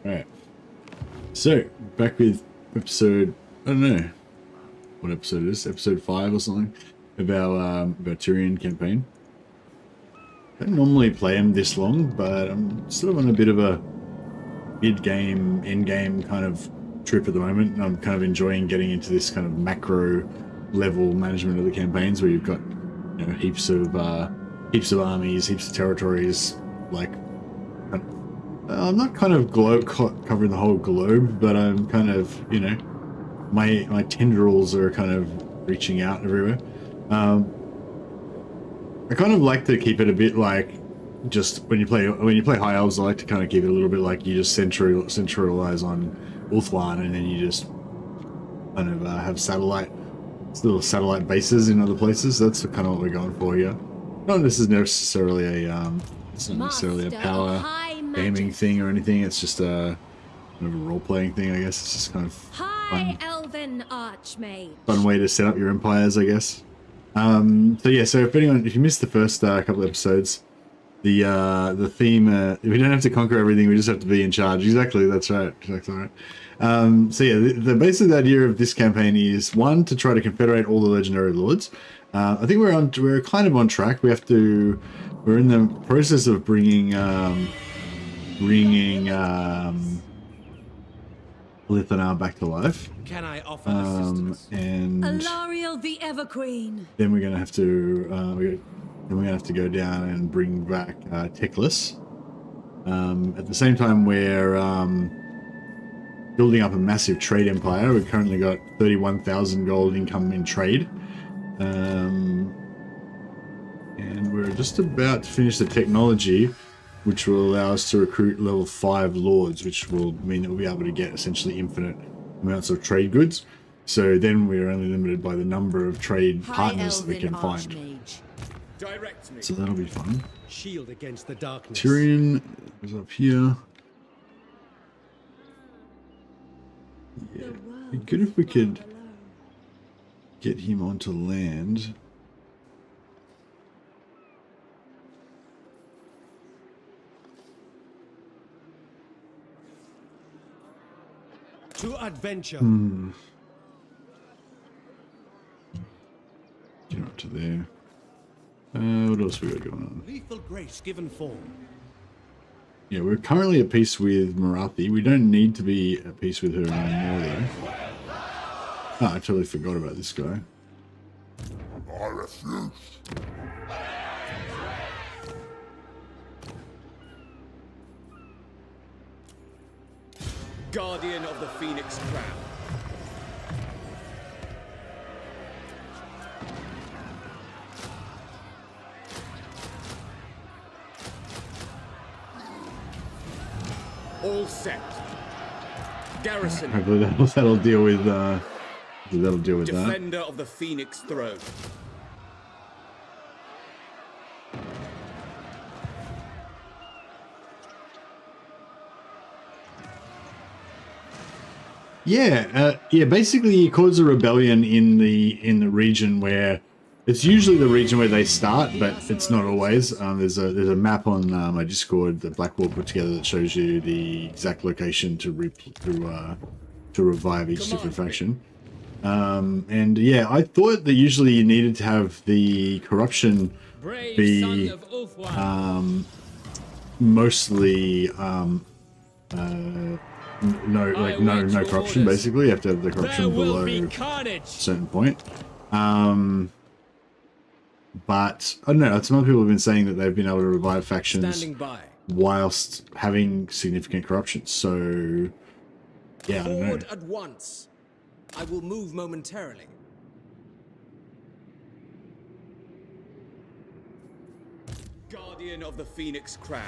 Right. So, back with episode, I don't know what episode it is, episode 5 or something, of our Tyrion campaign. I don't normally play them this long, but I'm sort of on a bit of a mid-game, end-game kind of trip at the moment, and I'm kind of enjoying getting into this kind of macro level management of the campaigns where you've got, you know, heaps of armies, heaps of territories, like, I'm not kind of covering the whole globe, but I'm kind of, you know, my tendrils are kind of reaching out everywhere. I kind of like to keep it a bit like, just when you play High Elves, I like to kind of keep it a little bit like you just centralize on Ulthuan, and then you just kind of have little satellite bases in other places. That's kind of what we're going for here. Not necessarily it's not necessarily a power gaming thing or anything. It's just a kind of a role-playing thing, I guess. It's just kind of High Elven Archmage. Fun way to set up your empires, I guess. So yeah, so if you missed the first couple of episodes, the theme, we don't have to conquer everything, we just have to be in charge. Exactly, that's right. Exactly right. So yeah, the basic idea of this campaign is, one, to try to confederate all the legendary lords. I think we're kind of on track. We're in the process of bringing Lithanar back to life. Can I offer assistance? And Alariel the Everqueen. then we're gonna have to go down and bring back Teclis. At the same time, we're building up a massive trade empire. We've currently got 31,000 gold income in trade. And we're just about to finish the technology, which will allow us to recruit level 5 lords, which will mean that we'll be able to get essentially infinite amounts of trade goods. So then we're only limited by the number of trade partners that we can find. So that'll be fun. Shield against the darkness. Tyrion is up here. Yeah, it'd be good if we could get him onto land. To adventure. Get up to there. What else we got going on? Lethal grace given form. Yeah, we're currently at peace with Marathi. We don't need to be at peace with her anymore, though. Oh, I totally forgot about this guy. I refuse. Guardian of the Phoenix Crown. All set. Garrison. Hopefully that'll deal with that. Defender of the Phoenix Throne. Yeah, basically you cause a rebellion in the region where it's usually the region where they start, but it's not always. There's a map on my Discord that Blackwall put together that shows you the exact location to revive each different faction. And yeah, I thought that usually you needed to have the corruption be mostly no corruption. Basically, you have to have the corruption below a certain point. But I don't know. Some other people have been saying that they've been able to revive factions whilst having significant corruption. So yeah, I don't know. Forward at once. I will move momentarily. Guardian of the Phoenix Crown.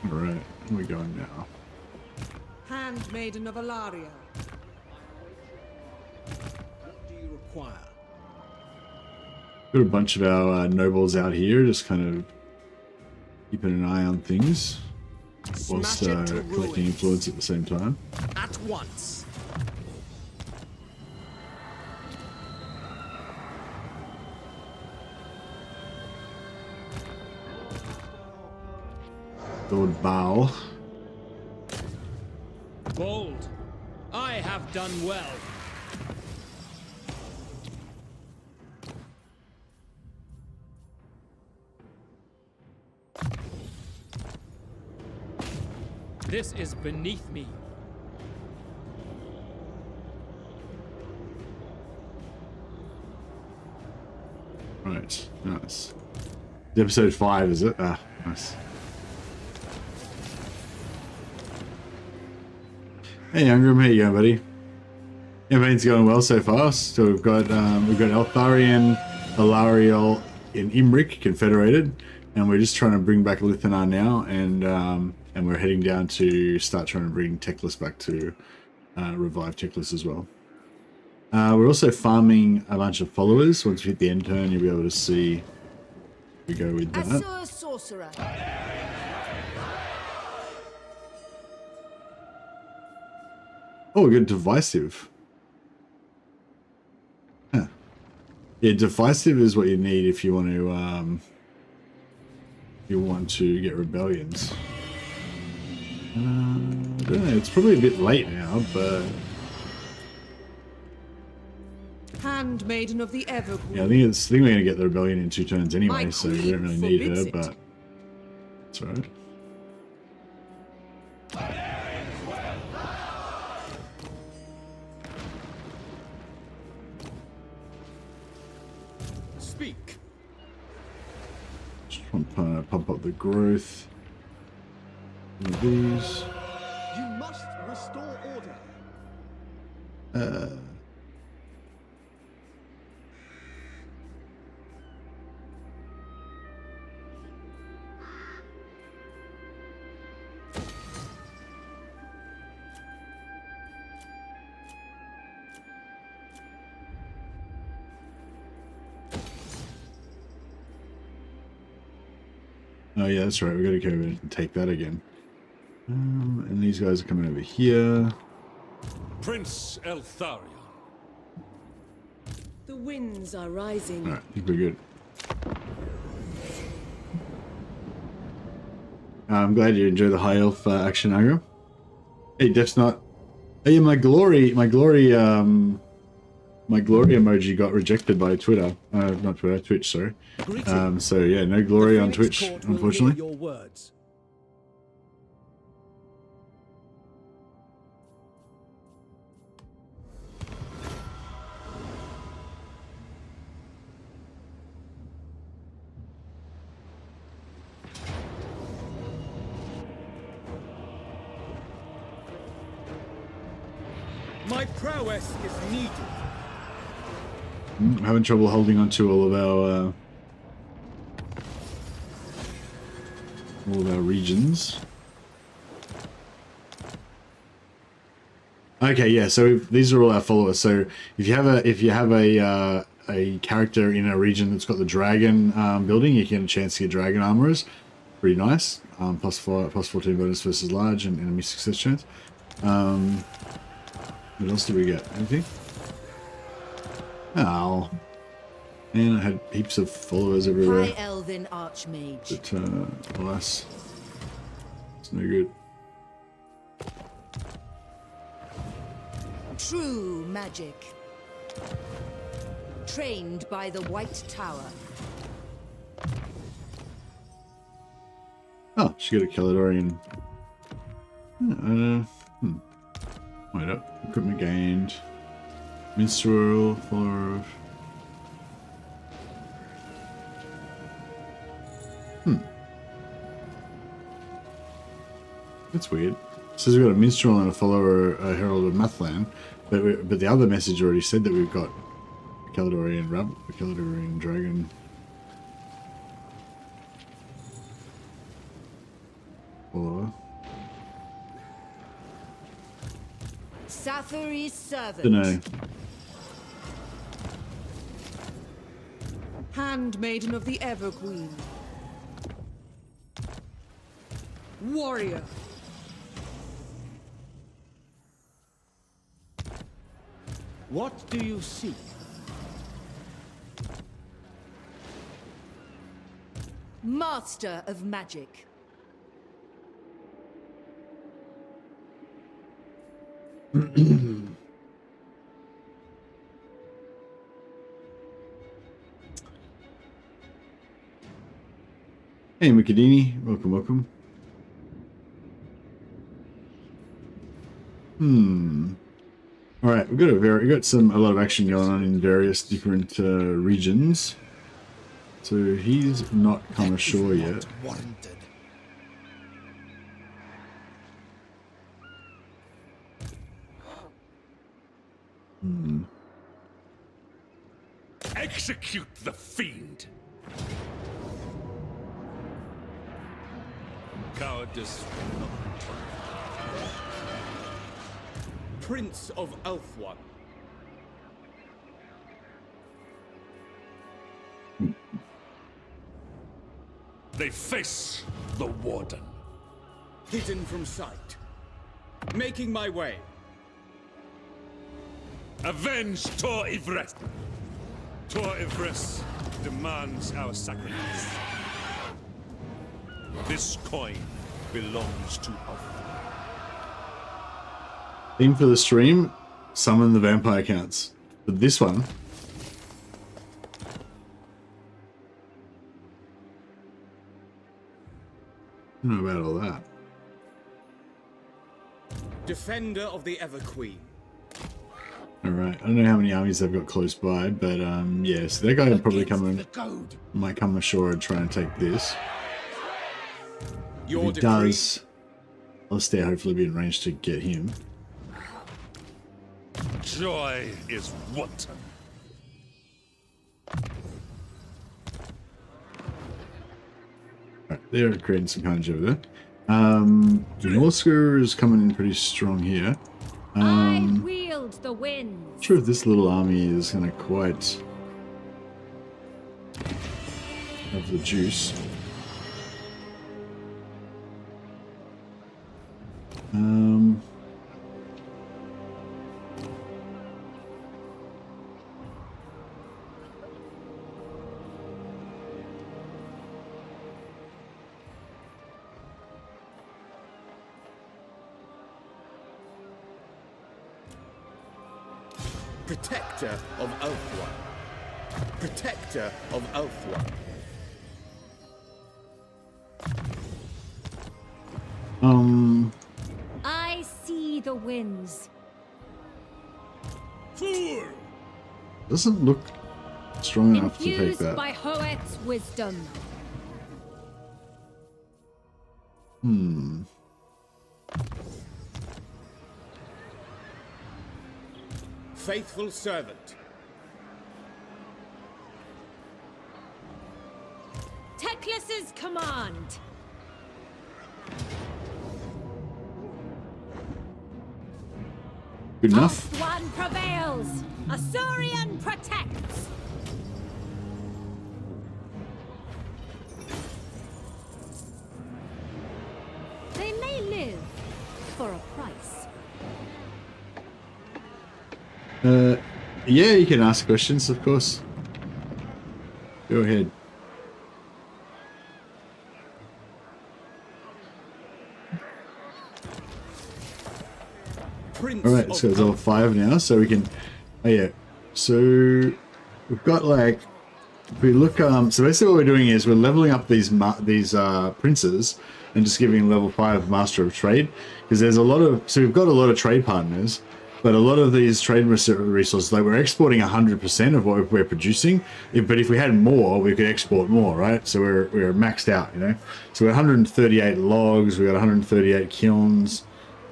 All right, where are we going now? Handmaiden of Alaria. What do you require? Got a bunch of our nobles out here, just kind of keeping an eye on things, whilst collecting influence at the same time. At once. Lord Baal. Bold. I have done well. This is beneath me. Right, nice. Episode 5, is it? Ah, nice. Hey, Ingram, how you going, buddy? Campaign's going well so far. So we've got Eltharion, Alariel, and Imric confederated, and we're just trying to bring back Lithanar now, and we're heading down to start trying to bring Teclis back to revive Teclis as well. We're also farming a bunch of followers. Once we hit the end turn, you'll be able to see. We go with that. Assur sorcerer. Oh, we got divisive. Huh. Yeah, divisive is what you need if you want to get rebellions. I don't know. It's probably a bit late now, but Handmaiden of the Everqueen. yeah, I think we're gonna get the rebellion in 2 turns anyway, My so we don't really queen need her. forbids it. But it's alright. Speak. Just want to pump up the growth. One of these. You must restore order. Oh yeah, that's right. We got to go and take that again. And these guys are coming over here. Prince Eltharion. The winds are rising. All right, I think we're good. I'm glad you enjoy the high elf action, aggro. Hey, Def's not. Hey, my glory emoji got rejected by Twitter. Not Twitter, Twitch. Sorry. So yeah, no glory on Twitch, unfortunately. Your words. My prowess is needed. I'm having trouble holding on to all of our regions. Okay, yeah. So these are all our followers. So if you have a character in a region that's got the dragon building, you can get a chance to get dragon armorers. Pretty nice. Plus 14 bonus versus large and enemy success chance. What else did we get? Anything? Oh. Man, I had heaps of followers everywhere. High Elven Archmage. But, alas. It's no good. True magic. Trained by the White Tower. Oh, she got a Caledonian. Wait up. Equipment gained. Minstrel, follower of... That's weird. It says we've got a minstrel and a follower, a herald of Mathland, but the other message already said that we've got a Caledonian Rub, a Caledonian Dragon. Follower. Sathari's servant. Dunno. Handmaiden of the Everqueen. Warrior. What do you seek? Master of magic. Hey, Mikadini. Welcome, welcome. All right, we've got a lot of action going on in various different regions. So he's not come ashore yet. Warranted. Execute the fiend! Cowardice will not return. Prince of Elf-One. They face the Warden. Hidden from sight. Making my way. Avenge Tor Ivres! Tor Ivres demands our sacrifice. This coin belongs to us. Theme for the stream, summon the vampire counts. But this one, I don't know about all that. Defender of the Everqueen. Alright, I don't know how many armies they've got close by, but yeah, so that guy would probably might come ashore and try and take this. Your If he decree. does, I'll stay hopefully be in range to get him. Joy is wanton. Alright, they're creating some carnage over there. Norsker is coming in pretty strong here. I wield the winds. Not sure if this little army is going to quite have the juice. Protector of Elf-One. Protector of Elf-One. I see the winds. Fool! Doesn't look strong enough to take Infused that. by Hoet's wisdom. Faithful servant. Teclis's command. Good enough. One prevails. Asuryan protects. They may live for a price. Yeah, you can ask questions, of course. Go ahead. Prince All right, of so it's all 5 now, so we can. Oh yeah, so we've got like. If we look, so basically what we're doing is we're leveling up these princes and just giving level 5 Master of Trade, because there's a lot of. So we've got a lot of trade partners, but a lot of these trade resources, like we're exporting 100% of what we're producing. But if we had more, we could export more, right? So we're maxed out, you know. So we're 138 logs, we got 138 kilns,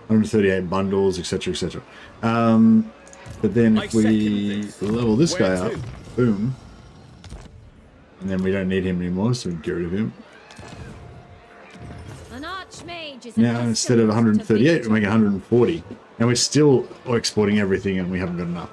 138 bundles, etc., etc. But then if we level this guy up, boom, and then we don't need him anymore, so we can get rid of him. An archmage is Now instead of 138, we make 140, and we're still exporting everything, and we haven't got enough.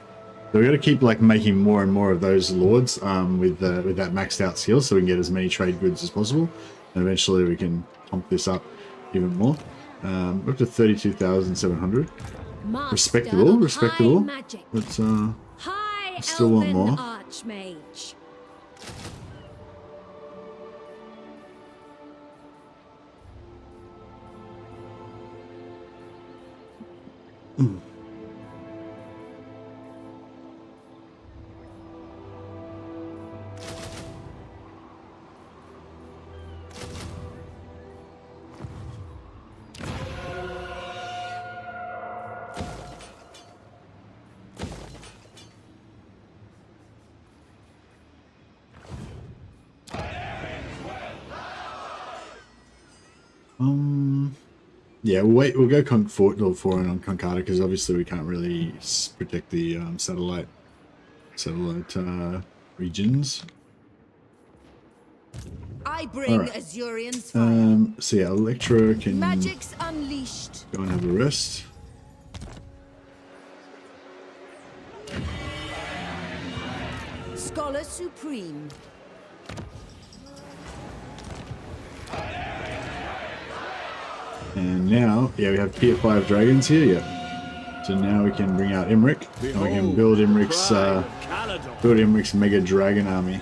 So we got to keep like making more and more of those lords with that maxed out skill, so we can get as many trade goods as possible, and eventually we can pump this up even more. We're up to 32,700. Respectable, respectable. But High still want Elven more. Archmage. Yeah, we'll wait. We'll go foreign on Concarta because obviously we can't really protect the satellite regions. I bring Alright. Azurian's fire. So yeah, Electra can Magic's unleashed. go and have a rest. Scholar supreme. And now, yeah, we have tier 5 dragons here. Yeah. So now we can bring out Imric, and we can build Imric's mega dragon army.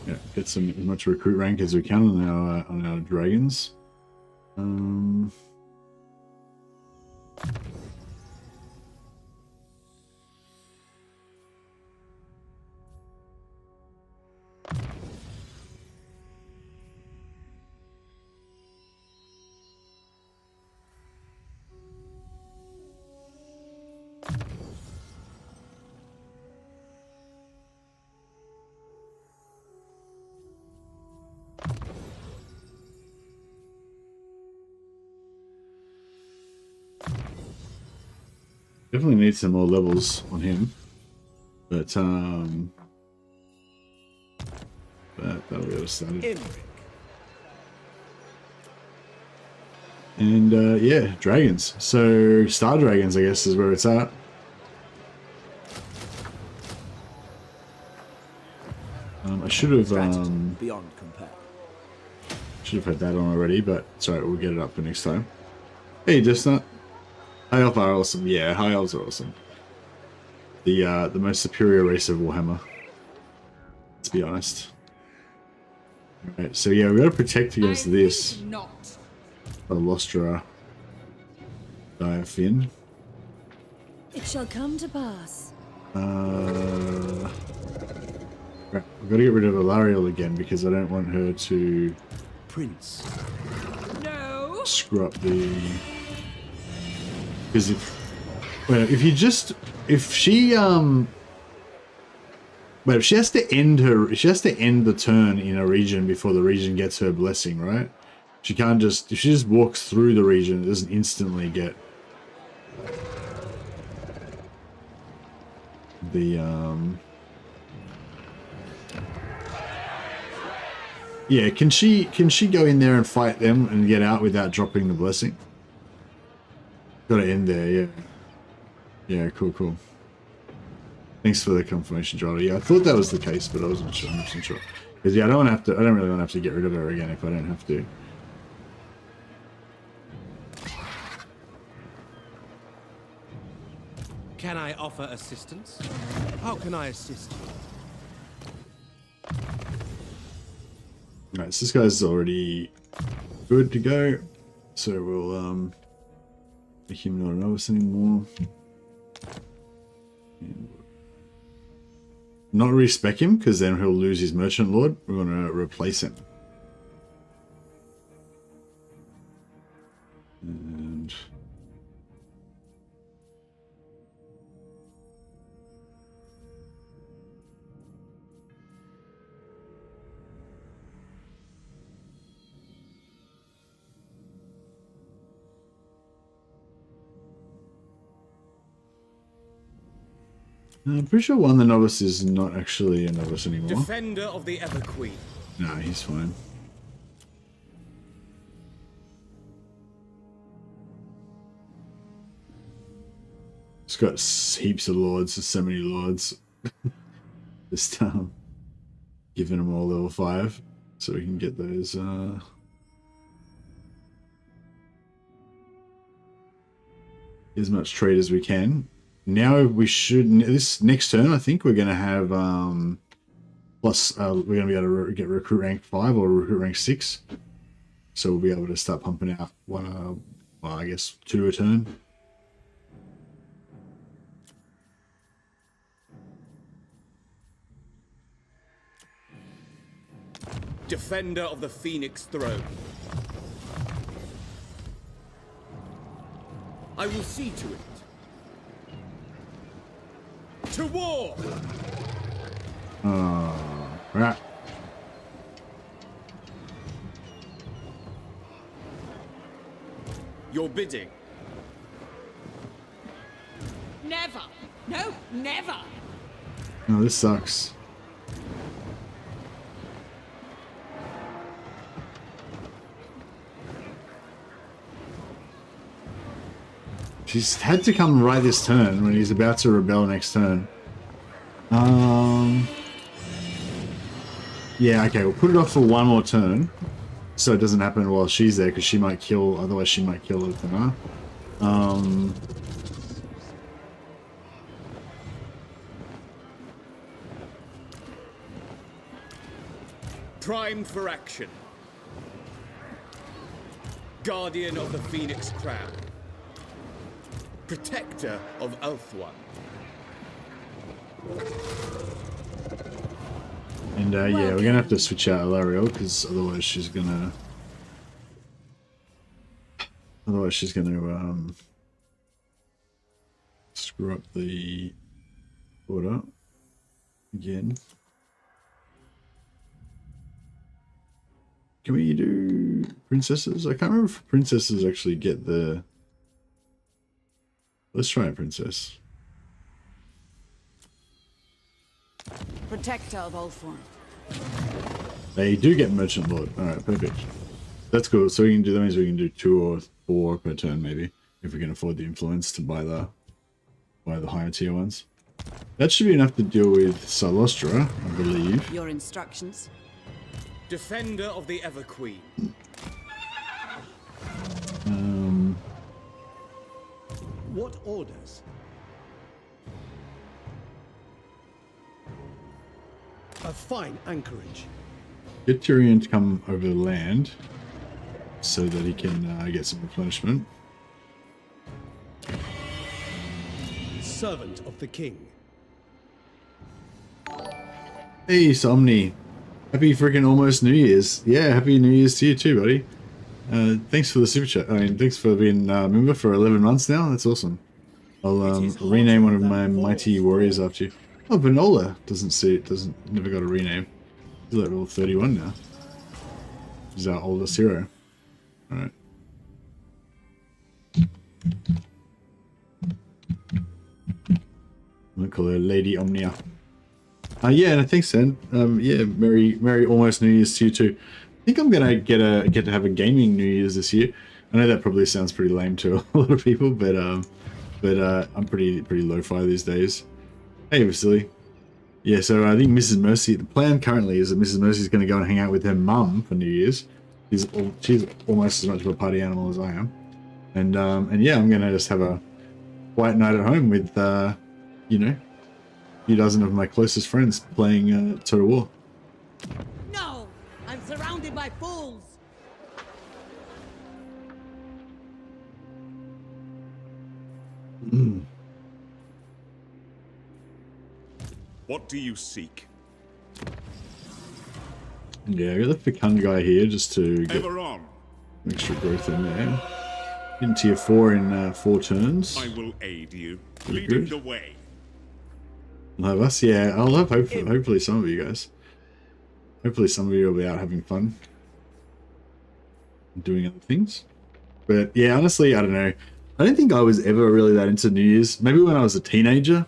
Yeah, get some as much recruit rank as we can on our dragons. Definitely need some more levels on him, but that'll get us started. And yeah, dragons. So star dragons, I guess, is where it's at. I should have Beyond compare. had that on already, but sorry, we'll get it up for next time. Hey, just not. High Elves are awesome. Yeah, High Elves are awesome. The most superior race of Warhammer. Let's be honest. Alright, so yeah, we gotta protect against this. Not. The Lostra Diafin. It shall come to pass. Right, we've got to get rid of Alariel again because I don't want her to Prince. No. screw up the. Because if she has to end the turn in a region before the region gets her blessing, right? She can't just, if she just walks through the region, it doesn't instantly get the yeah, can she go in there and fight them and get out without dropping the blessing? Gotta end there, yeah. Yeah, cool. Thanks for the confirmation, Jolly. Yeah, I thought that was the case, but I wasn't sure. 100% sure. Because yeah, I don't really want to have to get rid of her again if I don't have to. Can I offer assistance? How can I assist you? Alright, so this guy's already good to go. So we'll make him not a novice anymore. And not respec him, because then he'll lose his merchant lord. We're going to replace him. And I'm pretty sure one of the novice is not actually a novice anymore. Defender of the Ever Queen. No, he's fine. It's got heaps of lords, there's so many lords. Just giving them all level 5 so we can get those as much trade as we can. Now we should, this next turn I think we're going to have plus we're going to be able to get recruit rank 5 or recruit rank 6, so we'll be able to start pumping out one well, I guess 2 a turn. Defender of the Phoenix Throne. I will see to it. To war! Right. Your bidding. Never. No, never. Oh, this sucks. She's had to come right this turn when he's about to rebel next turn. Yeah, okay, we'll put it off for one more turn. So it doesn't happen while she's there, because she might kill, otherwise she might kill Uthana. Primed for action. Guardian of the Phoenix Crown. Protector of Ulthuan. And yeah, we're gonna have to switch out Alariel, because otherwise she's gonna screw up the order again. Can we do princesses? I can't remember if princesses actually get the... Let's try a princess. Protector of Ulthuan. They do get merchant lord. Alright, perfect. That's cool. So we can do, that means we can do 2 or 4 per turn maybe, if we can afford the influence to buy the higher tier ones. That should be enough to deal with Salostra, I believe. Your instructions. Defender of the Ever Queen. What orders? A fine anchorage. Get Tyrion to come over the land so that he can get some replenishment. Servant of the king. Hey, Somni. Happy freaking almost New Year's. Yeah, happy New Year's to you too, buddy. Thanks for the super chat. I mean, thanks for being a member for 11 months now. That's awesome. I'll rename one of my mighty warriors after you. Oh, Vanola never got a rename. He's like level 31 now. He's our oldest hero. Alright. I'm gonna call her Lady Omnia. Yeah, and thanks, Sen. Yeah, merry almost New Year's to you too. I think I'm gonna get to have a gaming New Year's this year. I know that probably sounds pretty lame to a lot of people, but I'm pretty lo-fi these days. Hey, Vasily. Yeah, so I think Mrs. Mercy. The plan currently is that Mrs. Mercy is going to go and hang out with her mum for New Year's. She's almost as much of a party animal as I am, and yeah, I'm gonna just have a quiet night at home with you know, a few dozen of my closest friends playing Total War. No! I'm surrounded by fools! What do you seek? Yeah, I got the fecund guy here just to get Ever on. extra growth in there. In tier 4 in 4 turns. I will aid you. Pretty Leading good. the way. Love us, yeah. I'll have hopefully some of you guys. Hopefully some of you will be out having fun, doing other things. But yeah, honestly, I don't know. I don't think I was ever really that into New Year's. Maybe when I was a teenager,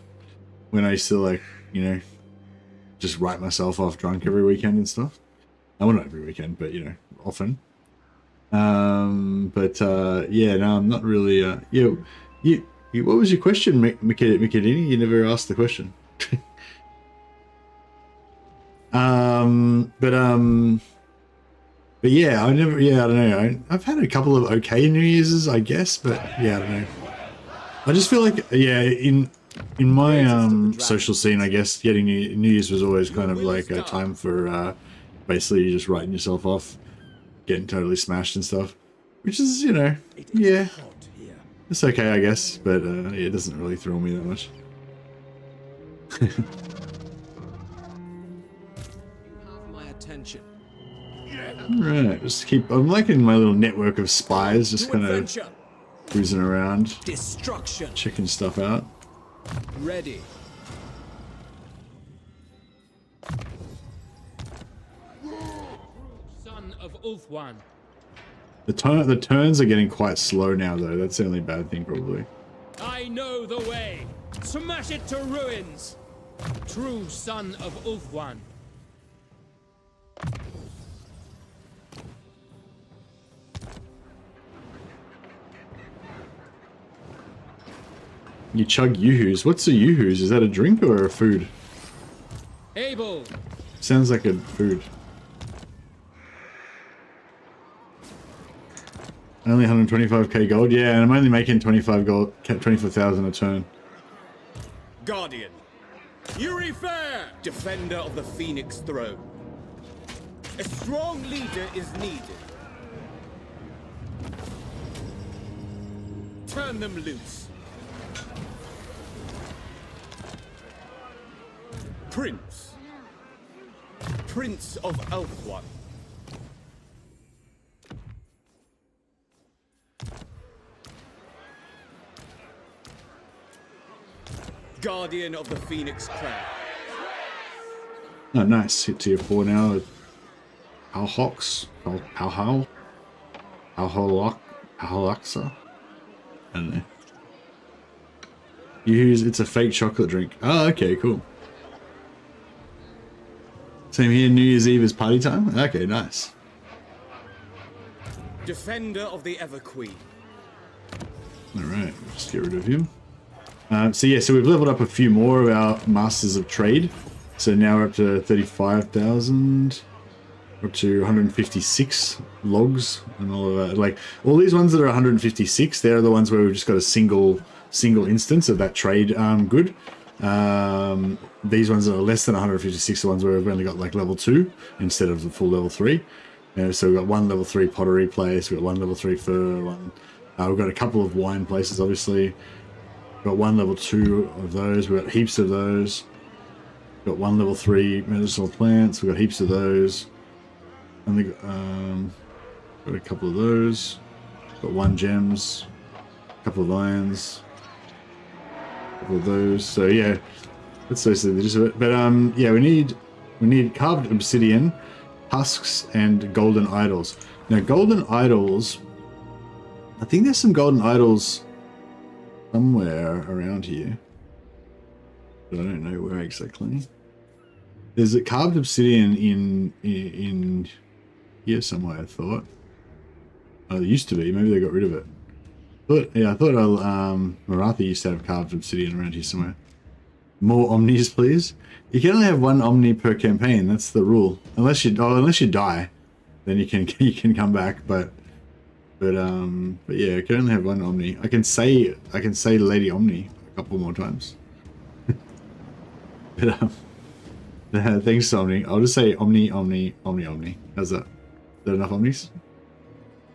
when I used to, like, you know, just write myself off drunk every weekend and stuff. Well, not every weekend, but you know, often. Yeah, no, I'm not really. Yeah, you. What was your question, Mikadini? You never asked the question. But yeah, I never. Yeah, I don't know. I've had a couple of okay New Year's, I guess, but yeah, I don't know. I just feel like, yeah, in my social scene, I guess getting New Year's was always kind of like a time for basically just writing yourself off, getting totally smashed and stuff, which is, you know, yeah, it's okay, I guess, but yeah, it doesn't really thrill me that much. You have my attention. Right, just keep. I'm liking my little network of spies, just To kind of adventure. cruising around, Destruction. checking stuff out. Ready. Son of Ulthuan. The turns are getting quite slow now, though. That's the only bad thing, probably. I know the way. Smash it to ruins. True son of Ulthuan. You chug yoo-hoos. What's a yoo-hoos? Is that a drink or a food? Able. Sounds like a food. Only 125k gold? Yeah, and I'm only making 24,000 a turn. Guardian. Yuri Fair. Defender of the Phoenix Throne. A strong leader is needed. Turn them loose. Prince. Prince of Elfwan. Guardian of the Phoenix Crown. Oh, nice. Hit tier 4 now. Palhox. Palholaxa. I don't know. It's a fake chocolate drink. Oh, okay, cool. Same here, New Year's Eve is party time? Okay, nice. Defender of the Ever Queen. Alright, just get rid of him. So yeah, so we've leveled up a few more of our Masters of Trade. So now we're up to 35,000. We're up to 156 logs and all of that. Like, all these ones that are 156, they're the ones where we've just got a single instance of that trade good. These ones that are less than 156 are ones where we've only got like level 2 instead of the full level 3. So we've got one level 3 pottery place, we've got one level 3 fur, one. We've got a couple of wine places, obviously. We've got one level 2 of those, we've got heaps of those. We've got one level 3 medicinal plants, we've got heaps of those. And we got a couple of those. Got one gems, a couple of irons, a couple of those. So yeah, that's basically the gist of it. But yeah, we need carved obsidian, husks, and golden idols. Now golden idols, I think there's some golden idols somewhere around here, but I don't know where exactly. There's a carved obsidian in here somewhere, I thought. Oh, there used to be. Maybe they got rid of it. But yeah, I thought Maratha used to have carved obsidian around here somewhere. More omnis, please. You can only have one omni per campaign. That's the rule. Unless you die, then you can come back. But yeah, you can only have one omni. I can say Lady Omni a couple more times. But thanks, Omni. I'll just say Omni, Omni, Omni, Omni. How's that? Is that enough omnis?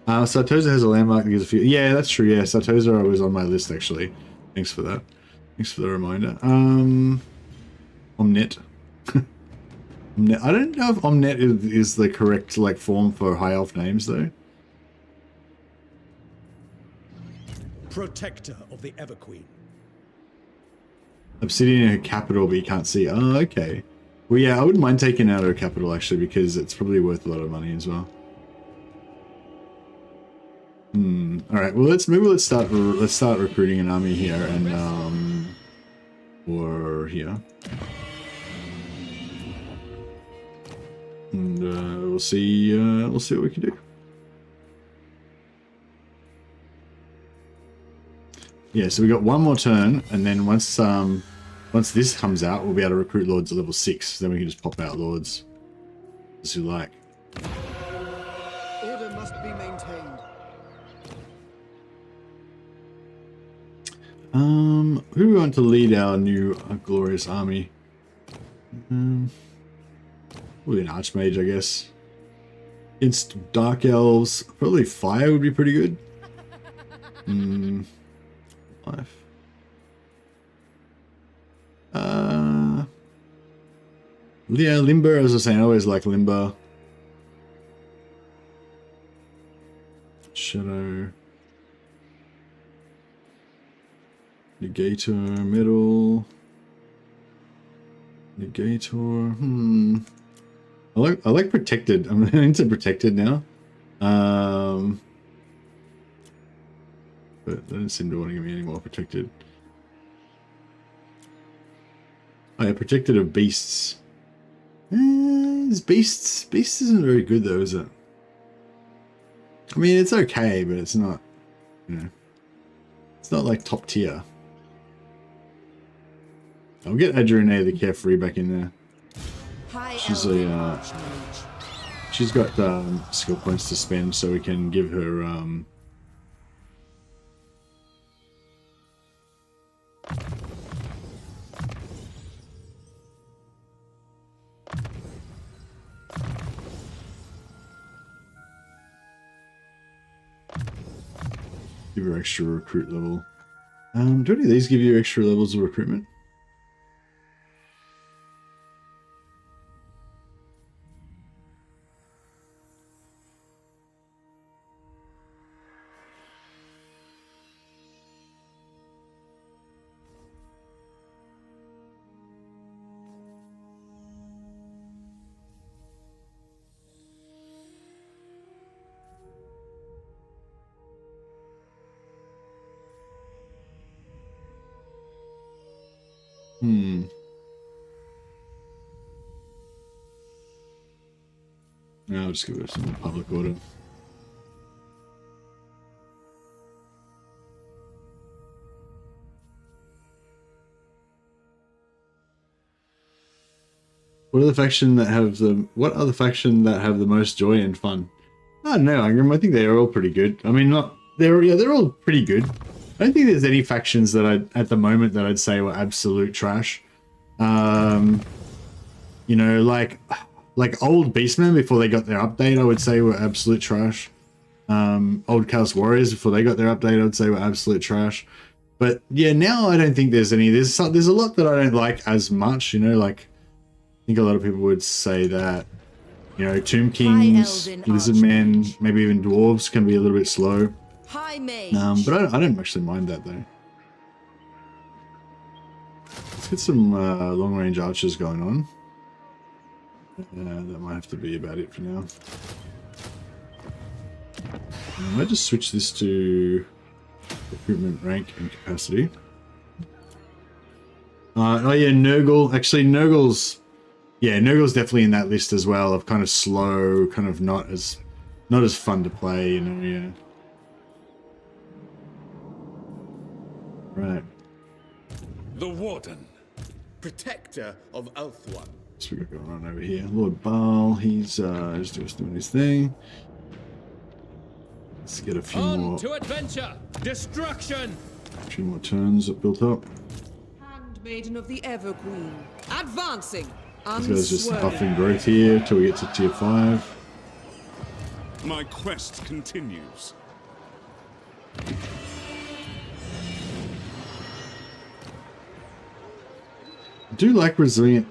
Sartosa has a landmark that gives a few. Yeah, that's true. Yeah, Sartosa was on my list actually. Thanks for that. Thanks for the reminder. Omnet. Omnet. I don't know if Omnet is the correct like form for high elf names though. Protector of the Everqueen. Obsidian in her capital, but you can't see. Oh, okay. Well, yeah, I wouldn't mind taking out her capital actually because it's probably worth a lot of money as well. All right. Well, let's start recruiting an army here and or here, and we'll see what we can do. Yeah. So we got one more turn, and then once this comes out, we'll be able to recruit lords at level 6. Then we can just pop out lords as you like. Order must be maintained. Who do we want to lead our new glorious army? Probably an archmage, I guess. Against dark elves, probably fire would be pretty good. Life. Yeah, Limber, as I was saying, I always like Limber. Shadow. Negator, metal. Negator. I like protected. I'm into protected now. But they don't seem to want to give me any more protected. Oh yeah, protected of beasts. Beasts isn't very good though, is it? I mean, it's okay, but it's not, you know, it's not like top tier. I'll get Adrienne the Carefree back in there. She's a, she's got skill points to spend, so we can give her give her extra recruit level. Do any of these give you extra levels of recruitment? No, I'll just give her some public order. What are the faction that have the? What are the faction that have the most joy and fun? I don't know, Ingram. I think they are all pretty good. I mean, not they're all pretty good. I don't think there's any factions that at the moment that I'd say were absolute trash. You know, like old Beastmen before they got their update, I would say were absolute trash. Old Chaos Warriors before they got their update, I would say were absolute trash. But yeah, now I don't think there's any. There's a lot that I don't like as much. You know, like I think a lot of people would say that, you know, Tomb Kings, Lizardmen, maybe even Dwarves can be a little bit slow. But I don't actually mind that though. Let's get some long range archers going on. That might have to be about it for now. I might just switch this to recruitment rank and capacity. Oh yeah, Nurgle. Actually, Nurgle's definitely in that list as well of kind of slow, kind of not as fun to play, you know. Yeah. Right. The Warden, Protector of Ulthuan. So we got going on over here. Lord Baal, he's just doing his thing. Let's get a few more. On to adventure, destruction. A few more turns built up. Handmaiden of the Everqueen. Advancing. These guys just buffing growth here till we get to tier 5. my quest continues. I do like resilient,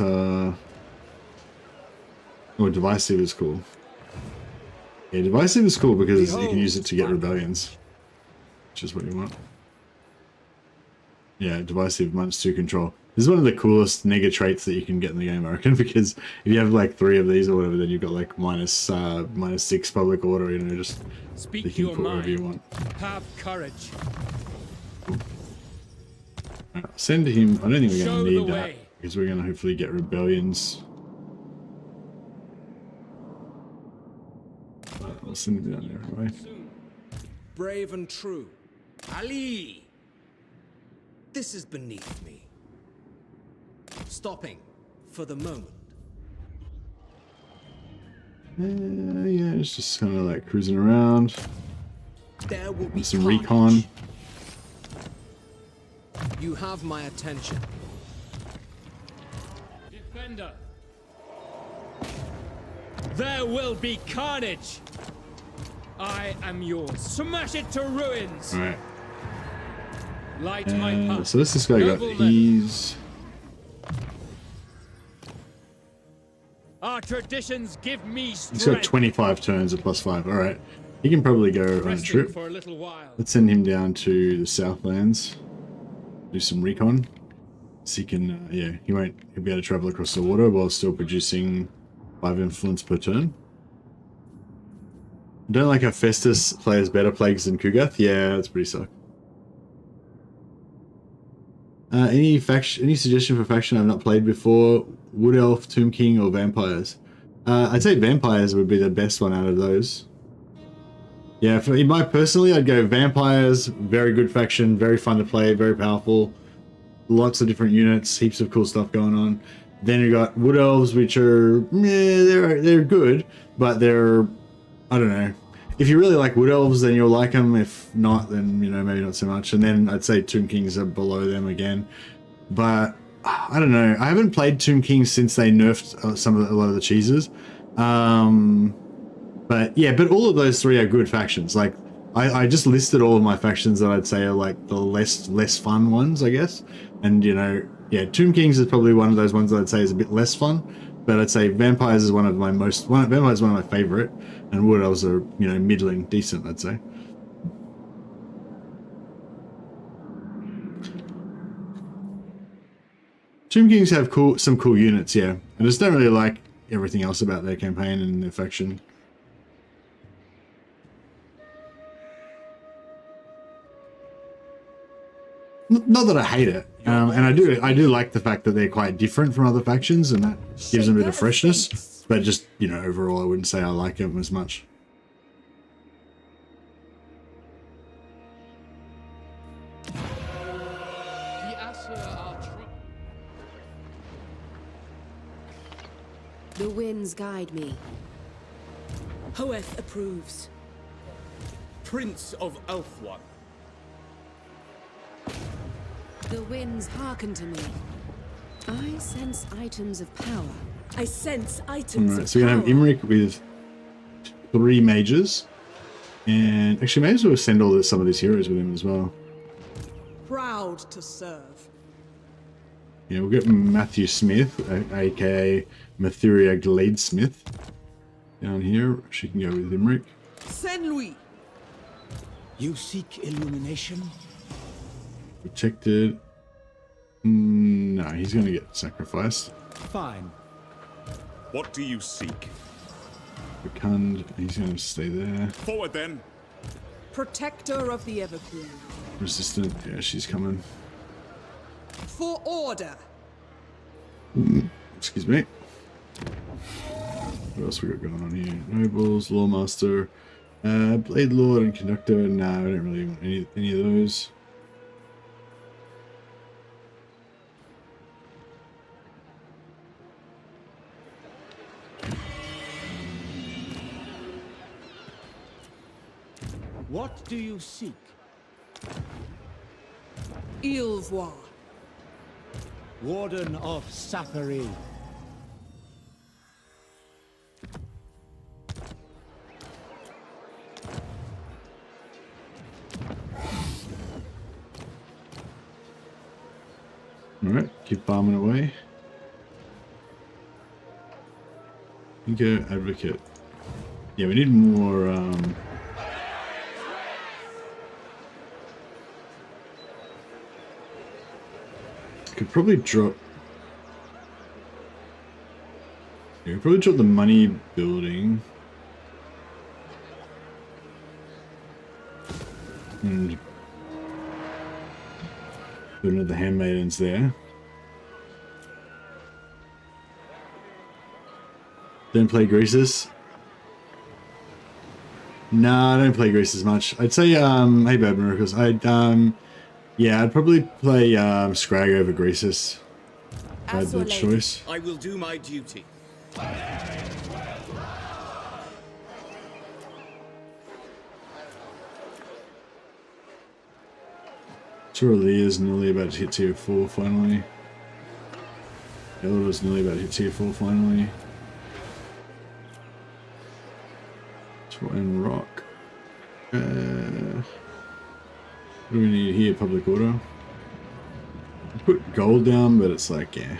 or divisive is cool. Yeah, divisive is cool because you can use it to get rebellions, which is what you want. Yeah, divisive -2 control. This is one of the coolest nega traits that you can get in the game, I reckon, because if you have like 3 of these or whatever, then you've got like -6 public order, you know, just Speak you can your put whatever you mind. want. Have courage. Right, send him. I don't think we're Show going to the need that way. because we're going to hopefully get rebellions. I'll send him down there anyway. Brave and true. Ali! This is beneath me. Stopping for the moment. Yeah, it's just kind of like cruising around. There will be Some carnage. recon. You have my attention. Defender. There will be carnage. I am yours. Smash it to ruins. All right. Light my path. So this guy got. Noble men. He's. Our traditions give me strength. He's got 25 turns at +5. All right. He can probably go on a Resting trip. for a little while. Let's send him down to the Southlands. Do some recon. So he can, yeah, he'll be able to travel across the water while still producing 5 influence per turn. I don't like how Festus plays better plagues than Kugath. Yeah, that's pretty suck. Any suggestion for faction I've not played before? Wood Elf, Tomb King, or Vampires? I'd say Vampires would be the best one out of those. Yeah, in my personally, I'd go Vampires. Very good faction, very fun to play, very powerful. Lots of different units, heaps of cool stuff going on. Then you got Wood Elves, which are they're good, but they're, I don't know. If you really like Wood Elves, then you'll like them. If not, then, you know, maybe not so much. And then I'd say Tomb Kings are below them again. But I don't know. I haven't played Tomb Kings since they nerfed a lot of the cheeses. But yeah, but all of those three are good factions. Like I just listed all of my factions that I'd say are like the less fun ones, I guess. And, you know, yeah, Tomb Kings is probably one of those ones that I'd say is a bit less fun. But I'd say Vampires is one of my Vampires is one of my favorite, and Wood Elves are, you know, middling, decent, I'd say. Tomb Kings have some cool units, yeah. I just don't really like everything else about their campaign and their faction. Not that I hate it, and I do like the fact that they're quite different from other factions, and that gives them a bit of freshness. But just, you know, overall, I wouldn't say I like them as much. The winds guide me. Hoeth approves. Prince of Ulthuan. The winds hearken to me. I sense items of power. I sense items Alright, of so we're gonna have power. Imric with 3 mages. And actually, may as well send some of these heroes with him as well. Proud to serve. Yeah, we'll get Matthew Smith, aka Mathuria Gladesmith, down here. She can go with Imric. Saint Louis. You seek illumination? Protected. No, he's going to get sacrificed. Fine. What do you seek? Fecund, he's going to stay there. Forward then. Protector of the Everqueen. Resistant, yeah, she's coming. For order. Excuse me. What else we got going on here? Nobles, Lawmaster, Blade Lord, and Conductor. No, I don't really want any of those. What do you seek? Ilvoir. Warden of Sapphire. Alright, keep farming away. Inca Advocate. Yeah, we need more, could probably drop... Yeah, we'd probably drop the money building. And put another handmaidens there. Don't play Greases. Nah, I don't play Greases much. I'd say, hey Bad Miracles. Yeah, I'd probably play Scrag over Greases. If I had the choice. I will do my duty. Leah's nearly about to hit tier 4 finally. Elder's nearly about to hit tier 4 finally. And Rock. What do we need here? Public order. I put gold down, but it's like, yeah.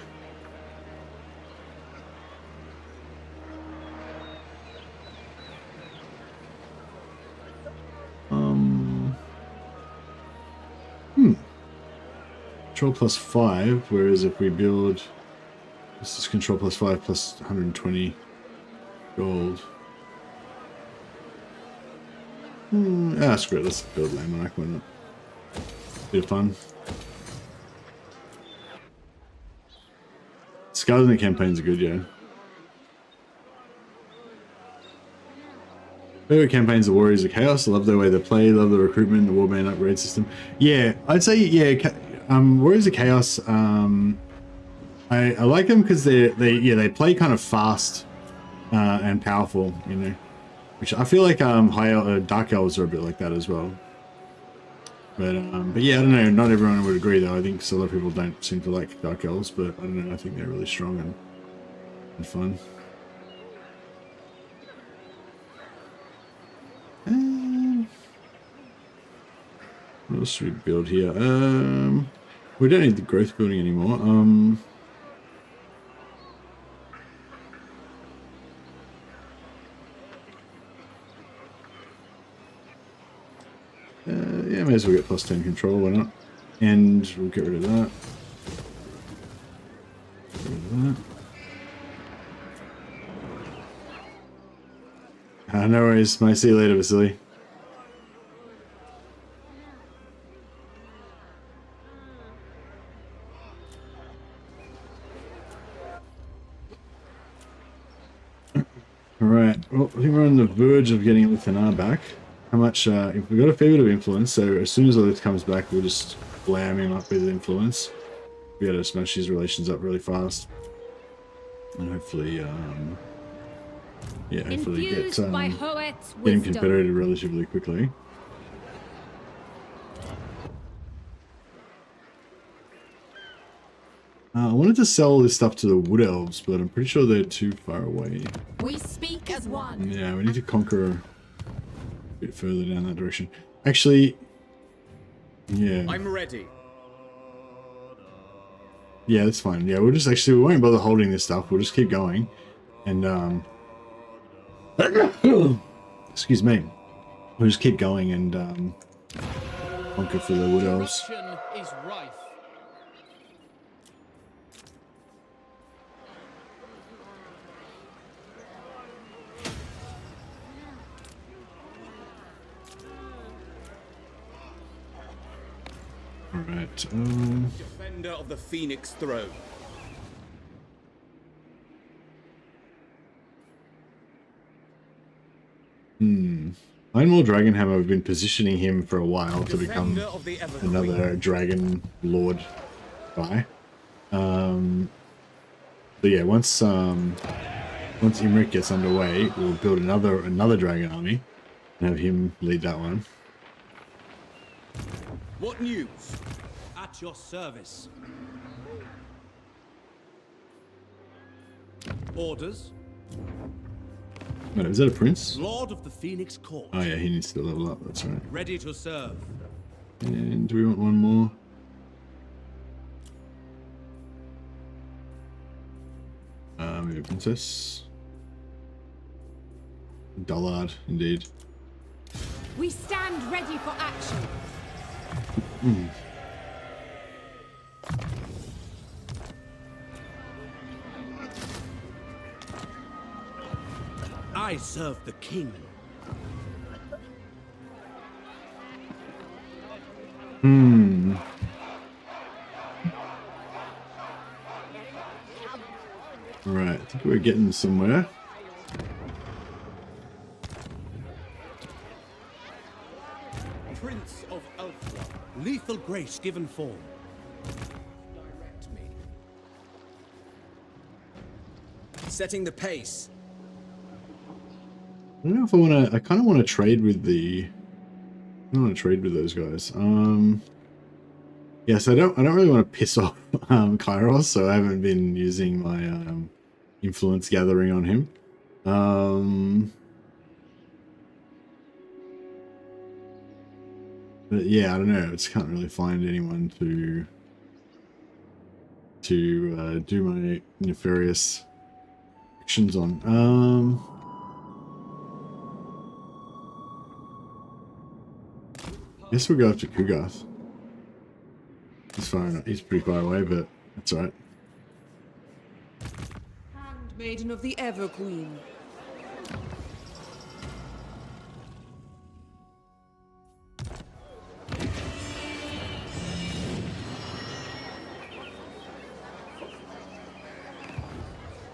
Control plus 5, whereas if we build... This is control plus 5 plus 120 gold. Screw it, let's build Landmark, why not? Bit of fun. Scars in the campaigns are good, yeah. Favorite campaigns are Warriors of Chaos. I love the way they play, love the recruitment, the Warband upgrade system. Yeah, I'd say, yeah, Warriors of Chaos, I like them because they play kind of fast and powerful, you know. Which I feel like Dark Elves are a bit like that as well. But yeah, I don't know. Not everyone would agree though. I think a lot of people don't seem to like Dark Elves, but I don't know. I think they're really strong and fun. What else should we build here? We don't need the growth building anymore. Yeah, may as well get plus 10 control, why not? And we'll get rid of that. Get rid of that. No worries, might see you later, Vasily. Alright, well, I think we're on the verge of getting Lithanar back. How much, if we've got a fair bit of influence, so as soon as Lilith comes back, we'll just blam him up with influence. Be able to smash his relations up really fast. And hopefully, yeah, hopefully get him confederated relatively quickly. I wanted to sell this stuff to the Wood Elves, but I'm pretty sure they're too far away. We speak as one. Yeah, we need to conquer a bit further down that direction. Actually, yeah. I'm ready. Yeah, that's fine. Yeah, we'll just we won't bother holding this stuff. We'll just keep going. And, excuse me. We'll just keep going and, conquer for the Wood Elves. Corruption is rife. Alright, Defender of the Phoenix Throne. Ironwall Dragonhammer, we've been positioning him for a while to become another Dragon Lord guy. But yeah, once Imric gets underway, we'll build another Dragon army and have him lead that one. What news? At your service. Orders. Wait, is that a prince? Lord of the Phoenix Court. Oh yeah, he needs to level up, that's right. Ready to serve. And do we want one more? Maybe a princess. Dullard, indeed. We stand ready for action. I serve the king. Right, I think we're getting somewhere. Prince of Elves. Lethal grace given form. Direct me. Setting the pace. I don't know if I want to. I kind of want to trade with the. I don't want to trade with those guys. Yes, I don't really want to piss off Kairos, so I haven't been using my influence gathering on him. But yeah, I don't know. I just can't really find anyone to do my nefarious actions on. Guess we'll go after Kugath. He's far enough. He's pretty far away, but that's alright. Handmaiden of the Ever Queen.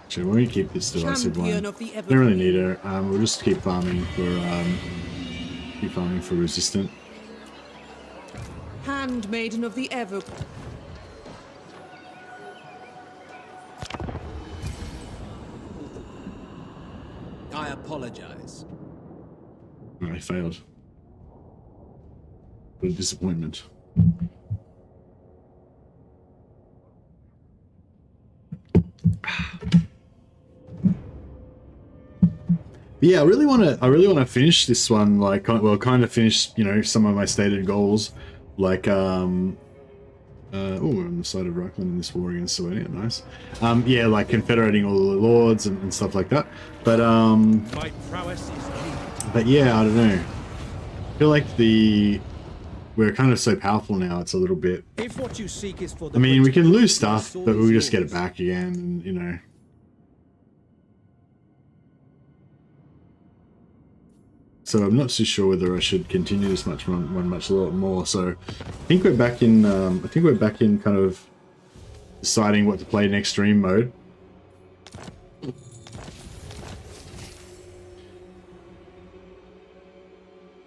Actually, when we keep this divisive Champion one, of the don't really need her. We'll just keep farming for resistant. Handmaiden of the Ever. I apologize. Oh, I failed. What a disappointment. But yeah, I really want to finish this one, like, well, kind of finish, you know, some of my stated goals, like, oh, we're on the side of Rockland in this war against Soweto, nice. Yeah, like confederating all the lords and stuff like that. But My prowess is key. but yeah, I don't know. I feel like we're kind of so powerful now. It's a little bit. If what you seek is for the I mean, we can British, lose stuff, my but sword we'll is just get it yours. back again, and, you know. So I'm not too sure whether I should continue this much a lot more. So I think we're back in. I think we're back in kind of deciding what to play next stream mode.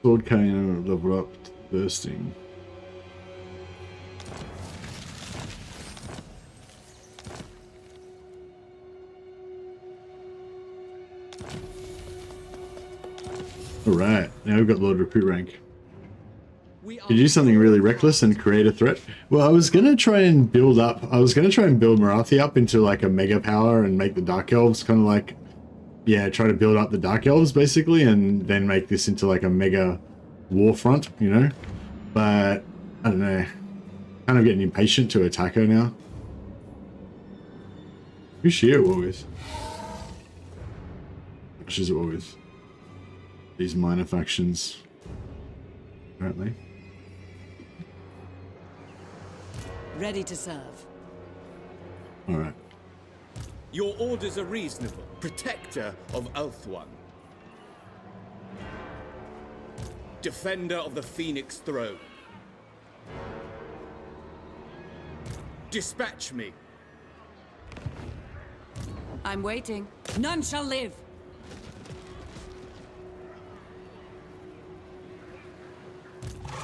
Sword cane level up to bursting. Alright, now we've got Lord Recruit rank. You do something really reckless and create a threat. Well, I was gonna try and build Marathi up into like a mega power and make the Dark Elves kind of like, yeah, try to build up the Dark Elves basically, and then make this into like a mega war front, you know? But I don't know, kind of getting impatient to attack her now. Who's she at war with? She's at war with these minor factions, apparently. Ready to serve. Alright. Your orders are reasonable. Protector of Ulthuan. Defender of the Phoenix Throne. Dispatch me. I'm waiting. None shall live.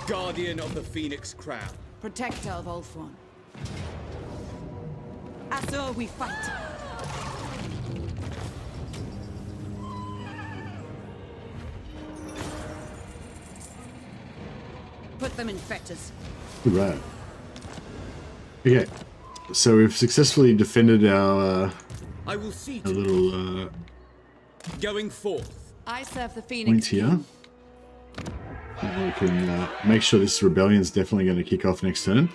Guardian of the Phoenix Crown. Protector of Ulthuan. As we fight. Put them in fetters. Right. Okay. So we've successfully defended our I will see a to little going forth. I serve the Phoenix. point here. And we can make sure this rebellion's definitely going to kick off next turn.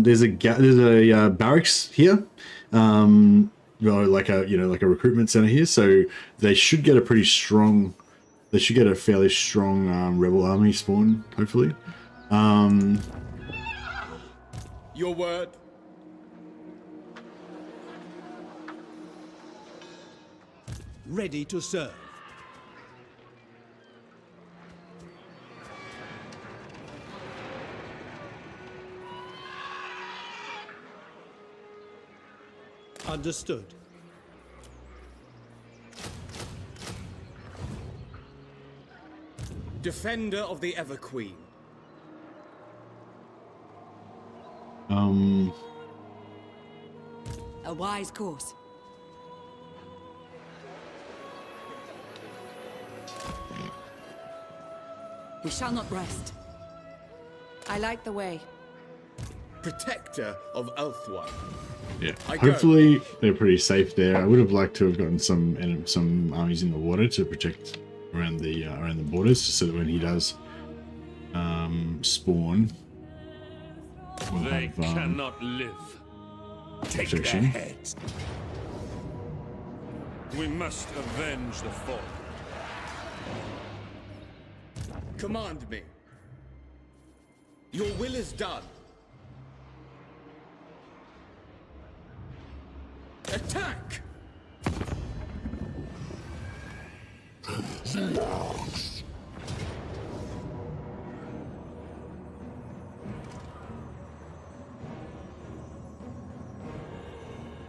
There's a barracks here, well, like a recruitment center here. So they should get a pretty strong. They should get a fairly strong rebel army spawn, hopefully. Your word. Ready to serve. Understood. Defender of the Ever Queen. A wise course. We shall not rest. I like the way. Protector of Ulthuan. Yeah. I go. Hopefully they're pretty safe there. I would have liked to have gotten some armies in the water to protect around the borders, just so that when he does spawn, we'll They have cannot live. Take their protection. heads. We must avenge the fall. Command me. Your will is done. Attack!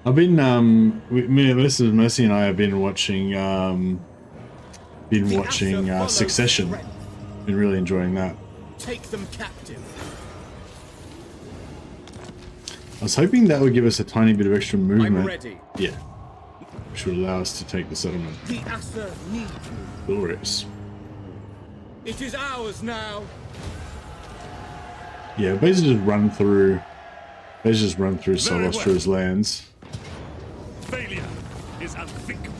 I've been Mrs. Mercy and I have been watching Succession. Been really enjoying that. Take them captive. I was hoping that would give us a tiny bit of extra movement. I'm ready. Yeah. Which would allow us to take the settlement. The Asa need you. Glorious. It is ours now. Yeah, basically just run through Very Solostra's lands. Failure is unthinkable.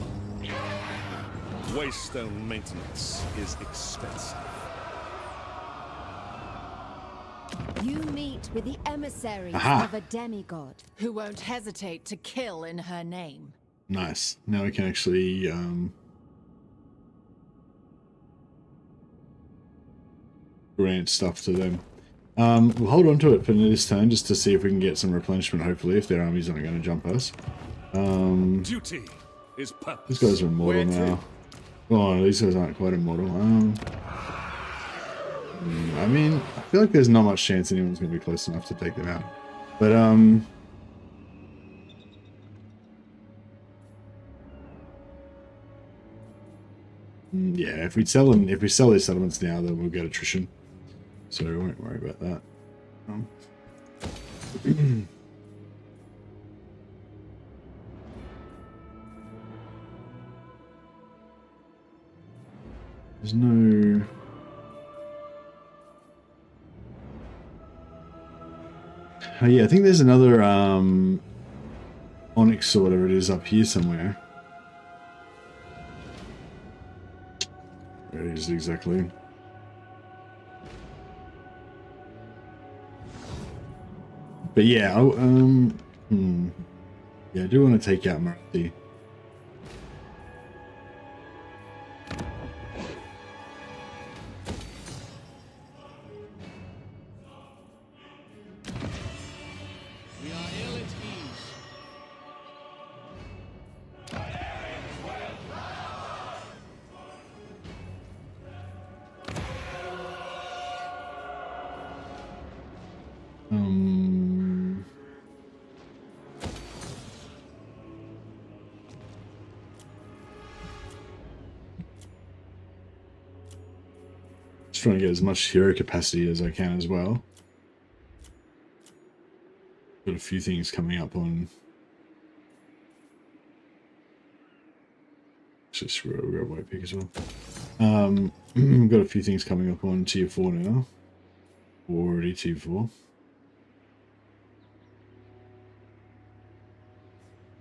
Waystone maintenance is expensive. You meet with the emissaries Aha. of a demigod who won't hesitate to kill in her name. Nice. Now we can actually grant stuff to them. We'll hold on to it for this turn just to see if we can get some replenishment, hopefully, if their armies aren't going to jump us. Duty is purpose. These guys are immortal now. Oh, these guys aren't quite immortal. I mean, I feel like there's not much chance anyone's going to be close enough to take them out. But, yeah, if we sell these settlements now, then we'll get attrition. So we won't worry about that. There's no... Oh yeah, I think there's another onyx or whatever it is up here somewhere. Where is it exactly? But yeah, yeah, I do want to take out Mercy. We are ill at ease. Just trying to get as much hero capacity as I can as well. Got a few things coming up on... Actually, screw it, we'll grab white pick as well. We've got a few things coming up on tier 4 now. Already tier 4.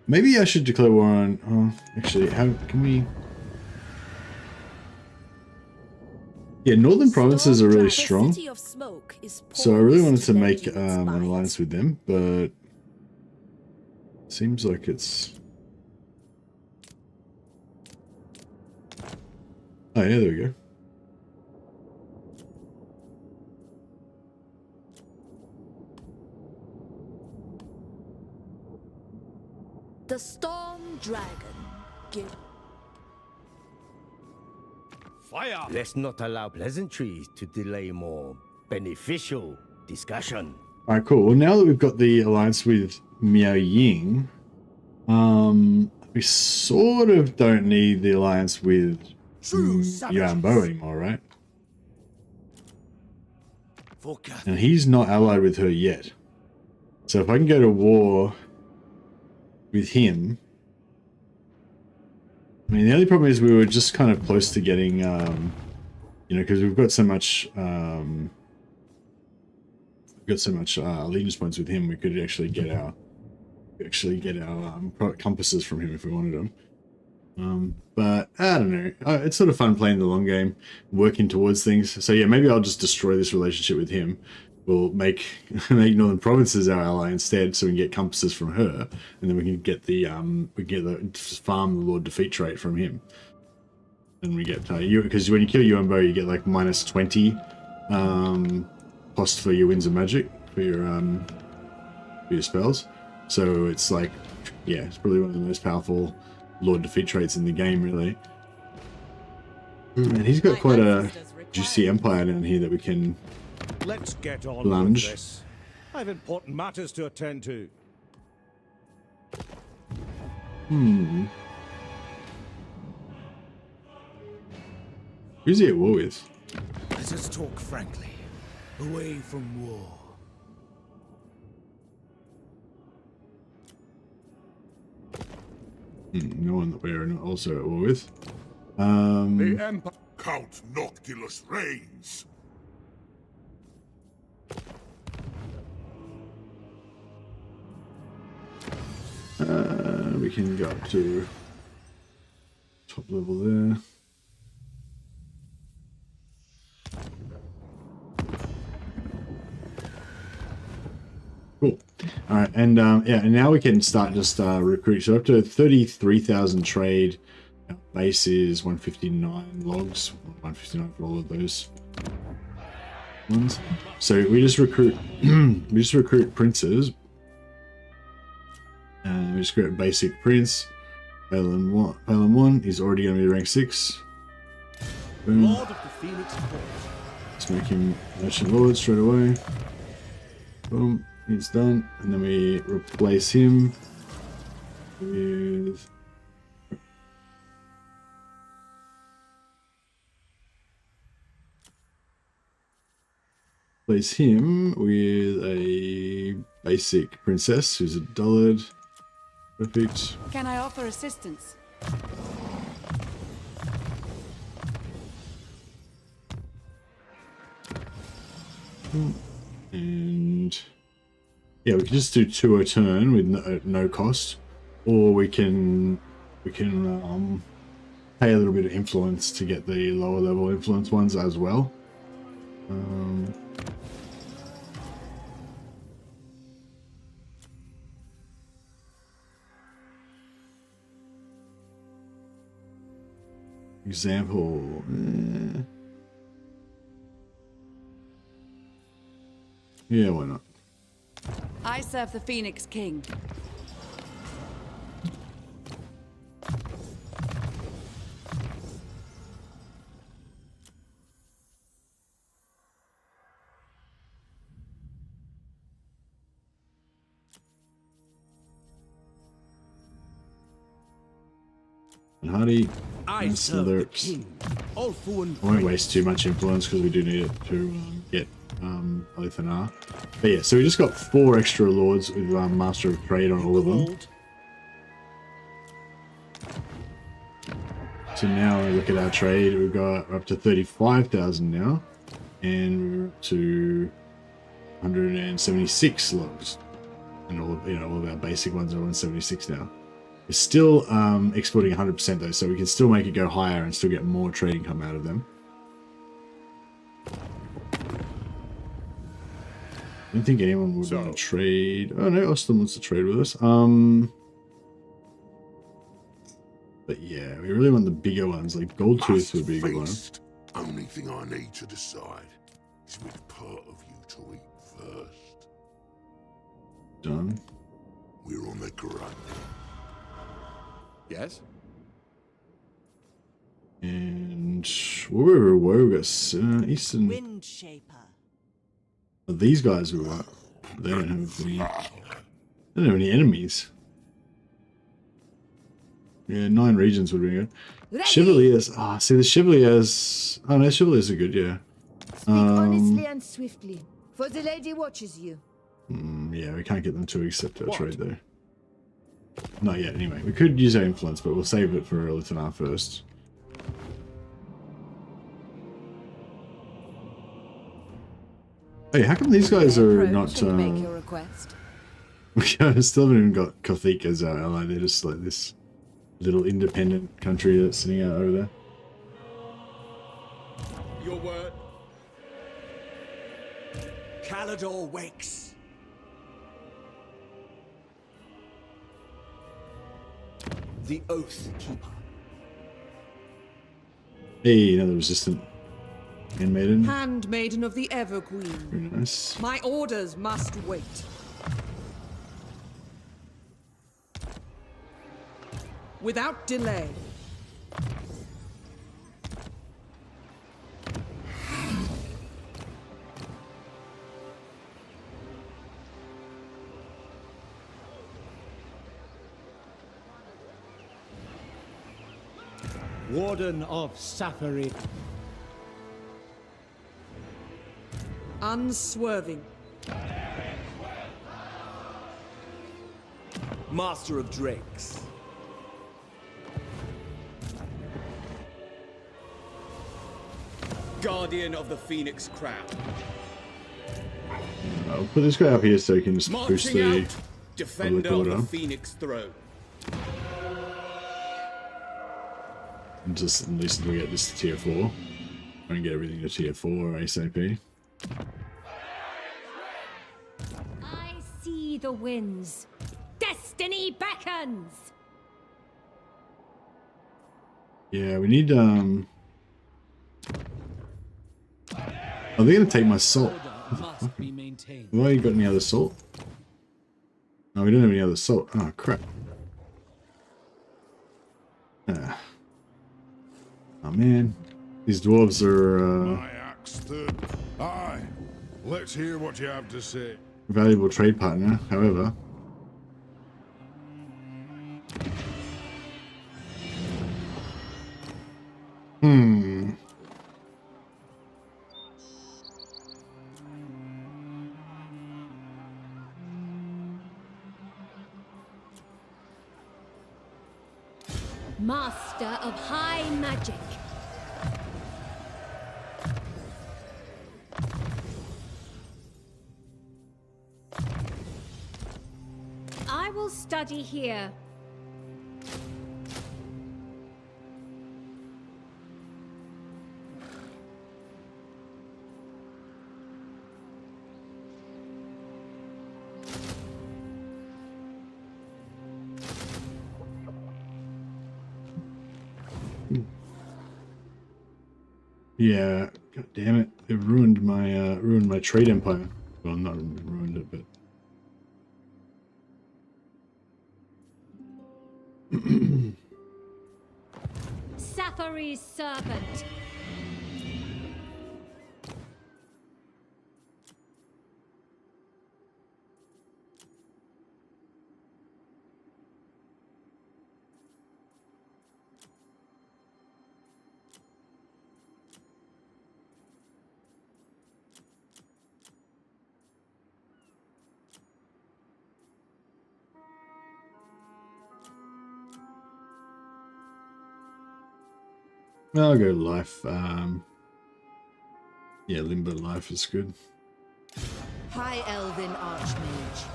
Maybe I should declare war on... Oh, actually, how can we... Yeah, northern provinces are really strong. So I really wanted to make an alliance with them, but... Seems like it's... Oh yeah, there we go. The Storm Dragon. Fire! Let's not allow pleasantries to delay more beneficial discussion. Alright, cool. Well, now that we've got the alliance with Miao Ying, we sort of don't need the alliance with Yuan Bo anymore, right? And he's not allied with her yet. So if I can go to war with him... I mean, the only problem is we were just kind of close to getting, you know, because we've got so much, allegiance points with him. We could actually get our, compasses from him if we wanted them. But I don't know. It's sort of fun playing the long game, working towards things. So yeah, maybe I'll just destroy this relationship with him. We'll make Northern Provinces our ally instead, so we can get compasses from her, and then we can get the farm the Lord Defeat trait from him. And we get because when you kill Yuan Bo, you get like -20 cost for your winds of magic for your spells. So it's like, yeah, it's probably one of the most powerful Lord defeat traits in the game, really. And he's got quite a juicy empire down here that we can Let's get on plunge. with this. I've important matters to attend to. Who's he at war with? Let us talk frankly. Away from war. No one that we're not also at war with. The Empire. Count Noctilus reigns. We can go up to top level there. Cool. All right, and yeah, and now we can start just recruit. So up to 33,000 trade. Our base is 159 logs, 159 for all of those ones. So we just recruit. We just recruit princes. We just create a basic prince. Palin 1 is already going to be rank 6. Boom. Lord of the Phoenix Court. Let's make him merchant lord straight away. Boom, he's done. And then we replace him with a basic princess who's a dullard. Perfect. Can I offer assistance? And yeah, we can just do 2 a turn with no cost, or we can pay a little bit of influence to get the lower level influence ones as well. Example. Yeah, why not? I serve the Phoenix King. And Hardy. I That's serve another- the king. All for I won't waste too much influence because we do need it to get Othenar. But yeah, so we just got 4 extra lords with Master of Trade on all of them. So now when we look at our trade, we've got up to 35,000 now, and we're up to 176 logs, and all of, all of our basic ones are 176 now. We're still exporting 100% though, so we can still make it go higher and still get more trading come out of them. I don't think anyone would want to trade. Oh no, Austin wants to trade with us. But yeah, we really want the bigger ones, like Gold Tooth would be a good one. Only thing I need to decide is which part of you to eat first. Done. We're on the ground. Yes? And whoa, we got Eastern. Wind Shaper. Oh, these guys we want. They don't have any. They don't have any enemies. Yeah, 9 regions would be good. Chevaliers. Ah, see the Chevaliers. Oh no, Chevaliers are good. Yeah. Speak honestly and swiftly, for the lady watches you. Yeah, we can't get them to accept our trade though. Not yet, anyway. We could use our influence, but we'll save it for Othenar first. Hey, how come these guys are not... Make your request. We still haven't even got Kothic as our ally. They're just like this little independent country that's sitting out over there. Your word. Calador wakes. The Oath Keeper. Hey, another resistant handmaiden. Handmaiden of the Very 'Ever Queen. nice. My orders must wait. without delay. Warden of Safarid. Unswerving. Master of Drakes. Guardian of the Phoenix Crown. I'll put this guy up here so he can just boost Marching the out, Defender of order. the Phoenix Throne. And just at least we get this to tier 4. Try and get everything to tier 4 ASAP. I see the winds. Destiny beckons. Yeah, we need Are they gonna take my salt? Must be maintained. Have I got any other salt? No, we don't have any other salt. Oh crap. Ah. Oh man. These dwarves are My axe stood. Aye. Let's hear what you have to say. a valuable trade partner, however. Master of high magic. I will study here. Yeah, god damn it. They've ruined my trade empire. Well, not ruined it, but Safari's servant. I'll go life. Yeah, limbo life is good. High Elven Archmage.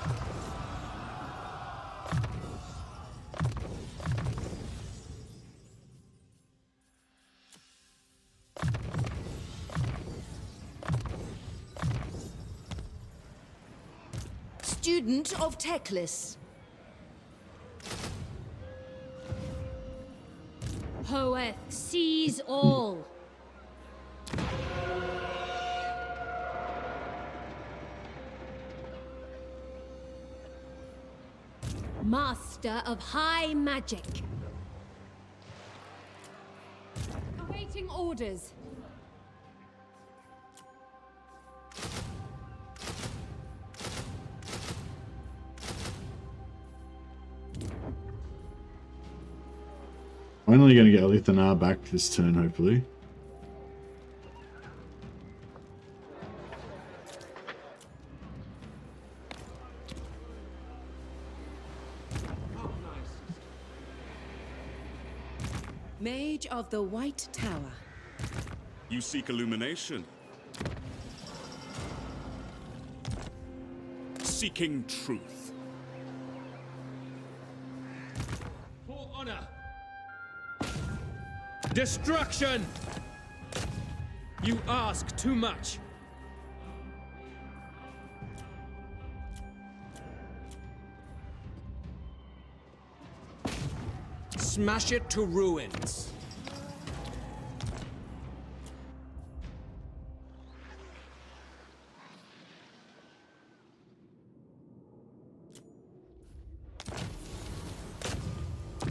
Student of Teclis. Poeth sees all. Master of high magic. Awaiting orders. Finally gonna get Alithanar back this turn, hopefully. Mage of the White Tower. You seek illumination. Seeking truth. For honor. Destruction! You ask too much. Smash it to ruins.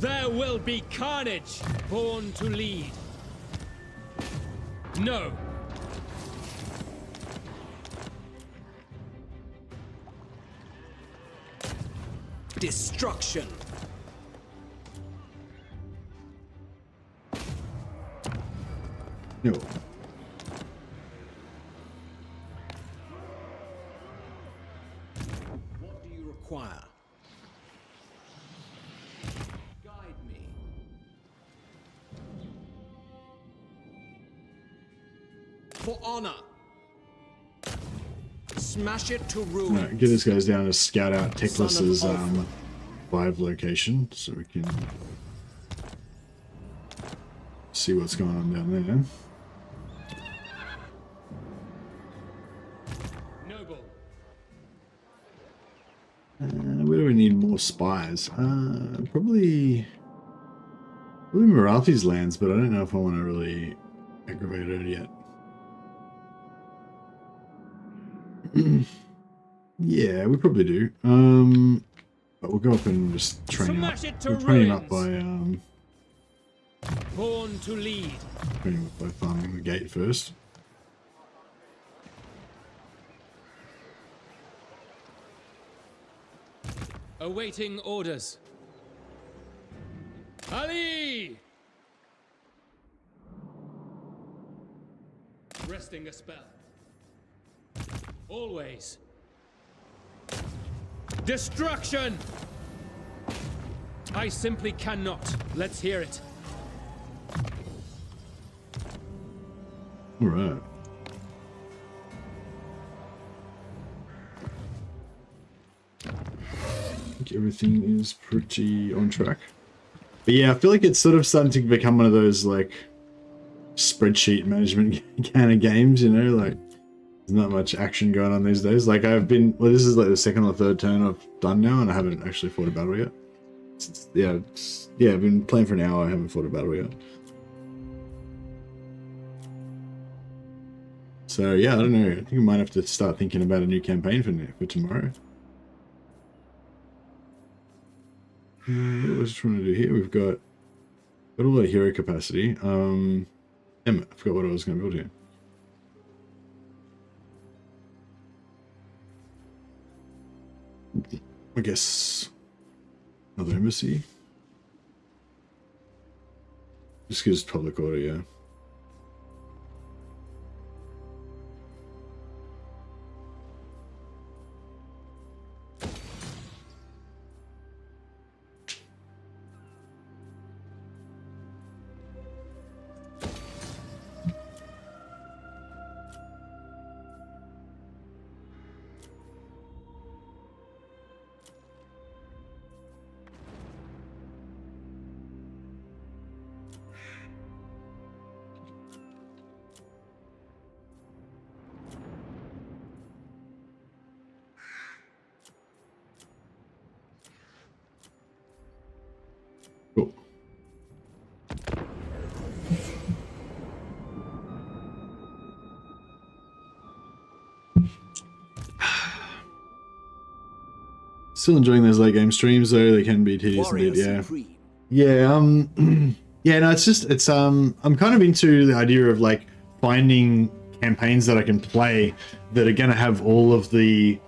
There will be carnage, born to lead. No. Destruction. No. What do you require? Guide me. For honor. Smash it to ruins. Alright, get these guys down to scout out Son Teclis's of Ulfric. 5 location so we can see what's going on down there. Noble. Where do we need more spies? Probably Marathi's lands, but I don't know if I want to really aggravate it yet. Yeah, we probably do. But we'll go up and just train him up. Smash it to We'll train him up ruins. by Born to lead. train him up by farming the gate first. Awaiting orders. Ali! Resting a spell. Always. Destruction! I simply cannot. Let's hear it. All right. I think everything is pretty on track. But yeah, I feel like it's sort of starting to become one of those like spreadsheet management kind of games, you know, like there's not much action going on these days. Like I've been, well, this is like the second or third turn I've done now, and I haven't actually fought a battle yet. Yeah, I've been playing for an hour, I haven't fought a battle yet. So yeah, I don't know. I think I might have to start thinking about a new campaign for tomorrow. What was I trying to do here? We've got a lot of hero capacity. Damn it, I forgot what I was going to build here. I guess another embassy. Just gives public order, yeah. Cool. Still enjoying those late game streams though, they can be tedious indeed, yeah. Yeah, yeah, no, it's I'm kind of into the idea of like finding campaigns that I can play that are gonna have all of the,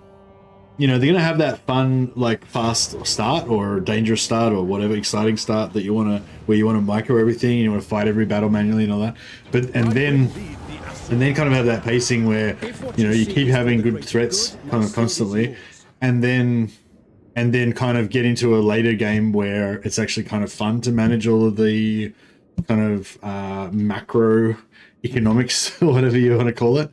you know, they're gonna have that fun, like fast start or dangerous start or whatever exciting start that you wanna, where you wanna micro everything, you wanna fight every battle manually and all that. But and then kind of have that pacing where, you know, you keep having good threats kind of constantly, and then kind of get into a later game where it's actually kind of fun to manage all of the kind of macro economics or whatever you want to call it.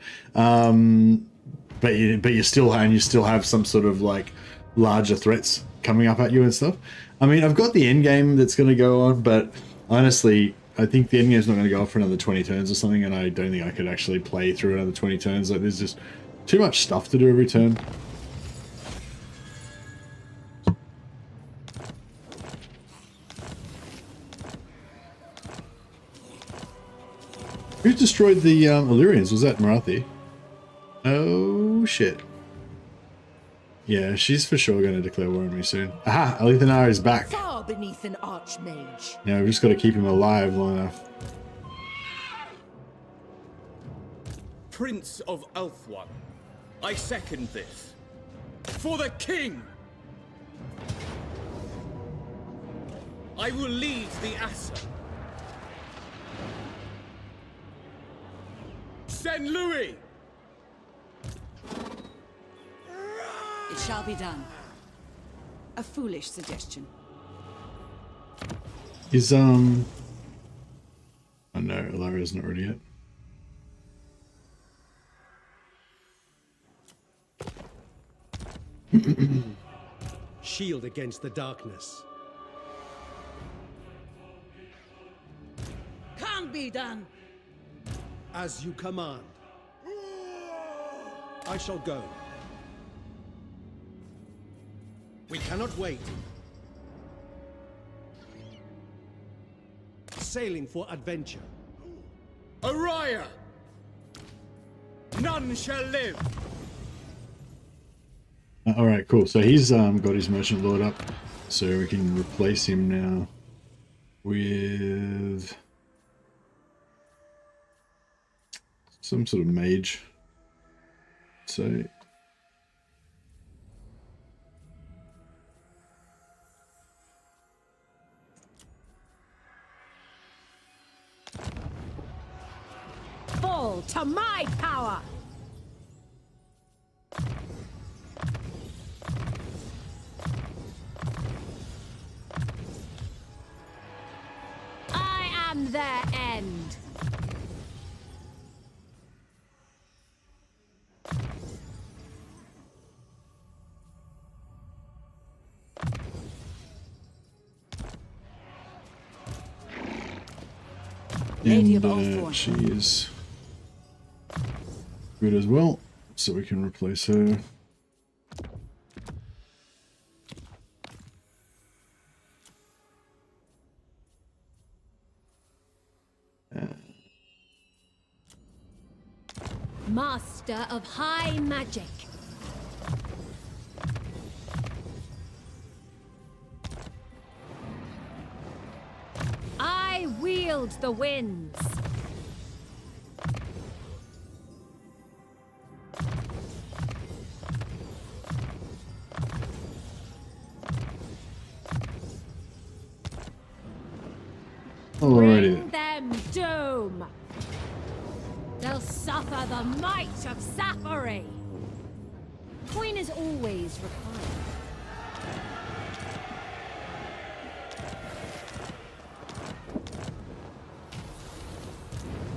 But you still have some sort of like larger threats coming up at you and stuff. I mean, I've got the end game that's going to go on, but honestly, I think the end game's not going to go off for another 20 turns or something, and I don't think I could actually play through another 20 turns. Like, there's just too much stuff to do every turn. Who destroyed the Illyrians? Was that Marathi? Oh shit. Yeah, she's for sure going to declare war on me soon. Aha! Alithanar is back. Far beneath an archmage. Now we've just got to keep him alive long enough. Prince of Ulthuan, I second this. For the king! I will lead the Assa. Send Louis! It shall be done. A foolish suggestion. Is oh no, Ilaria's not ready yet. Shield against the darkness. Can't be done. As you command. I shall go. We cannot wait. Sailing for adventure. Araya! None shall live! All right, cool. So he's got his merchant lord up, so we can replace him now with some sort of mage. So Fall to my power! I am their end. Lady of and Ulthuan. she is good as well, so we can replace her. Master of high magic. I wield the winds. Alrighty. Bring them doom. They'll suffer the might of Safari. Coin is always required.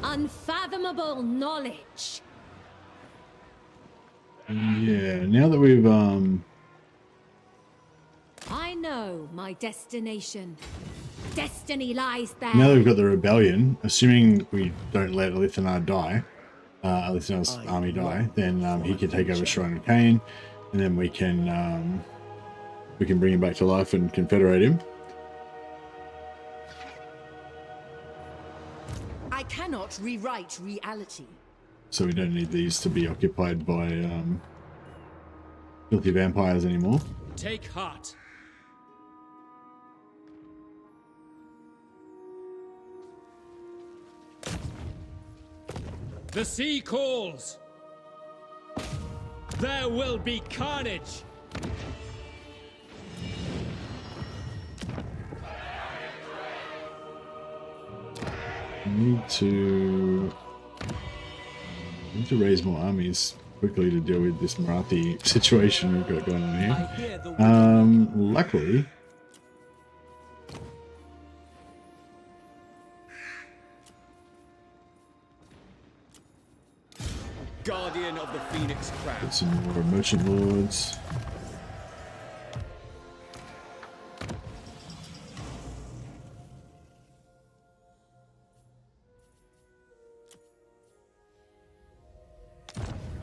Unfathomable knowledge. Yeah, now that we've I know my destination. Destiny lies there. now that we've got the rebellion, assuming we don't let Alithanar die, Alithanar's army die, then he can take over Shrine of Cain, and then we can bring him back to life and confederate him. I cannot rewrite reality. So we don't need these to be occupied by filthy vampires anymore. Take heart. The sea calls. There will be carnage. Need to raise more armies quickly to deal with this Marathi situation we've got going on here. Luckily, Guardian of the Phoenix Crown. got some more merchant lords.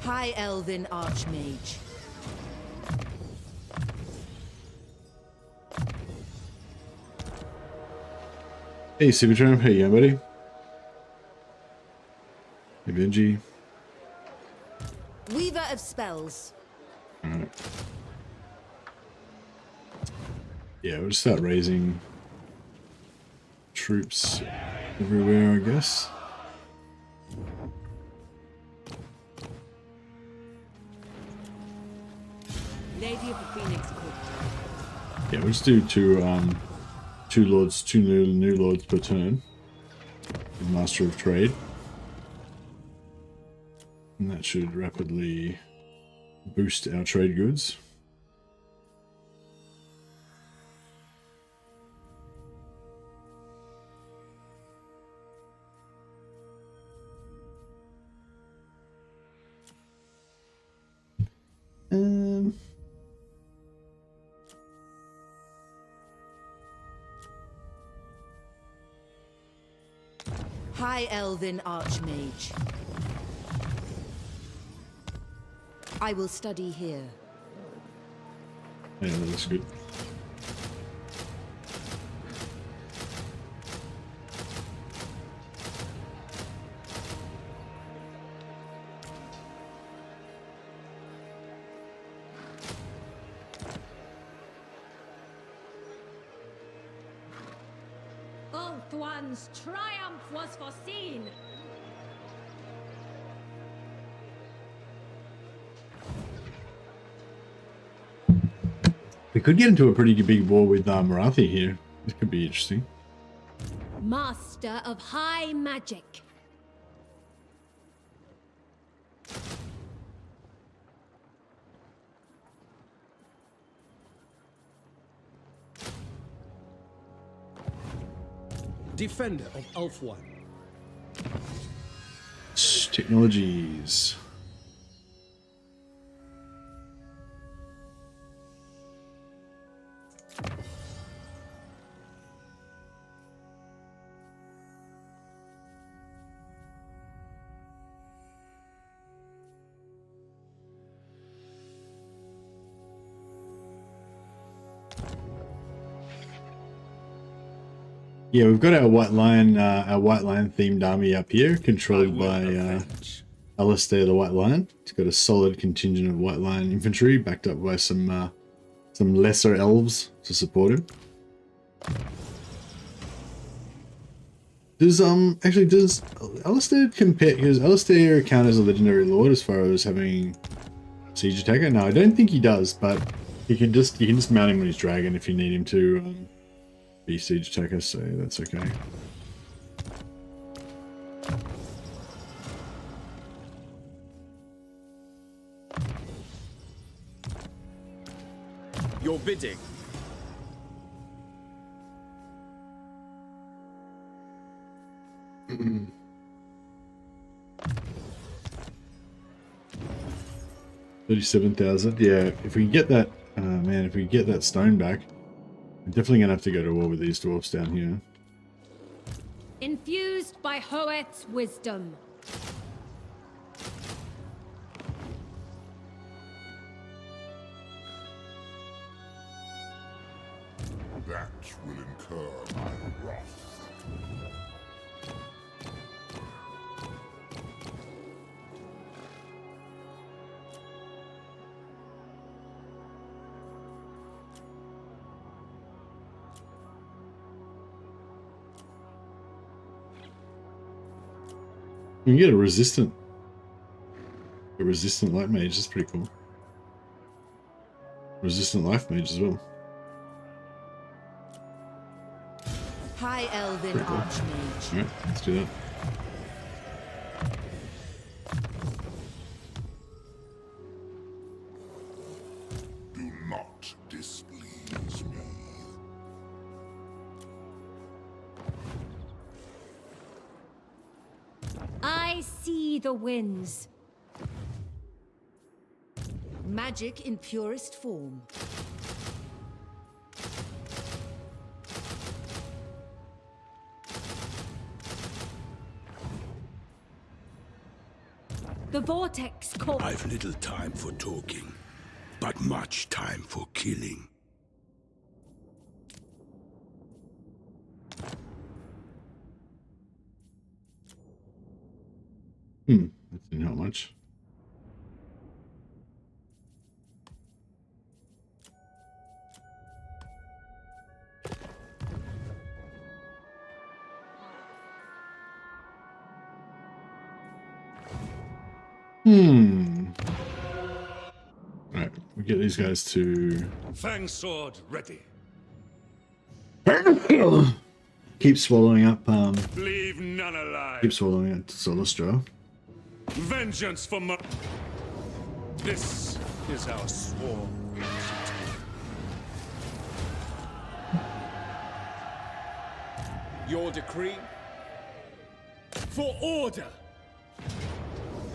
High Elven Archmage. Hey, Supertramp. Hey, yeah, buddy. Hey, Benji. Weaver of Spells. Alright. Yeah, we'll just start raising troops everywhere, I guess. Lady of the Phoenix Court. Yeah, we'll just do two new lords per turn. With Master of Trade. And that should rapidly boost our trade goods. High Elven Archmage. I will study here. Yeah, that's good. Ulthuan's triumph was foreseen. We could get into a pretty big war with Marathi here. This could be interesting. Master of high magic. Defender of Ulthuan. Technologies. Yeah, we've got our White Lion themed army up here, controlled by Alistair the White Lion. It's got a solid contingent of White Lion infantry, backed up by some lesser elves to support him. Does Alistair compare? Because Alistair count as a legendary lord as far as having siege attacker? No, I don't think he does, but you can just mount him on his dragon if you need him to. Be siege attacker, so that's okay. Your bidding. $37,000. Yeah, if we get that, man, if we get that stone back. I'm definitely gonna have to go to war with these dwarfs down here. Infused by Hoet's wisdom. That will incur my wrath. You can get a resistant light mage. That's pretty cool. Resistant life mage as well. High Elven Pretty cool. Archmage. Alright, let's do that. Do not displease me. I see the winds. Magic in purest form. The vortex caught. I've little time for talking, but much time for killing. That's not much. Right, we get these guys to Fang sword ready. keep swallowing up. Leave none alive. Keep swallowing it to Solastra. Vengeance for my. This is our sworn execution. Your decree? For order!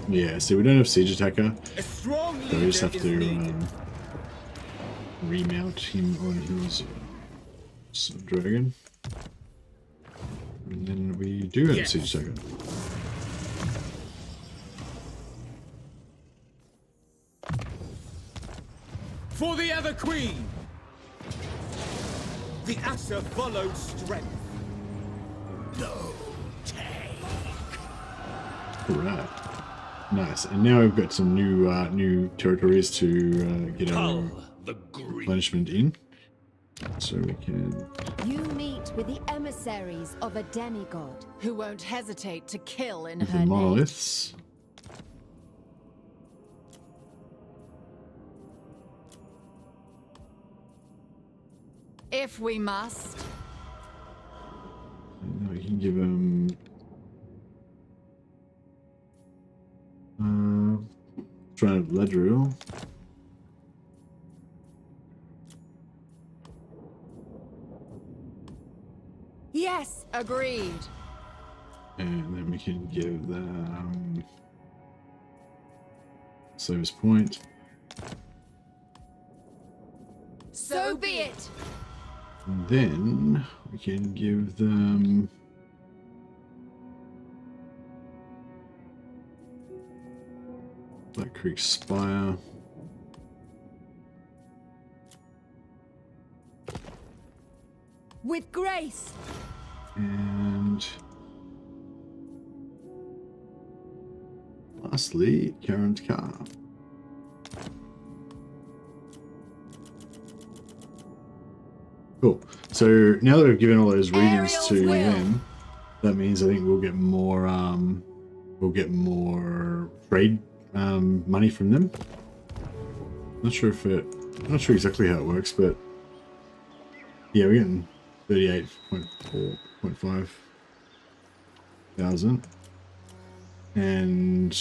Yeah, see, we don't have siege attacker, A strong so we just have leader is to needed. remount him on his dragon. And then we do have Yes. siege attacker. For the other queen! The Asa followed strength. Alright. Nice. And now we've got some new territories to get our replenishment in. So we can... You meet with the emissaries of a demigod who won't hesitate to kill in with her the name. monoliths. If we must. And then we can give them... try to lead drill. Yes, agreed. And then we can give them service point. So be it. And then we can give them Black Creek Spire. With grace. And lastly, current car. Cool. So now that we've given all those regions to them, that means I think we'll get more trade money from them. Not sure exactly how it works, but yeah, we're getting 38.4.5 thousand, and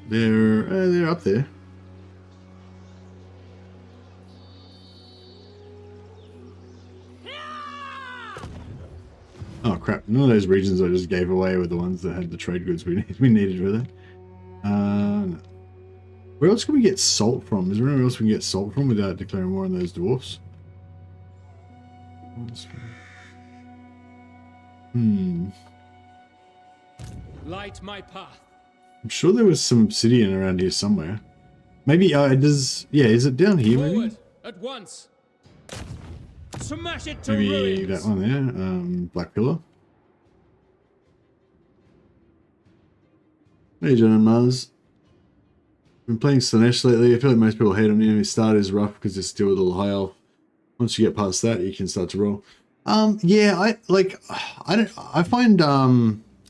they're up there. Oh crap! None of those regions I just gave away were the ones that had the trade goods we needed, were they? No. Where else can we get salt from? Is there anywhere else we can get salt from without declaring war on those dwarfs? Light my path. I'm sure there was some obsidian around here somewhere. Maybe it does. Yeah, is it down here? Maybe. Forward at once. Smash it to Maybe ruins. that one there. Black Pillar. Hey, John and Mars. Been playing Slanesh lately. I feel like most people hate on him. His start is rough because it's still a little high elf. Once you get past that, you can start to roll. Yeah, I find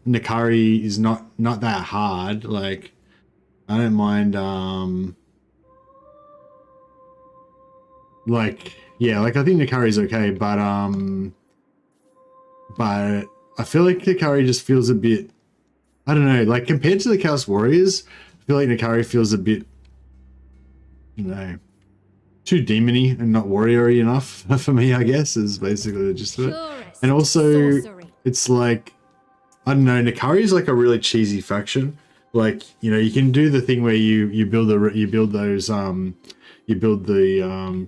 Nakari is not that hard. Like, I don't mind yeah, like I think Nakari's okay, but I feel like Nakari just feels a bit, I don't know, like compared to the Chaos Warriors, I feel like Nakari feels a bit, you know, too demony and not warrior-y enough for me, I guess, is basically the gist of it. And also, it's like, I don't know, Nakari is like a really cheesy faction. Like, you know, you can do the thing where you build the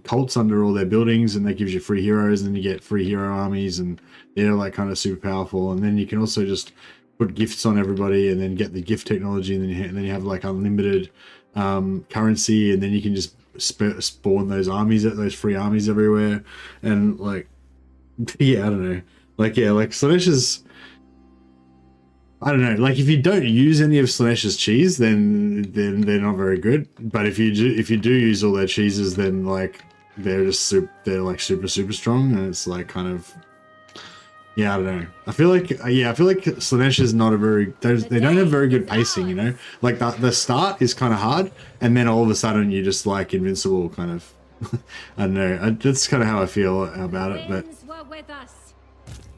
cults under all their buildings, and that gives you free heroes, and then you get free hero armies, and they're like kind of super powerful. And then you can also just put gifts on everybody, and then get the gift technology, and then you have like unlimited currency, and then you can just spawn those armies, those free armies everywhere. And like, yeah, I don't know, like, yeah, like Slanesh is, I don't know, like if you don't use any of Slanesh's cheese, then they're not very good. But if you do use all their cheeses, then like they're super strong, and it's like kind of, Yeah, I don't know. I feel like Slaanesh is not a very they don't have very good pacing, you know. Like the start is kind of hard, and then all of a sudden you're just like invincible, kind of. I don't know. That's kind of how I feel about it, but.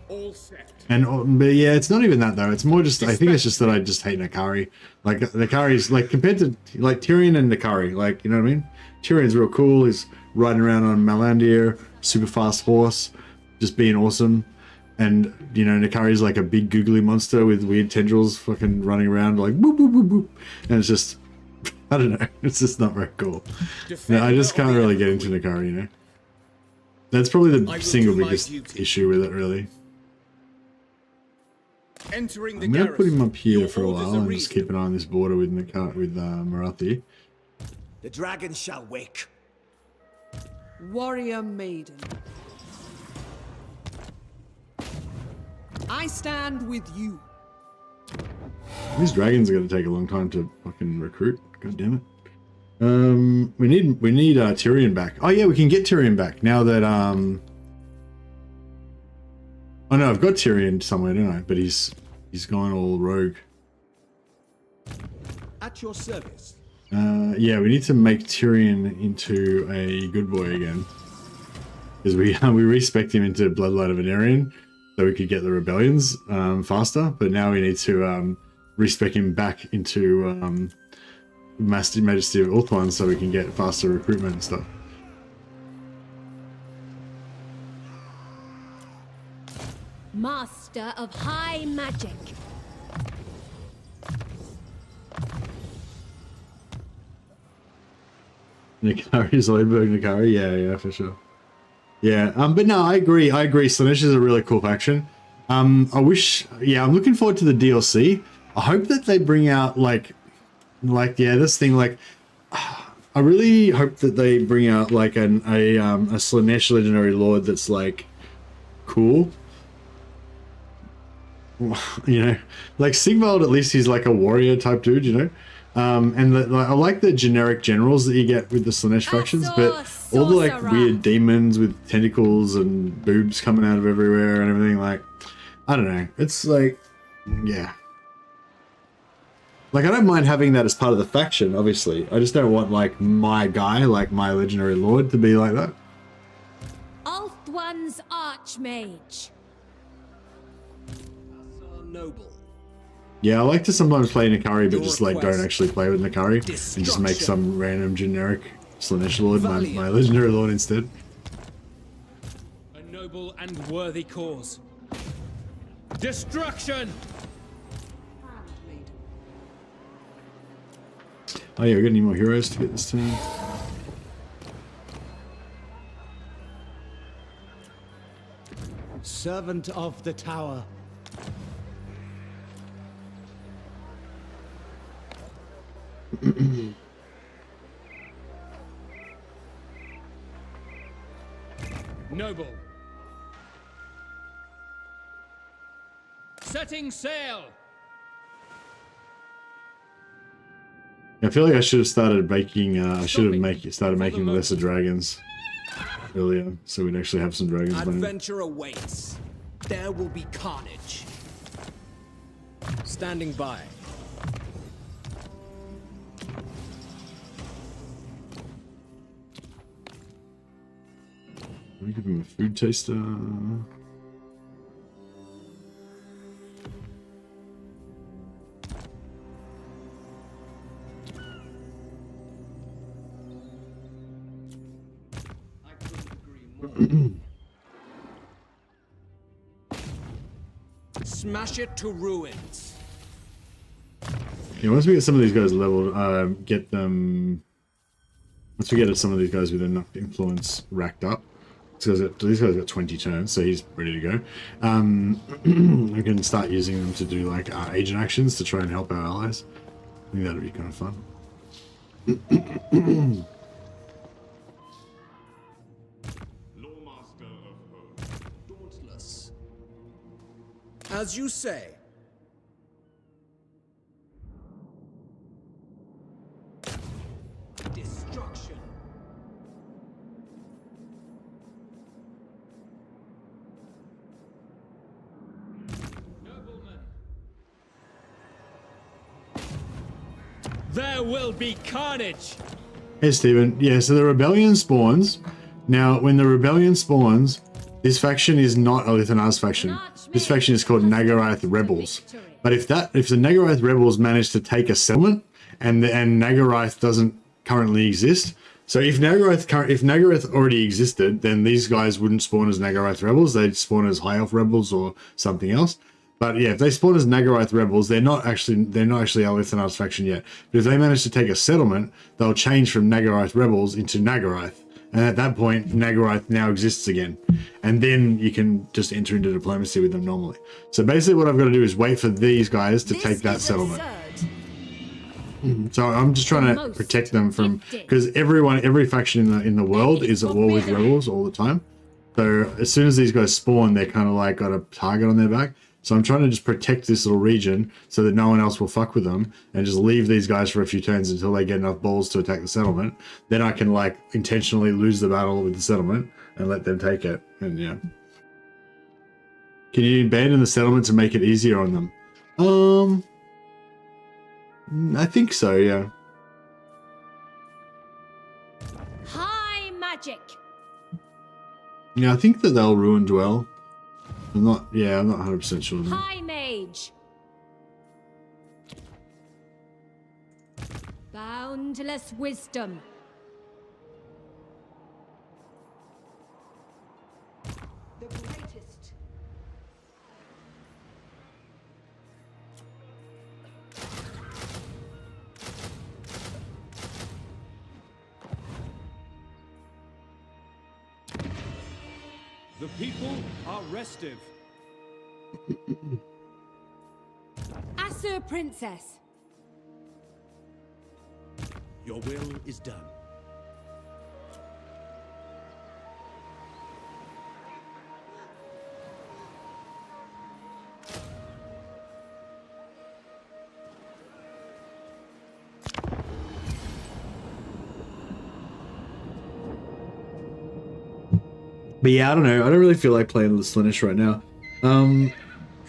All set. But yeah, it's not even that though. It's more just I think it's just that I just hate Nakari. Like Nakari's like compared to like Tyrion and Nakari, like you know what I mean. Tyrion's real cool. He's riding around on Malandir, super fast horse, just being awesome. And, you know, Nakari's like a big googly monster with weird tendrils fucking running around like boop, boop, boop, boop. And it's just, I don't know, it's just not very cool. No, I just can't really get into Nakari, you know. That's probably the single biggest issue with it, really. I'm going to put him up here for a while and just keep an eye on this border with Marathi. The dragon shall wake. Warrior maiden. I stand with you. These dragons are going to take a long time to fucking recruit. God damn it. We need Tyrion back. Oh yeah, we can get Tyrion back now that oh no, I've got Tyrion somewhere, don't I? But he's gone all rogue. At your service. Yeah, we need to make Tyrion into a good boy again. Because we respect him into Bloodline of Venerian. So we could get the rebellions faster, but now we need to respec him back into Majesty of Ulthuan so we can get faster recruitment and stuff. Master of high magic. Nakari, Zoidberg, Nakari, yeah, for sure. Yeah, but no, I agree. Slaanesh is a really cool faction. I'm looking forward to the DLC. I hope that they bring out this thing, I really hope that they bring out like a Slaanesh legendary lord that's like cool. You know, like Sigvald, at least he's like a warrior type dude, you know. I like the generic generals that you get with the Slaanesh factions, but all the like weird demons with tentacles and boobs coming out of everywhere and everything, like, I don't know. It's like, yeah. Like, I don't mind having that as part of the faction, obviously. I just don't want like my guy, like my legendary lord, to be like that. Ulthuan's Archmage. Noble. Yeah, I like to sometimes play Nakari, but just like don't actually play with Nakari and just make some random generic Slaanesh lord my legendary lord instead. A noble and worthy cause. Destruction. Oh yeah, we got any more heroes to get this turn? Servant of the tower. Noble. Setting sail. I feel like I should have started making. I should have started making lesser dragons earlier, so we'd actually have some dragons. Adventure awaits. There will be carnage. Standing by. Let me give him a food taster. Smash it to ruins. Yeah, once we get some of these guys leveled, get them. Once we get some of these guys with enough influence racked up, these guys got 20 turns, so he's ready to go. I can start using them to do like agent actions to try and help our allies. I think that'd be kind of fun. Lawmaster of Hope. Dauntless. As you say. Destruction. there will be carnage. Hey, Stephen. Yeah, so the rebellion spawns. Now, when the rebellion spawns, this faction is not a Lithanar's faction. This faction is called Nagarath Rebels. But if the Nagarath Rebels manage to take a settlement, and Nagarath doesn't currently exist, so if Nagarath already existed, then these guys wouldn't spawn as Nagarath Rebels. They'd spawn as High Elf Rebels or something else. But yeah, if they spawn as Nagarath Rebels, they're not actually our Lithanar's faction yet. But if they manage to take a settlement, they'll change from Nagarath Rebels into Nagarath. And at that point, Nagarath now exists again. And then you can just enter into diplomacy with them normally. So basically what I've got to do is wait for these guys to take that settlement. So I'm just trying to protect them from, because every faction in the world is at war with rebels all the time. So as soon as these guys spawn, they're kind of like got a target on their back. So I'm trying to just protect this little region so that no one else will fuck with them and just leave these guys for a few turns until they get enough balls to attack the settlement. Then I can like intentionally lose the battle with the settlement and let them take it. And yeah. Can you abandon the settlement to make it easier on them? I think so, yeah. High magic. Yeah, I think that they'll ruin dwell. I'm not 100% sure. High mage. Boundless wisdom. The greatest. The people are restive. Asur princess. Your will is done. But yeah, I don't know. I don't really feel like playing the Slaanesh right now.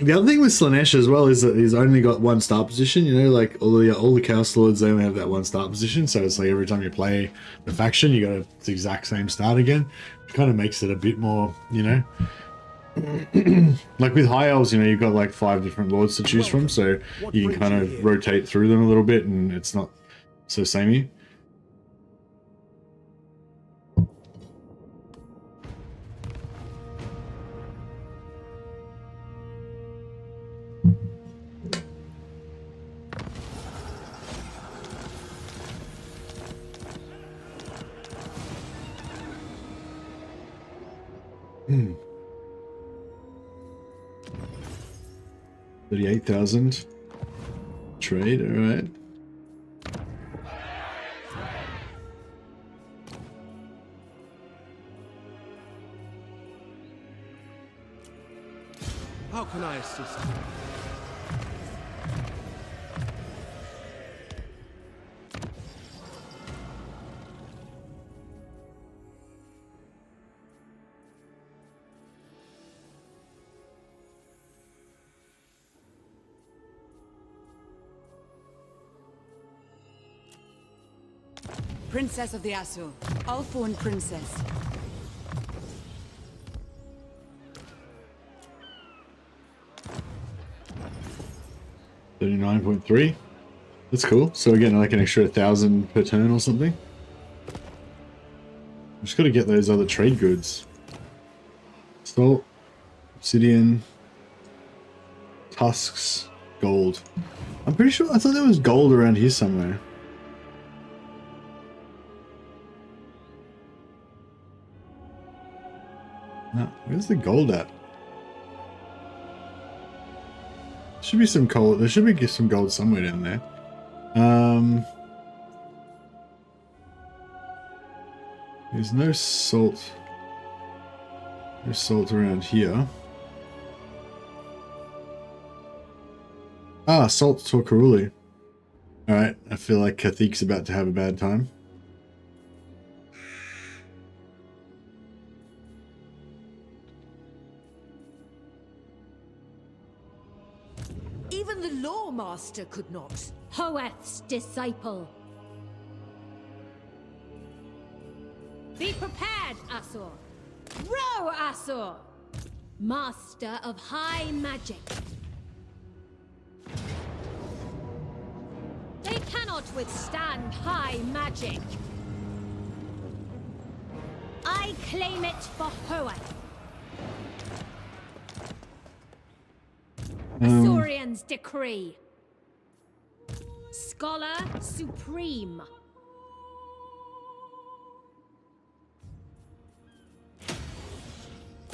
The other thing with Slaanesh as well is that he's only got one start position. You know, like all the Chaos Lords, they only have that one start position. So it's like every time you play the faction, you got the exact same start again. Which kind of makes it a bit more, you know. Like with High Elves, you know, you've got like 5 different lords to choose from, so you can kind of rotate through them a little bit, and it's not so samey. Hmm. 38,000 trade, all right. How can I assist you? Princess of the Asur, Ulthuan princess. $39.3. That's cool. So we're getting like an extra 1,000 per turn or something. Just got to get those other trade goods. Salt, obsidian, tusks, gold. I'm pretty sure, I thought there was gold around here somewhere. No, where's the gold at? Should be some gold. There should be some gold somewhere down there. There's no salt. There's salt around here. Ah, salt Torkaruli. Alright, I feel like Kathik's about to have a bad time. Even the Lawmaster could not. Hoeth's disciple. Be prepared, Asur. Row, Asur! Master of high magic. They cannot withstand high magic. I claim it for Hoeth. Asurian's decree. Scholar Supreme.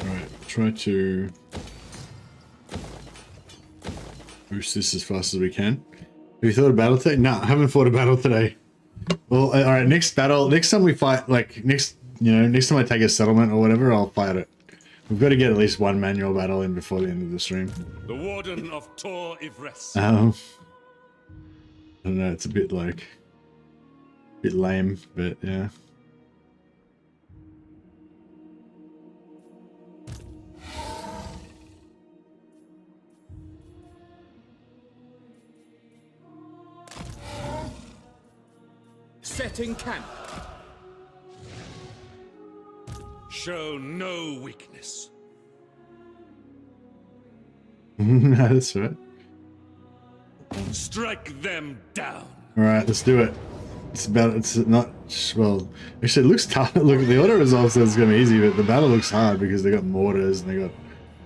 Alright, try to boost this as fast as we can. Have you thought of battle today? No, I haven't fought a battle today. Well, alright, next battle, next time we fight, like, next time I take a settlement or whatever, I'll fight it. We've got to get at least one manual battle in before the end of the stream. The Warden of Tor Ivres. I don't know, it's a bit lame, but yeah. Setting camp. Show no weakness. That's right. Strike them down. Alright, let's do it. It's not, well, actually it looks tough. Look, the auto resolve says it's going to be easy, but the battle looks hard because they got mortars and they got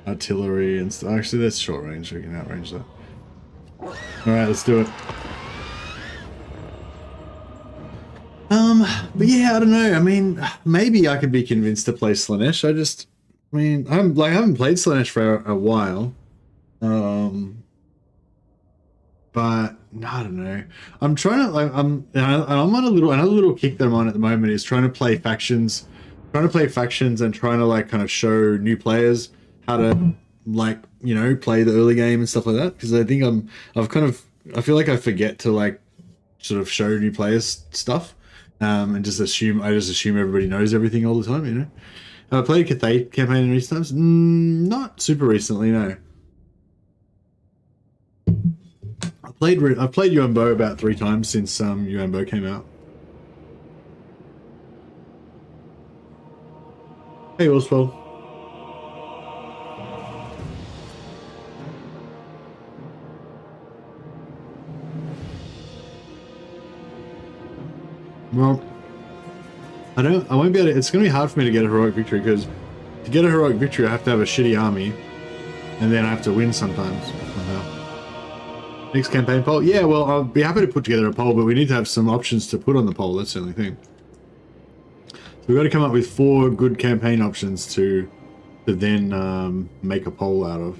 artillery and stuff. Actually, that's short range, we can outrange that. Alright, let's do it. But yeah, I don't know. I mean, maybe I could be convinced to play Slaanesh. I haven't played Slaanesh for a while. But I don't know. I'm trying to I'm on another little kick that I'm on at the moment is trying to play factions, and trying to like kind of show new players how to like, you know, play the early game and stuff like that. Because I think I feel like I forget to like sort of show new players stuff. And just assume everybody knows everything all the time, you know. Have I played a Cathay campaign in recent times? Not super recently, no. I've played UMBO about 3 times since UMBO came out. Hey, Oswald. Well, I won't be able to, it's going to be hard for me to get a heroic victory because to get a heroic victory I have to have a shitty army and then I have to win sometimes. Next campaign poll? Yeah, well, I'll be happy to put together a poll, but we need to have some options to put on the poll, that's the only thing. So we've got to come up with 4 good campaign options to then make a poll out of.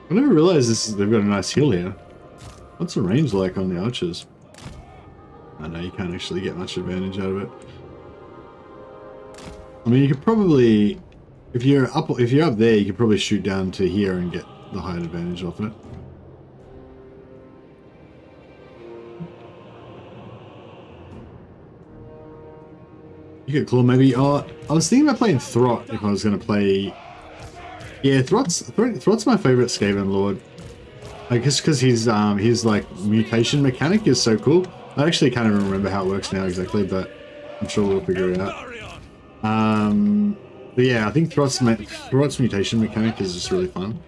I never realized they've got a nice hill here. What's the range like on the archers? I know you can't actually get much advantage out of it. I mean, you could probably, if you're up there, you could probably shoot down to here and get the height advantage off it. You could claw maybe. Oh, I was thinking about playing Throt if I was going to play. Yeah, Throt's my favorite Skaven Lord. I guess because his like mutation mechanic is so cool. I actually can't even remember how it works now exactly, but I'm sure we'll figure it out. But yeah, I think Throt's mutation mechanic is just really fun.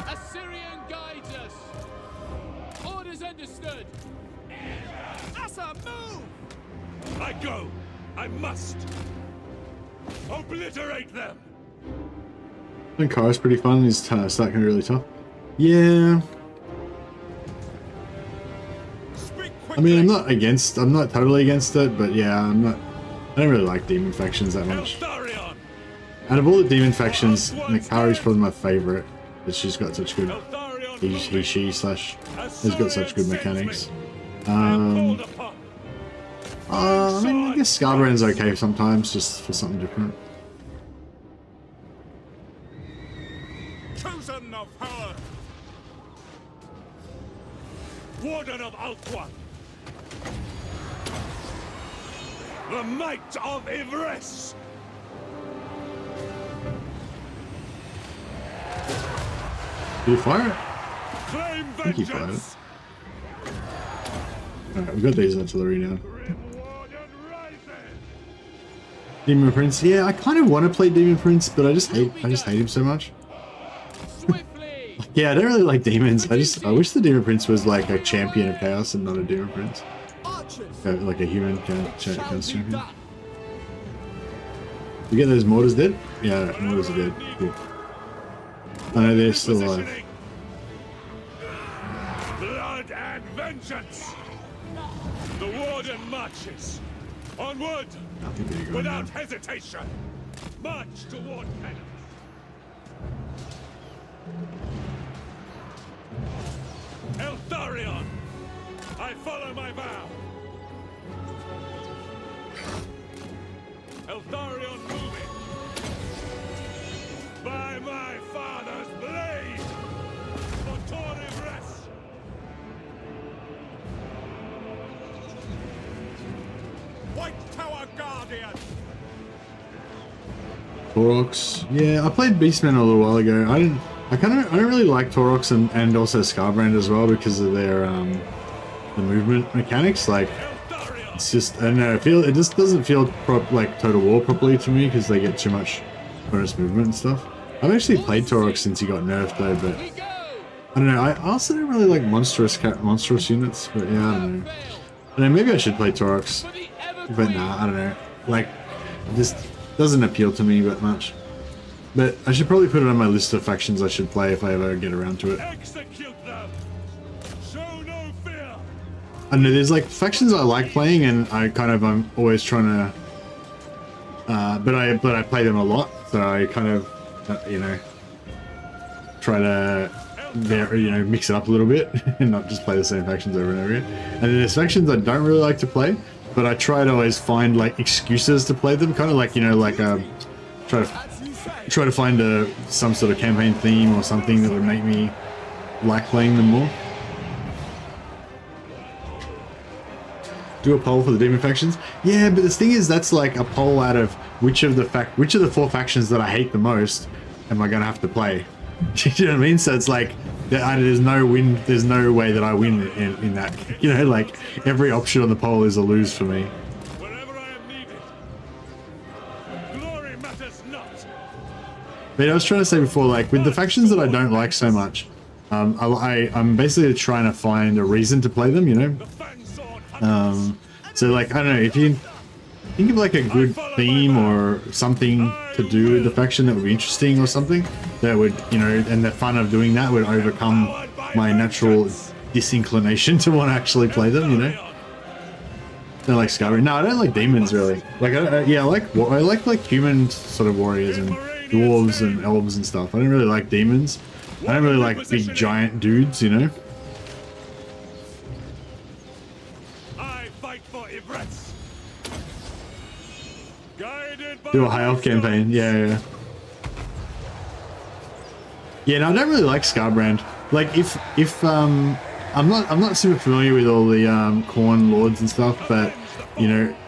Assyrian guides us. Orders understood. Asa, move! I go. I must. Obliterate them. I think Kara's pretty fun. He's starting to be really tough. Yeah. I mean, I'm not totally against it, but yeah, I don't really like demon factions that much. Out of all the demon factions, Nakari's probably my favorite. But she's got such good, she has got such good mechanics. I mean, I guess Scarbrand's okay sometimes, just for something different. Chosen of her. Warden of Ulthuan. The might of Ivres. Did you fire it? Claim I think you fired it. vengeance. Alright, we've got these artillery now. Demon Prince, yeah, I kind of want to play Demon Prince, but I just hate him so much. Yeah, I don't really like demons. I wish the Demon Prince was like a champion of chaos and not a Demon Prince. Like a human kind of champion. You get those mortars dead? Yeah, mortars are dead. Cool. I know they're still alive. Blood and vengeance. The warden marches. Onward. Without hesitation. March toward penance. Eltharion. I follow my vow. Eltharion moving. By my father's blade. For Torivres. White Tower Guardian. Taurox. Yeah, I played Beastmen a little while ago. I don't really like Taurox and also Scarbrand as well because of their the movement mechanics. Like, it's just, I don't know, it just doesn't feel like Total War properly to me because they get too much bonus movement and stuff. I've actually played Taurox since he got nerfed though, but I don't know. I also don't really like monstrous units, but yeah, I don't know. I don't know, maybe I should play Taurox, but nah, I don't know. Like, it just doesn't appeal to me that much. But I should probably put it on my list of factions I should play if I ever get around to it. Execute them. Show no fear. I don't know, there's like factions I like playing, and I'm always trying to, but I play them a lot, so I kind of, try to, mix it up a little bit and not just play the same factions over and over again. And then there's factions I don't really like to play, but I try to always find like excuses to play them, kind of like try to find some sort of campaign theme or something that would make me like playing them more. Do a poll for the demon factions? Yeah, but the thing is, that's like a poll out of which of the 4 factions that I hate the most am I gonna have to play. Do you know what I mean? So it's like there's no way that I win in that. Like every option on the poll is a lose for me. Wherever I am needed. Glory matters not. But I was trying to say before, like with the factions that I don't like so much, I'm basically trying to find a reason to play them, so like, I don't know, if you think of like a good theme or something to do with the faction that would be interesting or something that would, and the fun of doing that would overcome my natural disinclination to want to actually play them, I don't like Skyrim. No, I don't like demons really. Like, I like human sort of warriors and dwarves and elves and stuff. I don't really like demons. I don't really like big giant dudes, Do a high elf campaign, yeah. Yeah, no, I don't really like Scarbrand. Like, if I'm not super familiar with all the Khorne lords and stuff, but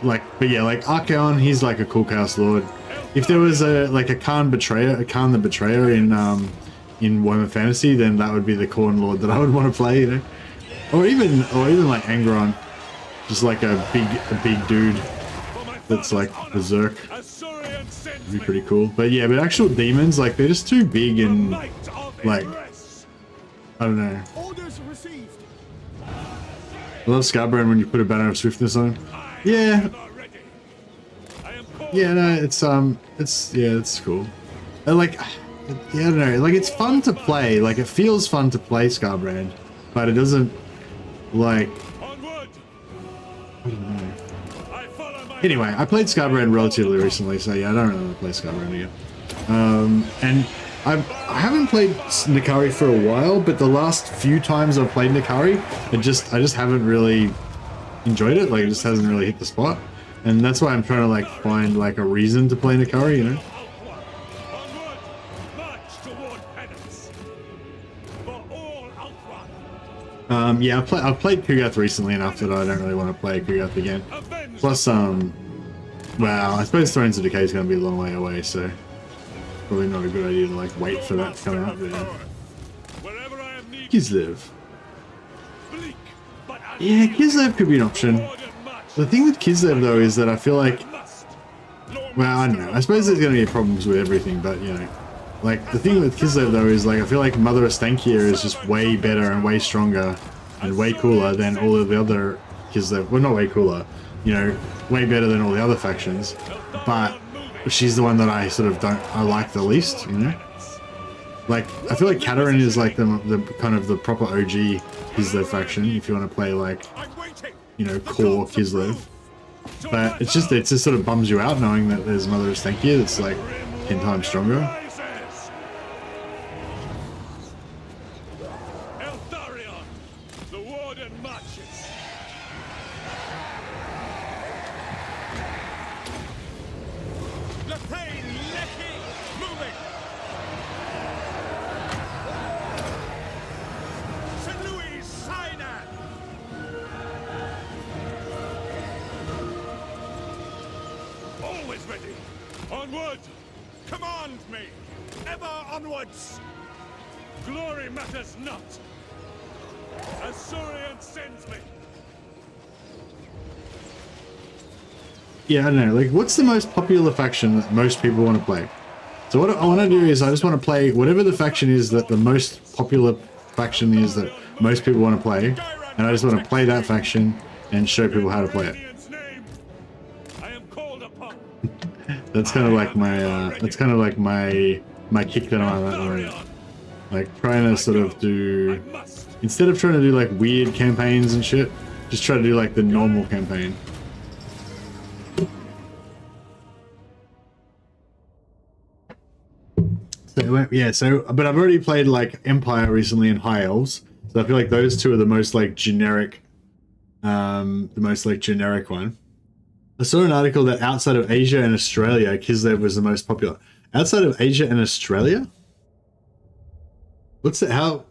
like Archaon, he's like a cool chaos lord. If there was a Khan the Betrayer in Warhammer Fantasy, then that would be the Khorne lord that I would want to play, or even like Angron, just like a big dude that's like berserk. It'd be pretty cool. But yeah, but actual demons, like, they're just too big and like, I don't know. I love Scarbrand when you put a banner of swiftness on him. Yeah. Yeah, no, it's cool. And like, yeah, I don't know, like, it's fun to play, like, it feels fun to play Scarbrand, but it doesn't, like, I don't know. Anyway, I played Scarbrand relatively recently, so yeah, I don't really want to play Scarbrand again. And I haven't played Nikari for a while, but the last few times I've played Nikari, I just haven't really enjoyed it. Like, it just hasn't really hit the spot, and that's why I'm trying to like find like a reason to play Nikari, Yeah, I've played Kugath recently enough that I don't really want to play Kugath again. Plus, well, I suppose Thrones of Decay is going to be a long way away, so probably not a good idea to like wait for that to come out. But, Kislev. Yeah, Kislev could be an option. The thing with Kislev though is that I feel like, well, I don't know. I suppose there's going to be problems with everything, but you know, like the thing with Kislev though is like I feel like Mother Estankia is just way better and way stronger and way cooler than all of the other Kislev. Well, not way cooler, you know, way better than all the other factions. But she's the one that I sort of I like the least, you know. Like I feel like Kataryn is like the kind of the proper OG Kislev faction if you want to play like, you know, core Kislev. But it just sort of bums you out knowing that there's Mother Estankia that's like 10 times stronger. Onward! Command me! Ever onwards! Glory matters not! As Surian sends me! Yeah, I don't know. Like, what's the most popular faction that most people want to play? So what I want to do is I just want to play whatever the faction is that the most popular faction is that most people want to play, and I just want to play that faction and show people how to play it. That's kind of like my kick that I'm at the moment. Like trying to sort of do, instead of trying to do like weird campaigns and shit, just try to do like the normal campaign. So yeah, but I've already played like Empire recently and High Elves, so I feel like those two are the most like generic, one. I saw an article that outside of Asia and Australia, Kislev was the most popular. Outside of Asia and Australia? What's it? How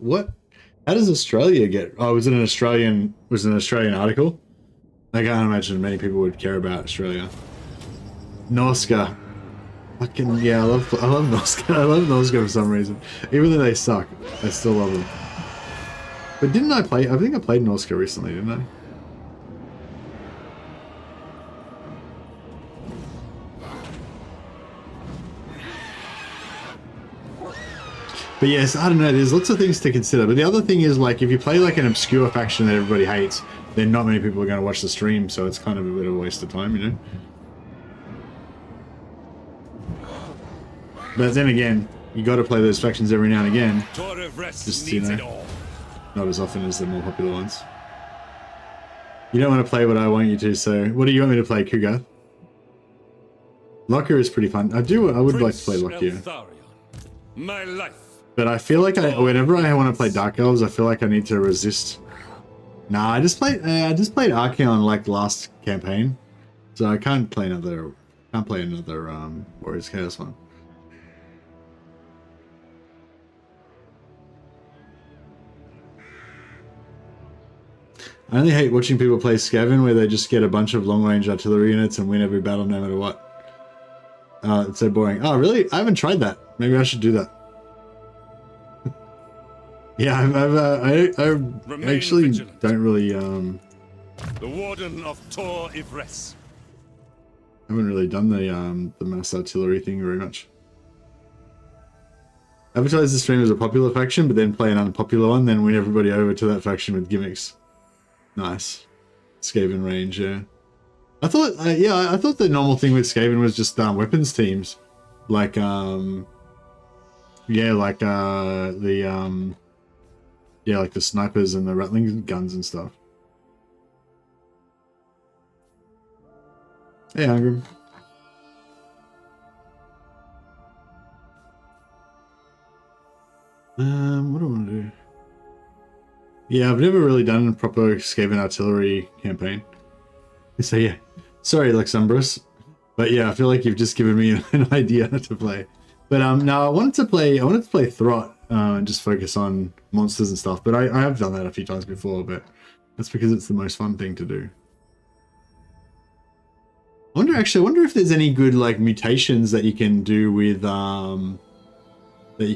does Australia get? Oh, was it an Australian article? I can't imagine many people would care about Australia. Norska. Fucking yeah, I love Norska. I love Norska for some reason. Even though they suck, I still love them. But didn't I play? I think I played Norska recently, didn't I? But yes, I don't know, there's lots of things to consider. But the other thing is, like, if you play like an obscure faction that everybody hates, then not many people are going to watch the stream, so it's kind of a bit of a waste of time, you know? But then again, you got to play those factions every now and again. Just, you know, not as often as the more popular ones. You don't want to play what I want you to, so what do you want me to play, Kugath? Lockyer is pretty fun. I would like to play Lockyer. My life. But I feel like whenever I want to play Dark Elves, I feel like I need to resist. Nah, I just played Archeon like last campaign, so I can't play another. Warriors Chaos one. I only hate watching people play Skaven where they just get a bunch of long-range artillery units and win every battle no matter what. It's so boring. Oh, really? I haven't tried that. Maybe I should do that. Yeah, I actually don't really, The Warden of Tor Ivres. I haven't really done the mass artillery thing very much. Advertise the stream as a popular faction, but then play an unpopular one, then win everybody over to that faction with gimmicks. Nice. Skaven range, yeah. I thought, I thought the normal thing with Skaven was just weapons teams. Like, like the snipers and the rattling guns and stuff. Hey, Angram. What do I want to do? Yeah, I've never really done a proper Skaven artillery campaign. So yeah, sorry, Luxembrus. But yeah, I feel like you've just given me an idea to play. But no, I wanted to play Throt. and just focus on monsters and stuff. But I have done that a few times before, but that's because it's the most fun thing to do. I wonder if there's any good like mutations that you can do with what do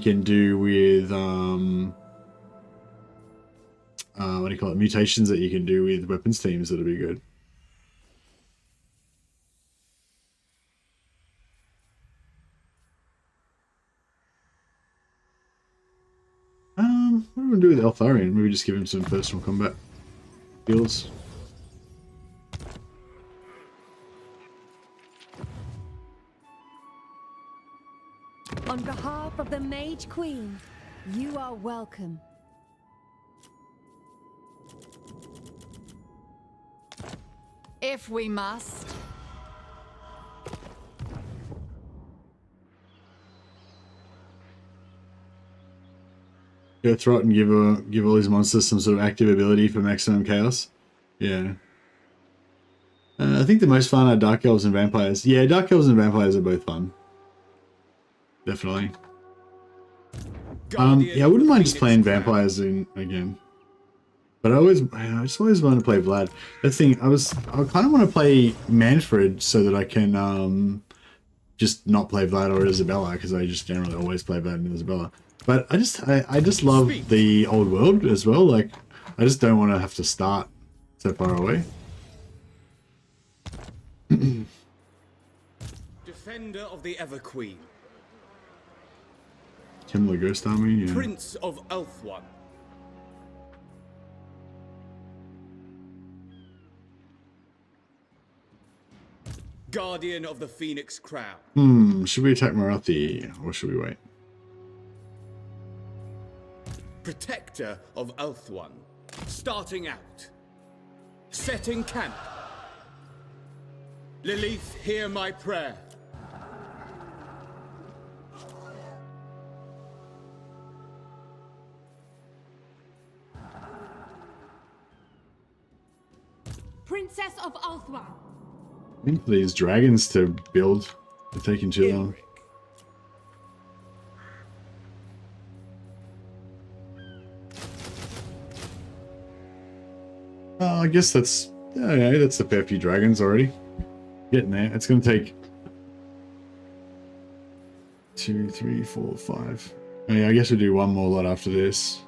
you call it? Mutations that you can do with weapons teams that'll be good. What do we want to do with Eltharion? Maybe just give him some personal combat skills. On behalf of the Mage Queen, you are welcome. If we must. Go through it and give all these monsters some sort of active ability for maximum chaos. Yeah. I think the most fun are Dark Elves and Vampires. Yeah, Dark Elves and Vampires are both fun. Definitely. Yeah, I wouldn't mind just playing Vampires again. But I just always want to play Vlad. That's the thing, I kind of want to play Manfred so that I can just not play Vlad or Isabella, because I just generally always play Vlad and Isabella. But I just love the old world as well. Like, I just don't want to have to start so far away. Defender of the Ever Queen. Kimler Ghost Army, yeah. Prince of Ulthuan. Guardian of the Phoenix Crown. Should we attack Marathi or should we wait? Protector of Ulthuan. Starting out. Setting camp. Lilith, hear my prayer. Princess of Ulthuan. I think these dragons to build are taking too long. I guess that's that's a fair few dragons already. Getting there. It's going to take 2, 3, 4, 5. Oh, yeah, I guess we'll do one more lot after this.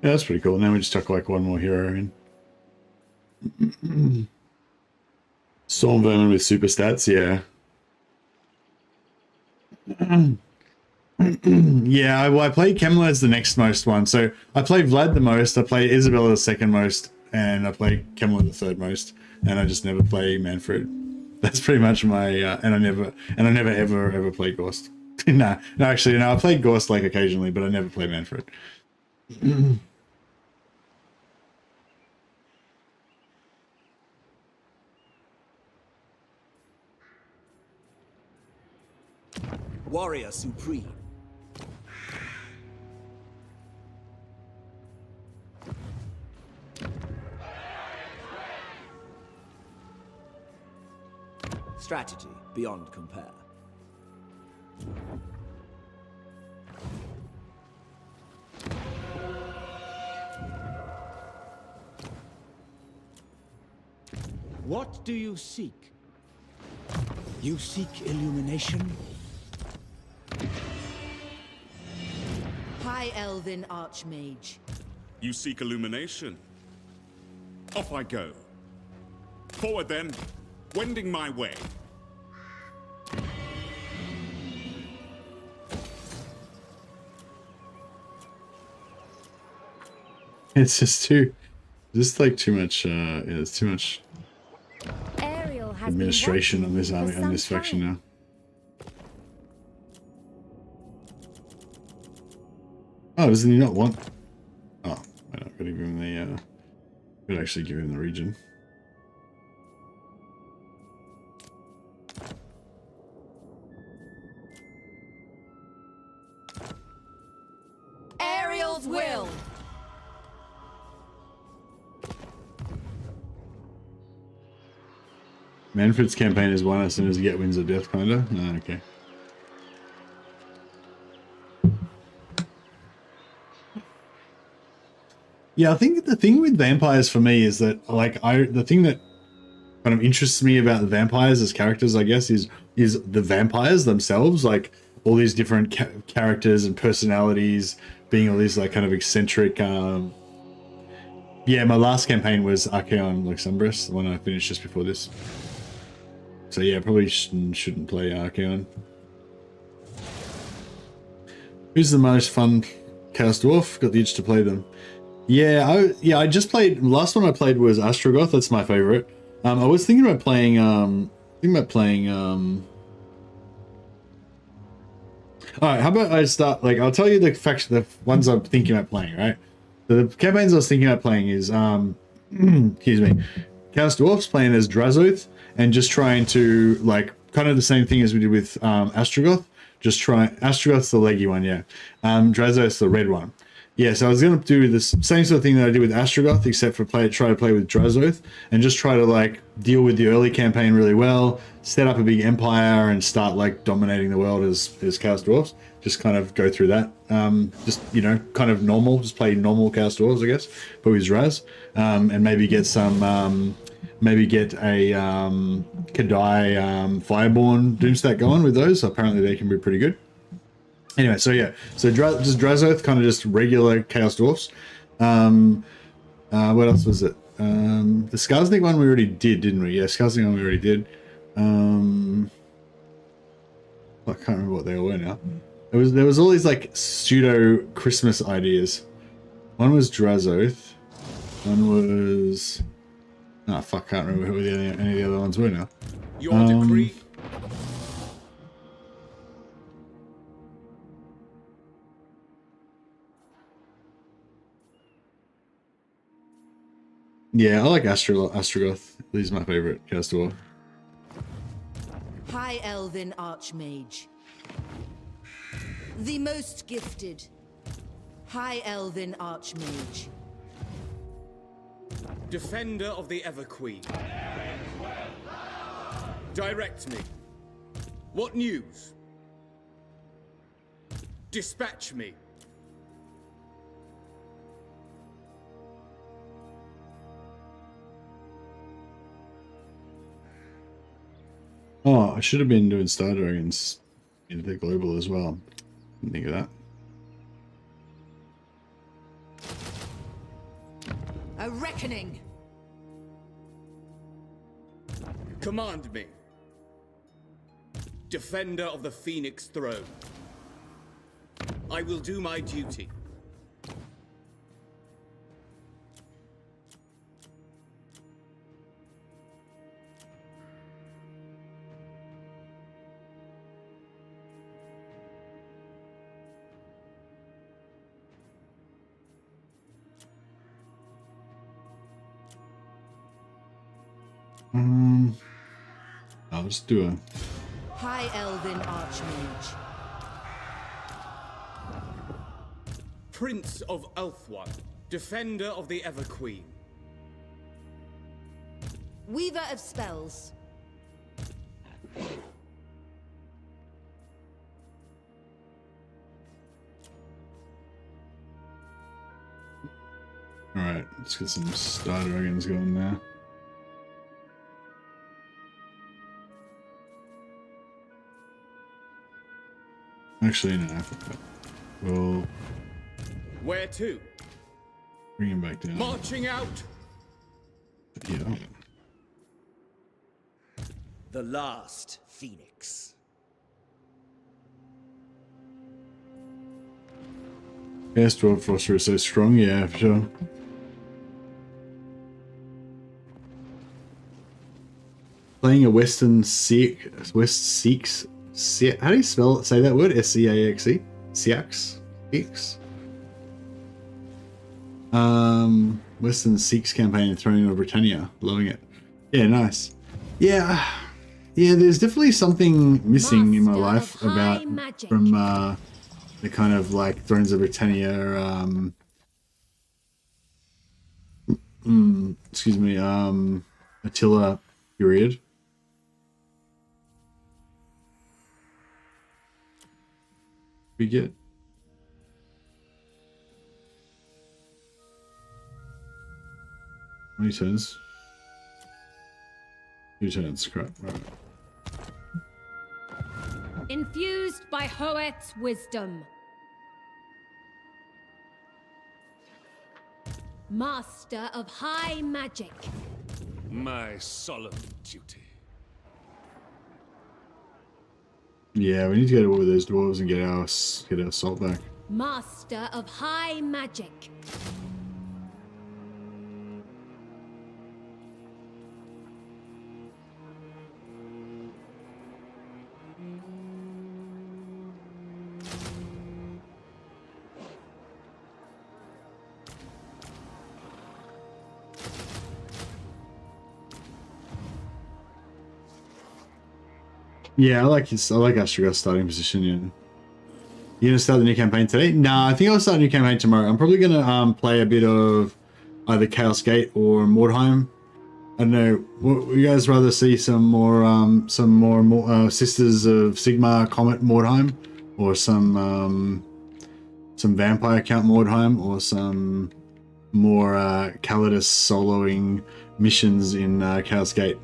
Yeah, that's pretty cool. And then we just took like one more hero in. Storm Vermin with super stats, yeah. Yeah, well, I play Kemler as the next most one. So I play Vlad the most, I play Isabella the second most, and I play Kemler the third most, and I just never play Manfred. That's pretty much my and I never ever play Gorst. No, actually, I played Gorst like occasionally, but I never play Manfred. Warrior Supreme. Strategy beyond compare. What do you seek? You seek illumination? High Elven Archmage. You seek illumination. Off I go. Forward then, wending my way. It's just like too much. Yeah, it's too much administration on this army, on this faction now. Oh, doesn't he not want? Oh, I don't gotta give him the. Could actually give him the region. Ariel's will. Manfred's campaign is won as soon as you get Winds of Death, kinda. Ah, okay. Yeah, I think the thing with vampires for me is that, like, the thing that kind of interests me about the vampires as characters, I guess, is the vampires themselves, like all these different characters and personalities, being all these like kind of eccentric. Yeah, my last campaign was Archaon Luxumbris, the one I finished just before this. So yeah, probably shouldn't play Archaon. Who's the most fun Chaos Dwarf? Got the itch to play them. Yeah, I just played. Last one I played was Astrogoth. That's my favorite. I was thinking about playing. All right, how about I start? Like, I'll tell you the ones I'm thinking about playing. Right. So the campaigns I was thinking about playing is excuse me, Chaos Dwarfs, playing as Drazoth and just trying to, like, kind of the same thing as we did with Astrogoth. Just try Astrogoth's the leggy one, yeah. Drazoth's the red one. Yeah, so I was going to do this same sort of thing that I did with Astrogoth, except for try to play with Drazoth and just try to, like, deal with the early campaign really well, set up a big empire and start, like, dominating the world as Chaos Dwarfs. Just kind of go through that. Just, you know, kind of normal, just play normal Chaos Dwarfs, I guess, but with Draz. And maybe get some, maybe get a Kadai Fireborn Doomstack going with those. Apparently they can be pretty good. Anyway, so yeah, so just Drazoth, kind of just regular Chaos Dwarfs. What else was it? The Skarsnik one we already did, didn't we? Yeah, Skarsnik one we already did. I can't remember what they all were now. There was all these like pseudo Christmas ideas. One was Drazoth. One was fuck, can't remember who any of the other ones were now. Your decree. Yeah, I like Astrogoth. He's my favorite Chaos Dwarf. High Elven Archmage. The most gifted. High Elven Archmage. Defender of the Everqueen. Direct me. What news? Dispatch me. Oh, I should have been doing Star Dragons in the global as well. Didn't think of that. A reckoning. Command me. Defender of the Phoenix Throne. I will do my duty. I'll just do a High Elven Archmage. Prince of Ulthuan, Defender of the Everqueen. Weaver of Spells. Alright, let's get some Star Dragons going there. Actually, no, I forgot. We'll... Where to? Bring him back down. Marching out! Yeah. The last Phoenix. Chaos Dwarf roster is so strong, yeah, for sure. Playing a Western Sikh, how do you say that word? S-C-A-X-E? Siax? X? Western Sikhs campaign, Throne of Britannia. Loving it. Yeah, nice. Yeah, there's definitely something missing in my life from the kind of like Thrones of Britannia, excuse me, Attila period. we get? How many turns? 2 turns, crap. Right. Infused by Hoet's wisdom. Master of high magic. My solemn duty. Yeah, we need to go to war with those dwarves and get our salt back. Master of high magic. Yeah, I like Astragoth's starting position. Yeah. You gonna start the new campaign today? Nah, I think I'll start a new campaign tomorrow. I'm probably gonna play a bit of either Chaos Gate or Mordheim. I don't know. Would you guys rather see some more Sisters of Sigmar Comet Mordheim, or some Vampire Count Mordheim, or some more Calidus soloing missions in Chaos Gate,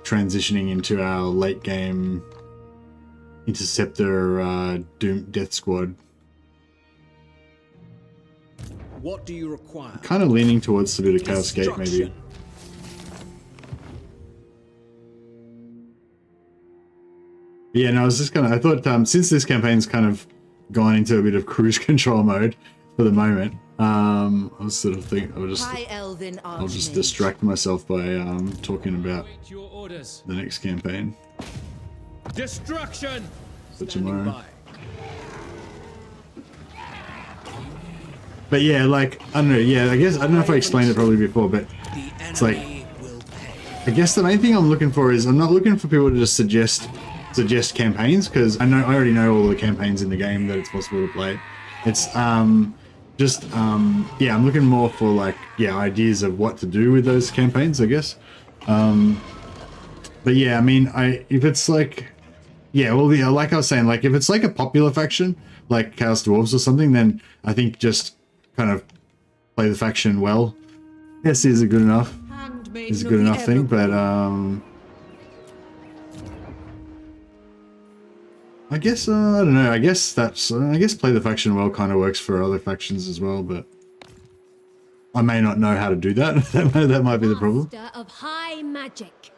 transitioning into our late game Interceptor Doom Death Squad? What do you require? Kind of leaning towards a bit of Chaos Gate, maybe. Yeah, no, I was just I thought since this campaign's kind of gone into a bit of cruise control mode for the moment, I was sort of thinking I'll just distract myself by talking about the next campaign. Destruction For tomorrow. But yeah, like, I don't know, yeah, I guess, I don't know if I explained it probably before, but it's like, I guess the main thing I'm looking for is, I'm not looking for people to just suggest campaigns, because I already know all the campaigns in the game that it's possible to play. It's yeah, I'm looking more for like, yeah, ideas of what to do with those campaigns, I guess. But yeah, I mean, if it's like, yeah, well, yeah, like I was saying, like if it's like a popular faction, like Chaos Dwarves or something, then I think just kind of play the faction well. Yes, is a good enough. Is a good enough thing, but I guess I don't know. I guess that's I guess play the faction well kind of works for other factions as well, but I may not know how to do that. that might be the problem. Master of high magic.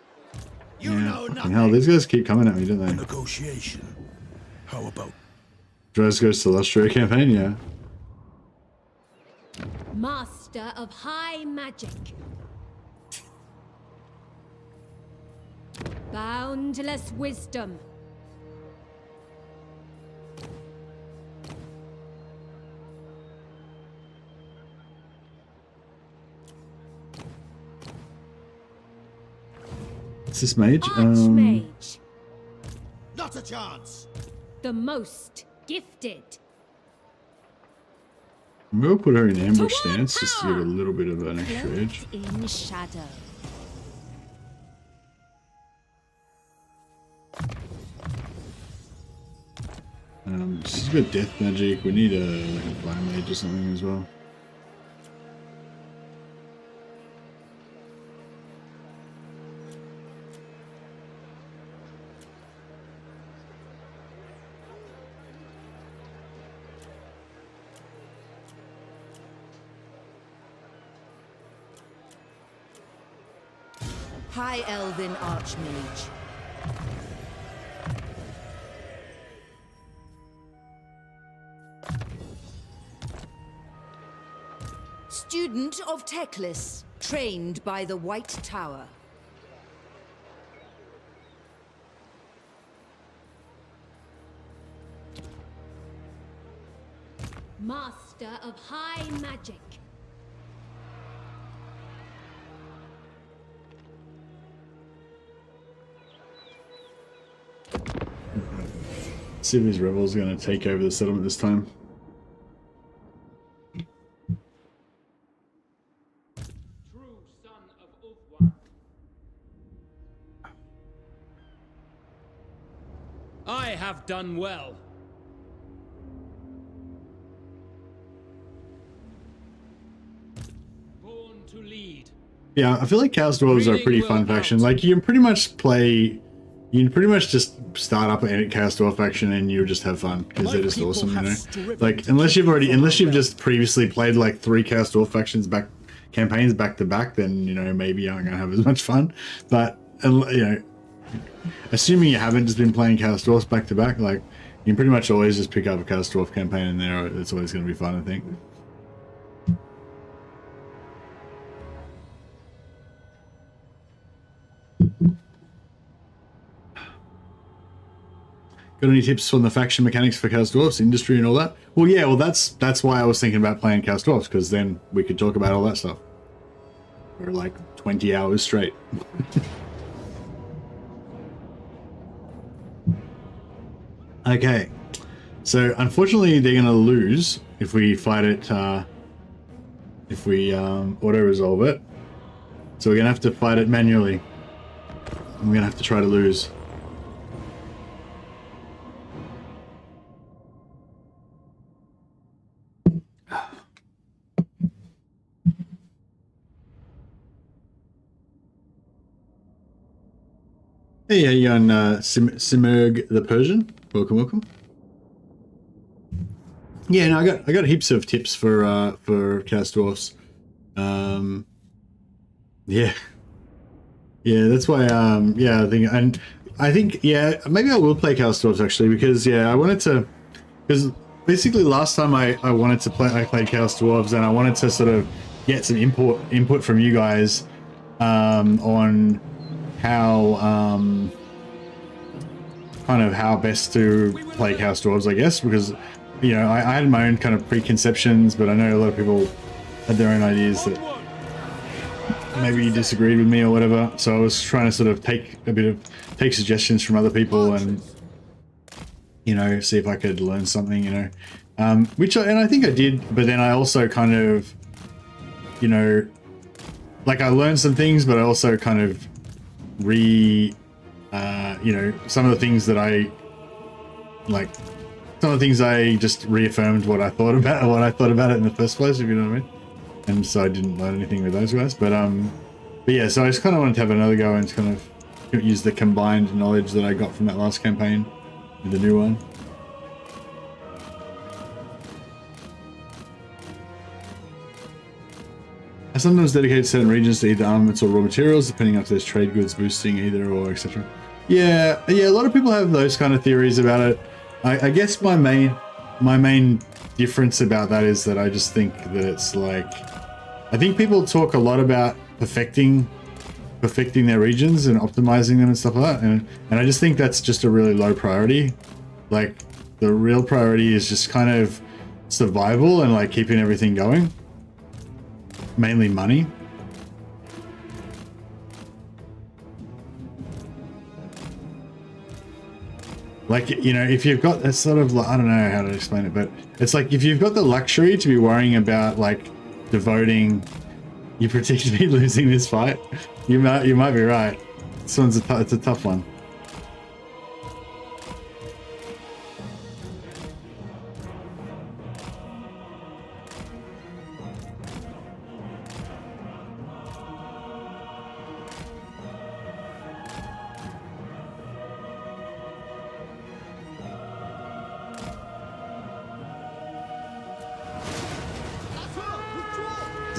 Yeah, fucking hell, these guys keep coming at me, don't they? Negotiation. How about? Dres goes to the Lustria campaign, yeah. Master of high magic. Boundless wisdom. What's this mage? Archmage. Not a chance. The most gifted. We'll put her in ambush stance just to give a little bit of an extra edge. In shadow. She's got death magic. We need like a fire mage or something as well. High Elven Archmage. Student of Teclis, trained by the White Tower. Master of high magic. See if these rebels are going to take over the settlement this time. True son of Ulfwan. I have done well. to lead. Yeah, I feel like Chaos Dwarves are a pretty fun faction. Like you can pretty much just start up an Chaos Dwarf faction and you just have fun because they're just awesome, you know. Like unless you've just previously played like 3 Chaos Dwarf factions campaigns back to back, then you know maybe you aren't gonna have as much fun. But you know, assuming you haven't just been playing Chaos Dwarfs back to back, like you can pretty much always just pick up a Chaos Dwarf campaign in there. It's always gonna be fun, I think. Got any tips on the faction mechanics for Chaos Dwarfs, industry and all that? Well, yeah, well that's why I was thinking about playing Chaos Dwarfs, because then we could talk about all that stuff for like 20 hours straight. Okay, so unfortunately they're gonna lose if we fight it, if we auto-resolve it. So we're gonna have to fight it manually. I'm gonna have to try to lose. Hey, how you going, Simurg the Persian? Welcome, welcome. Yeah, no, I got heaps of tips for Chaos Dwarfs. Yeah, that's why. Yeah, I think yeah, maybe I will play Chaos Dwarfs actually, because yeah, I wanted to, because basically last time I wanted to play, I played Chaos Dwarfs and I wanted to sort of get some input from you guys on how kind of how best to play Chaos Dwarves, I guess, because you know I had my own kind of preconceptions, but I know a lot of people had their own ideas that maybe disagreed with me or whatever. So I was trying to sort of take suggestions from other people and you know see if I could learn something, you know, and I think I did, but then I also kind of, you know, like I learned some things, but I also kind of you know, some of the things that I just reaffirmed what I thought about it in the first place, if you know what I mean. And so I didn't learn anything with those guys, but yeah, so I just kind of wanted to have another go and kind of use the combined knowledge that I got from that last campaign with the new one. I sometimes dedicate certain regions to either armaments or raw materials, depending if there's trade goods boosting either or etc. Yeah, a lot of people have those kind of theories about it. I guess my main difference about that is that I just think that it's like, I think people talk a lot about perfecting their regions and optimizing them and stuff like that, and I just think that's just a really low priority. Like the real priority is just kind of survival and like keeping everything going. Mainly money. Like, you know, if you've got that sort of, I don't know how to explain it, but it's like if you've got the luxury to be worrying about like devoting, you particularly losing this fight, you might be right. This one's it's a tough one.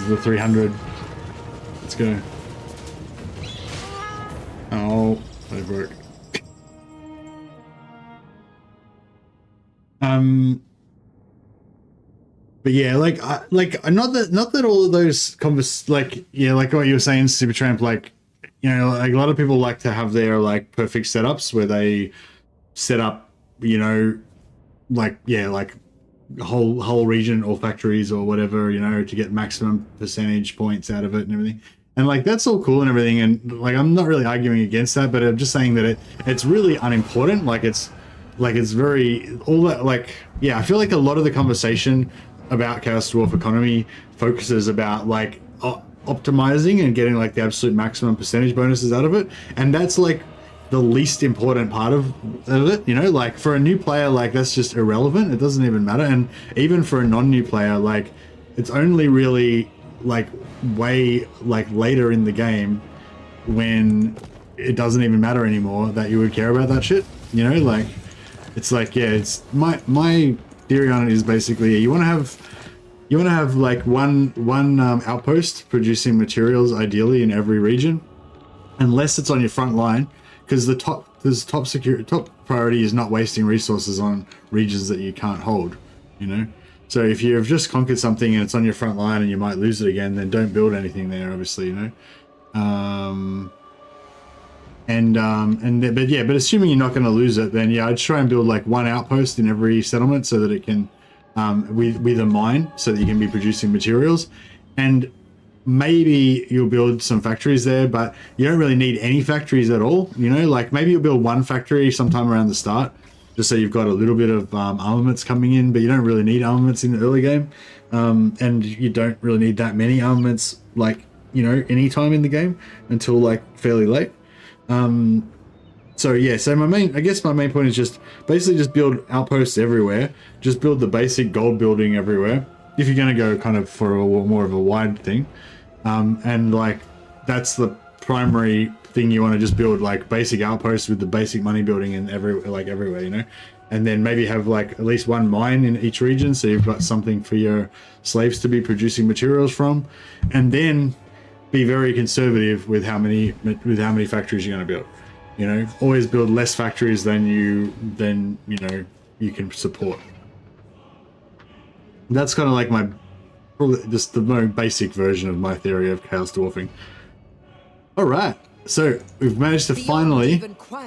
The 300. Let's go. Oh, they broke. But yeah, like not that all of those like what you were saying, Supertramp, like, you know, like a lot of people like to have their like perfect setups where they set up, you know, like, yeah, like whole region or factories or whatever, you know, to get maximum percentage points out of it and everything. And like that's all cool and everything, and like I'm not really arguing against that, but I'm just saying that it's really unimportant. Like it's very all that, like, yeah, I feel like a lot of the conversation about Chaos Dwarf economy focuses about like optimizing and getting like the absolute maximum percentage bonuses out of it, and that's like the least important part of it, you know. Like for a new player, like that's just irrelevant. It doesn't even matter. And even for a non-new player, like it's only really like way like later in the game when it doesn't even matter anymore that you would care about that shit. You know, like it's like, yeah, it's my theory on it is basically you want to have like one outpost producing materials ideally in every region, unless it's on your front line, because the top priority is not wasting resources on regions that you can't hold, you know. So if you've just conquered something and it's on your front line and you might lose it again, then don't build anything there, obviously, you know. But assuming you're not going to lose it, then yeah, I'd try and build like one outpost in every settlement so that it can with a mine, so that you can be producing materials. And maybe you'll build some factories there, but you don't really need any factories at all, you know. Like maybe you'll build one factory sometime around the start, just so you've got a little bit of armaments coming in, but you don't really need armaments in the early game, and you don't really need that many armaments, like, you know, any time in the game until like fairly late. So yeah, so my main point is just basically just build outposts everywhere, just build the basic gold building everywhere if you're going to go kind of for more of a wide thing, and like that's the primary thing you want to just build, like basic outposts with the basic money building in everywhere, you know. And then maybe have like at least one mine in each region, so you've got something for your slaves to be producing materials from, and then be very conservative with how many factories you're going to build. You know, always build less factories than you know you can support. That's kind of like just the more basic version of my theory of chaos dwarfing. All right, so we've managed to finally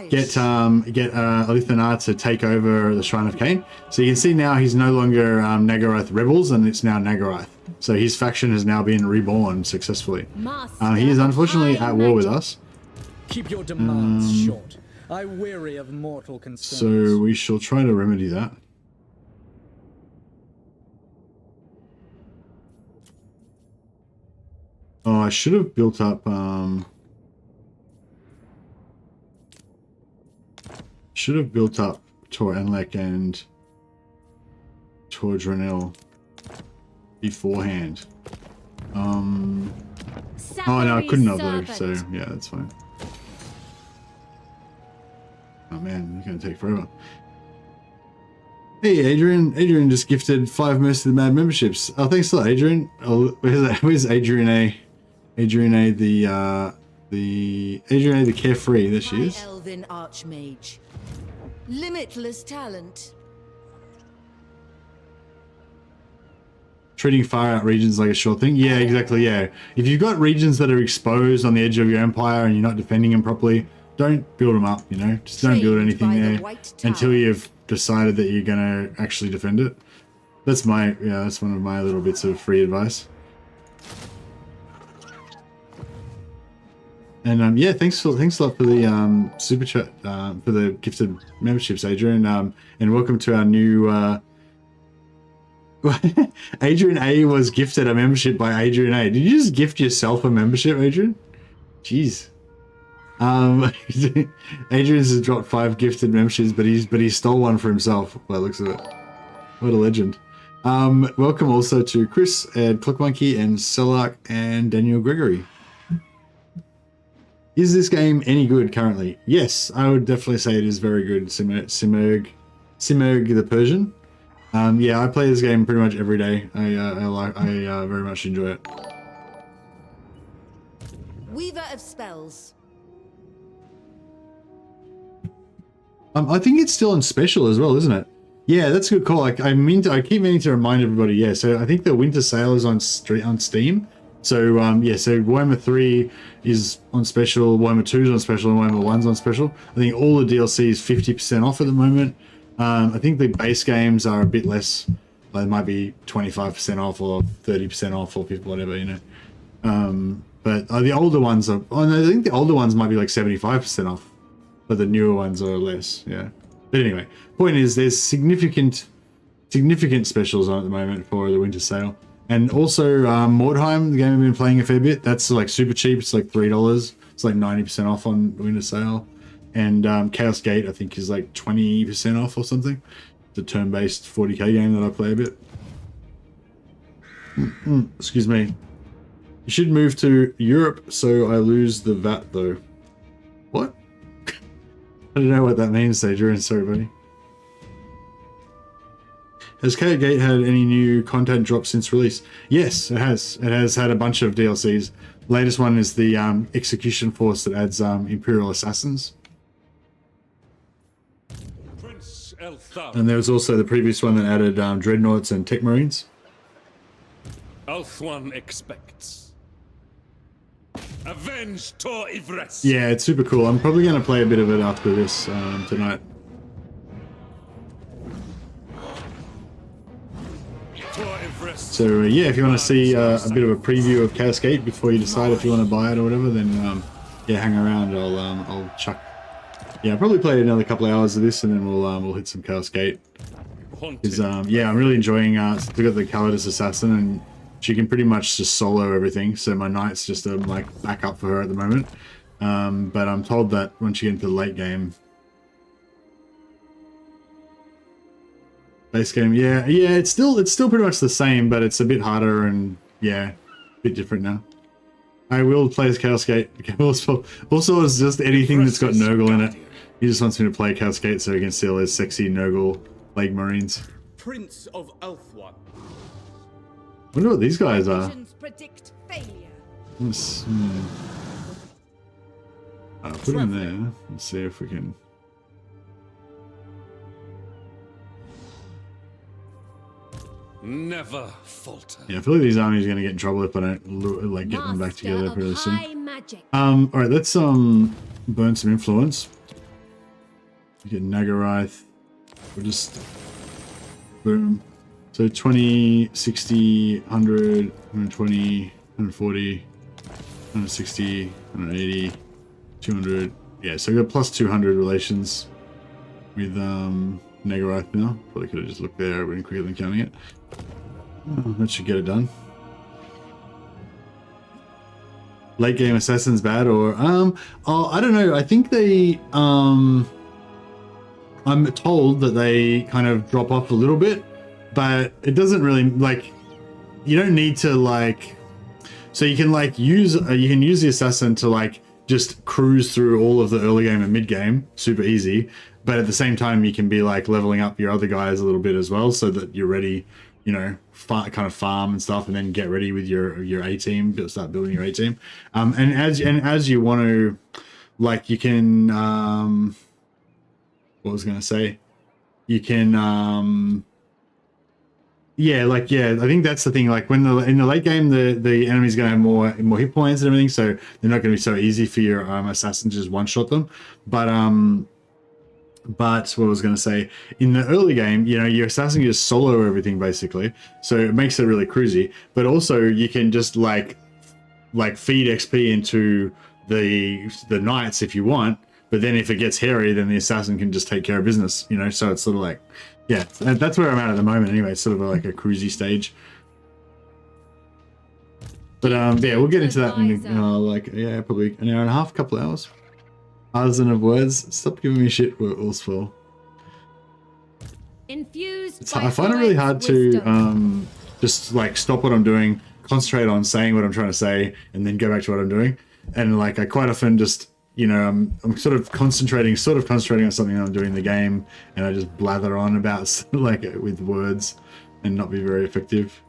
get Alithanar to take over the Shrine of Cain. So you can see now he's no longer Nagaroth rebels, and it's now Nagaroth. So his faction has now been reborn successfully. He is unfortunately at war with us. Keep your demands short. I weary of mortal concerns. So we shall try to remedy that. Oh, I should have built up Tor Enlek and Tor Dranil beforehand. Oh no, I couldn't upload, so yeah, that's fine. Oh man, it's gonna take forever. Hey Adrian, Adrian just gifted 5 Most of the Mad memberships. Oh, thanks a lot, Adrian. Oh, where's Adrian A? Adrian A, the carefree. There she is. Elven Archmage. Limitless talent. Treating far out regions like a sure thing. Yeah, exactly, yeah. If you've got regions that are exposed on the edge of your empire and you're not defending them properly, don't build them up, you know? Just don't build anything there until you've decided that you're going to actually defend it. That's one of my little bits of free advice. And yeah, thanks a lot for the super chat, for the gifted memberships, Adrian. And welcome to our new Adrian A was gifted a membership by Adrian A. Did you just gift yourself a membership, Adrian? Jeez. Adrian's has dropped 5 gifted memberships, but he stole one for himself by the looks of it. What a legend. Welcome also to Chris and Clockmonkey and Selark and Daniel Gregory. Is this game any good currently? Yes, I would definitely say it is very good. Simerg the Persian. Yeah, I play this game pretty much every day. I very much enjoy it. Weaver of Spells. I think it's still on special as well, isn't it? Yeah, that's a good call. I keep meaning to remind everybody. Yeah, so I think the Winter Sale is on Steam. So yeah, so Warhammer 3 is on special, Warhammer 2 is on special, and Warhammer 1's on special. I think all the DLC is 50% off at the moment. I think the base games are a bit less. Like, it might be 25% off or 30% off or whatever, you know. But the older ones are. Oh no, I think the older ones might be like 75% off, but the newer ones are less. Yeah. But anyway, point is, there's significant specials on at the moment for the Winter Sale. And also Mordheim, the game I've been playing a fair bit, that's like super cheap. It's like $3. It's like 90% off on Winter Sale. And Chaos Gate, I think, is like 20% off or something. It's a turn-based 40k game that I play a bit. Excuse me. You should move to Europe so I lose the VAT though. What? I don't know what that means, Adrian. Sorry, buddy. Has Chaos Gate had any new content drops since release? Yes, it has. It has had a bunch of DLCs. Latest one is the Execution Force that adds Imperial Assassins. Prince Elthar. And there was also the previous one that added Dreadnoughts and Tech Marines. Ulthuan expects. Avenge Tor Ivres. Yeah, it's super cool. I'm probably going to play a bit of it after this tonight. So yeah, if you want to see a bit of a preview of Chaos Gate before you decide if you want to buy it or whatever, then yeah, hang around. I'll chuck. Yeah, I'll probably play another couple of hours of this, and then we'll hit some Chaos Gate. Because yeah, I'm really enjoying. We've got the Calidus Assassin, and she can pretty much just solo everything. So my knight's just a like backup for her at the moment. But I'm told that once you get into the late game. Base game, yeah, it's still pretty much the same, but it's a bit harder and yeah, a bit different now. I will play as Chaos Gate. Also, it's just anything that's got Nurgle in it. He just wants me to play Chaos Gate so he can see all those sexy Nurgle Plague Marines. Prince of Ulthuan. Wonder what these guys are. Predict failure. Let's, I'll put them there. Let's see if we can. Never falter. Yeah, I feel like these armies are gonna get in trouble if I don't like get them back together really soon. All right, let's burn some influence. Get Nagarath. We'll just boom. So 20, 60, 100, 120, 140, 160, 180, 200. Yeah, so we got plus 200 relations with Nagarath now. Probably could have just looked there really quicker than counting it. Oh, that should get it done. Late game Assassin's bad, or oh, I don't know. I think they I'm told that they kind of drop off a little bit, but it doesn't really like. You don't need to like. So you can like use the assassin to like just cruise through all of the early game and mid game, super easy. But at the same time, you can be like leveling up your other guys a little bit as well, so that you're ready. You know, kind of farm and stuff, and then get ready with your A team. Start building your A team. And as you want to, like, you can. What was I going to say? You can. Yeah, like I think that's the thing. Like when in the late game, the enemy's going to have more hit points and everything, so they're not going to be so easy for your assassin to just one shot them. But what I was going to say, in the early game, you know, your assassin can just solo everything basically, so it makes it really cruisy. But also you can just like feed XP into the knights if you want. But then if it gets hairy, then the assassin can just take care of business. You know, so it's sort of like, yeah, that's where I'm at the moment. Anyway, it's sort of like a cruisy stage. But yeah, we'll get into that in probably an hour and a half, couple of hours. Artisan of words, stop giving me shit where it all's full. I find it really hard to just like stop what I'm doing, concentrate on saying what I'm trying to say, and then go back to what I'm doing. And like I quite often just, you know, I'm sort of concentrating on something I'm doing in the game, and I just blather on about like with words and not be very effective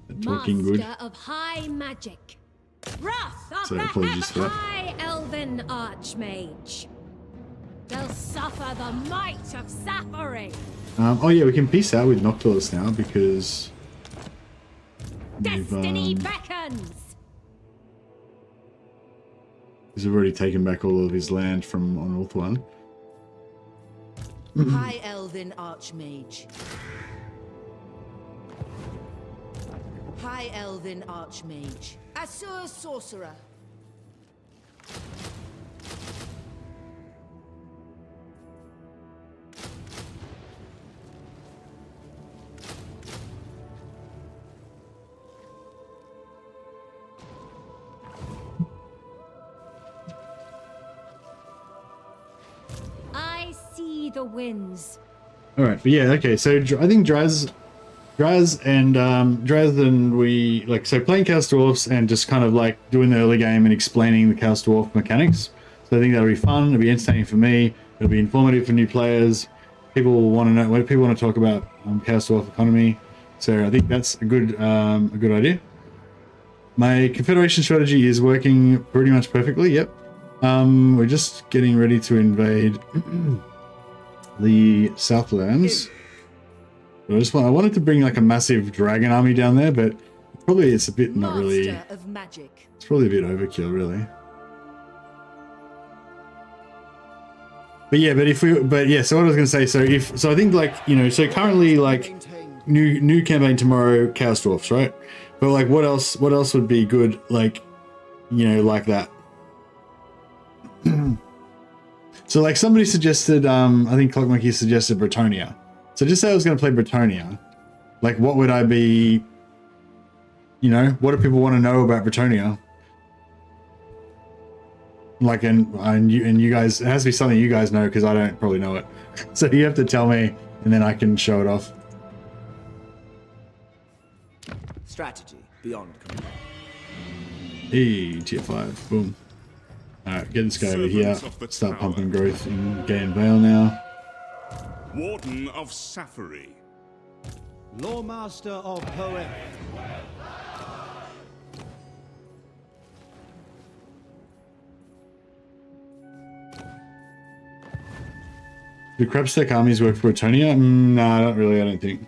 at talking good. Master of high magic. Wrath of So the apologies for that. high elven archmage. They'll suffer the might of suffering. Oh yeah, we can peace out with Nocturus now because Destiny beckons. he's already taken back all of his land from on Ulthuan. High Elven Archmage. High Elven Archmage. Asur Sorcerer. I see the winds. All right, but yeah, okay. So I think Draz Draz and we like so playing Chaos Dwarfs and just kind of like doing the early game and explaining the Chaos Dwarf mechanics. So I think that'll be fun. It'll be entertaining for me. It'll be informative for new players. People will want to know what people want to talk about Chaos Dwarf economy. So I think that's a good idea. My Confederation strategy is working pretty much perfectly. Yep. We're just getting ready to invade the Southlands. I wanted to bring like a massive dragon army down there, but probably it's a bit not really. Of magic. It's probably a bit overkill, really. But yeah, so what I was gonna say, so I think like, you know, so currently like new campaign tomorrow, Chaos Dwarfs, right? But like what else would be good, like, you know, like that? So like somebody suggested, I think Clock Monkey suggested Bretonia. So just say I was gonna play Bretonia. Like what would I be, you know, what do people want to know about Bretonia? Like, and you guys, it has to be something you guys know because I don't probably know it. So you have to tell me, and then I can show it off. Strategy beyond command. Hey, tier 5, boom. Alright, get this guy over here. Start pumping growth in Gain Vale now. Warden of Safari. Lawmaster of Poem. Do Crabstack armies work for Bretonia? Nah, not really, I don't think.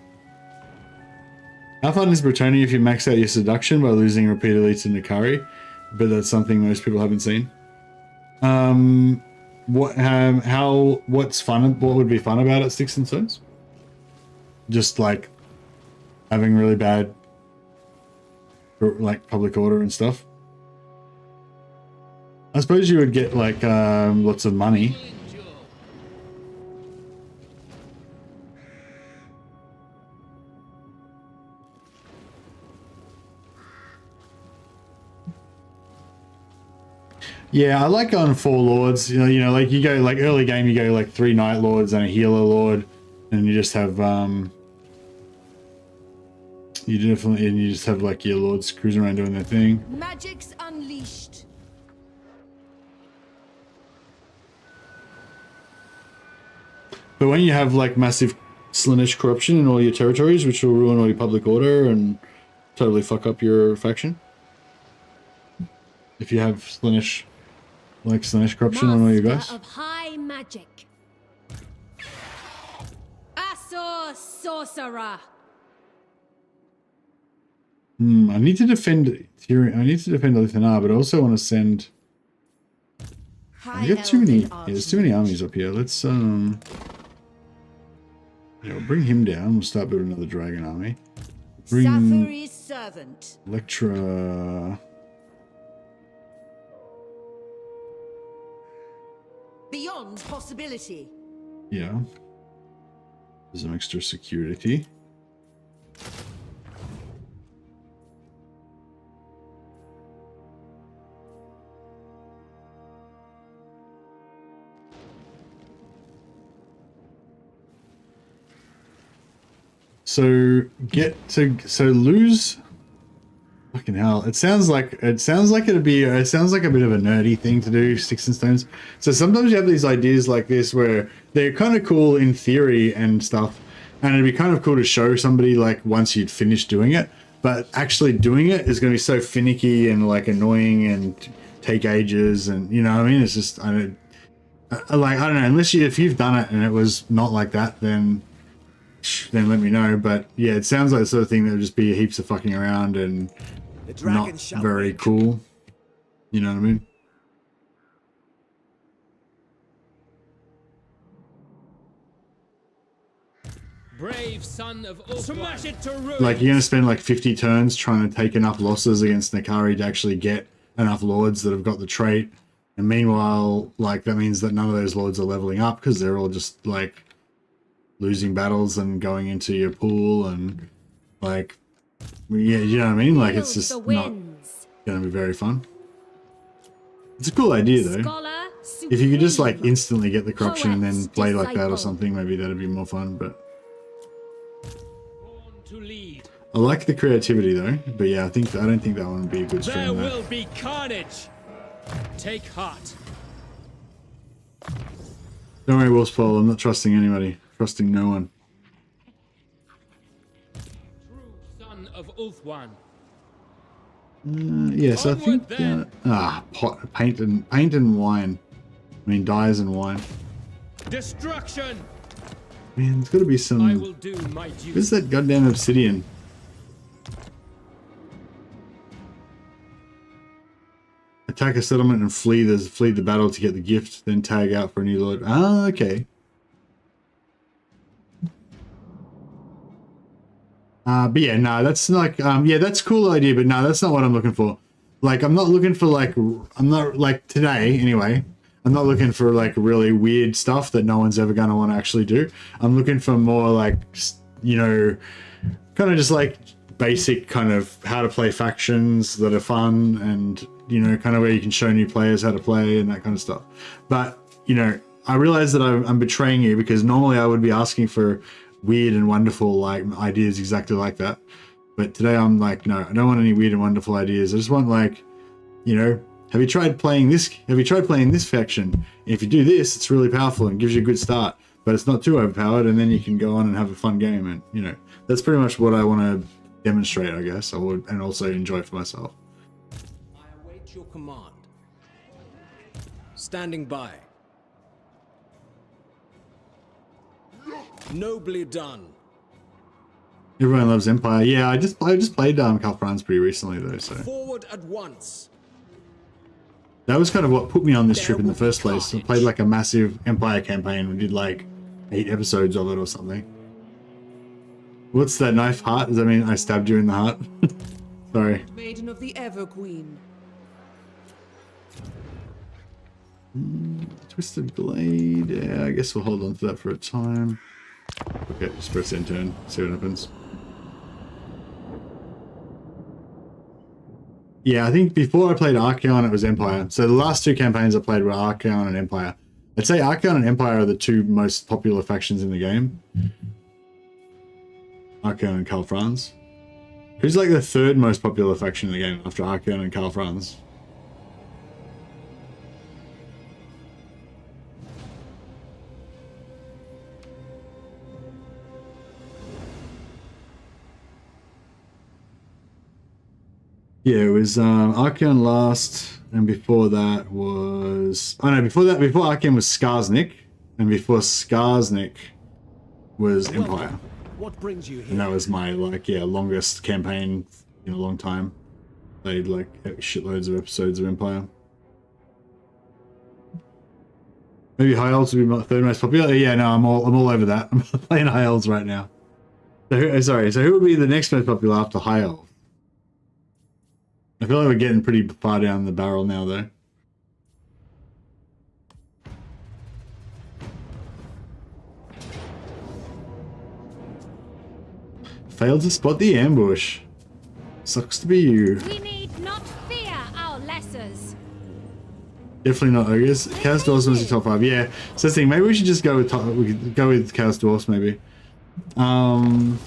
How fun is Bretonia if you max out your seduction by losing repeatedly to Nakari? But that's something most people haven't seen. What's fun? What would be fun about it, Sticks and Stones? Just like having really bad like public order and stuff. I suppose you would get like lots of money. Yeah, I like going 4 lords. You know, like you go like early game, you go like 3 Night Lords and a Healer Lord, and you just have you just have like your lords cruising around doing their thing. Magic's unleashed. But when you have like massive Slaanesh corruption in all your territories, which will ruin all your public order and totally fuck up your faction. If you have Slaanesh. Like Slaanesh corruption on all you guys. Of high magic. Asor sorcerer. I need to defend Tyrion. I need to defend Lithanar, but I also want to send. I got too many. Yeah, there's too many armies up here. Let's yeah, we'll bring him down. We'll start building another dragon army. Bring Safari's servant. Electra. Beyond possibility. Yeah. There's some extra security. So lose. Fucking hell! It sounds like a bit of a nerdy thing to do, Sticks and Stones. So sometimes you have these ideas like this where they're kind of cool in theory and stuff, and it'd be kind of cool to show somebody like once you'd finished doing it. But actually doing it is going to be so finicky and like annoying and take ages, and you know what I mean. It's just I don't know unless if you've done it and it was not like that, then let me know. But yeah, it sounds like the sort of thing that would just be heaps of fucking around and not very cool. You know what I mean? Brave son of smash it to ruin. Like you're gonna spend like 50 turns trying to take enough losses against Nakari to actually get enough lords that have got the trait, and meanwhile, like that means that none of those lords are leveling up because they're all just like losing battles and going into your pool and like, yeah, you know what I mean? Like it's just not gonna be very fun. It's a cool idea though. If you could just like instantly get the corruption and then play like that or something, maybe that'd be more fun. But to lead. I like the creativity though, but yeah, I don't think that one would be a good stream. There will be carnage. Take heart. Don't worry, Wolfspaul, I'm not trusting anybody. Trusting no one. True son of Ulthuan. Yes, I think paint and wine. I mean, dyes and wine. Destruction. Man, there's got to be some. I will do my duty. Where's that goddamn obsidian? Attack a settlement and flee the battle to get the gift, then tag out for a new lord. Ah, okay. But yeah, no, that's like, yeah, that's a cool idea, but no, that's not what I'm looking for. Like, I'm not looking for like, I'm not like today anyway. I'm not looking for like really weird stuff that no one's ever going to want to actually do. I'm looking for more like, you know, kind of just like basic kind of how to play factions that are fun and, you know, kind of where you can show new players how to play and that kind of stuff. But, you know, I realize that I'm betraying you because normally I would be asking for weird and wonderful like ideas exactly like that. But today I'm like, no, I don't want any weird and wonderful ideas. I just want like, you know, have you tried playing this? Have you tried playing this faction? If you do this, it's really powerful and gives you a good start, but it's not too overpowered, and then you can go on and have a fun game. And you know, that's pretty much what I want to demonstrate, I guess. I would, and also enjoy for myself. I await your command. Standing by. Nobly done. Everyone loves Empire. Yeah, I just played Calfrans pretty recently though, so Forward at once. that was kind of what put me on this trip in the first place. I played like a massive Empire campaign. We did like 8 episodes of it or something. What's that knife? Heart? Does that mean I stabbed you in the heart? Sorry. Maiden of the Ever Queen. Twisted Blade. Yeah, I guess we'll hold on to that for a time. Okay, just press end turn. See what happens. Yeah, I think before I played Archaon, it was Empire. So the last 2 campaigns I played were Archaon and Empire. I'd say Archaon and Empire are the 2 most popular factions in the game. Archaon and Calfrans. Who's like the 3rd most popular faction in the game after Archaon and Calfrans? Yeah, it was Archaon last, and before that was... Oh no, before Archaon was Skarsnik, and before Skarsnik was Empire. What brings you here? And that was my, like, yeah, longest campaign in a long time. Played, like, shitloads of episodes of Empire. Maybe High Elves would be my 3rd most popular? Yeah, no, I'm all over that. I'm playing High Elves right now. So who would be the next most popular after High Elves? I feel like we're getting pretty far down the barrel now, though. Failed to spot the ambush. Sucks to be you. We need not fear our lessers. Definitely not ogres. Chaos Dwarfs was the top 5. Yeah. So the thing, maybe we should just go with we could go with Chaos Dwarfs, maybe. But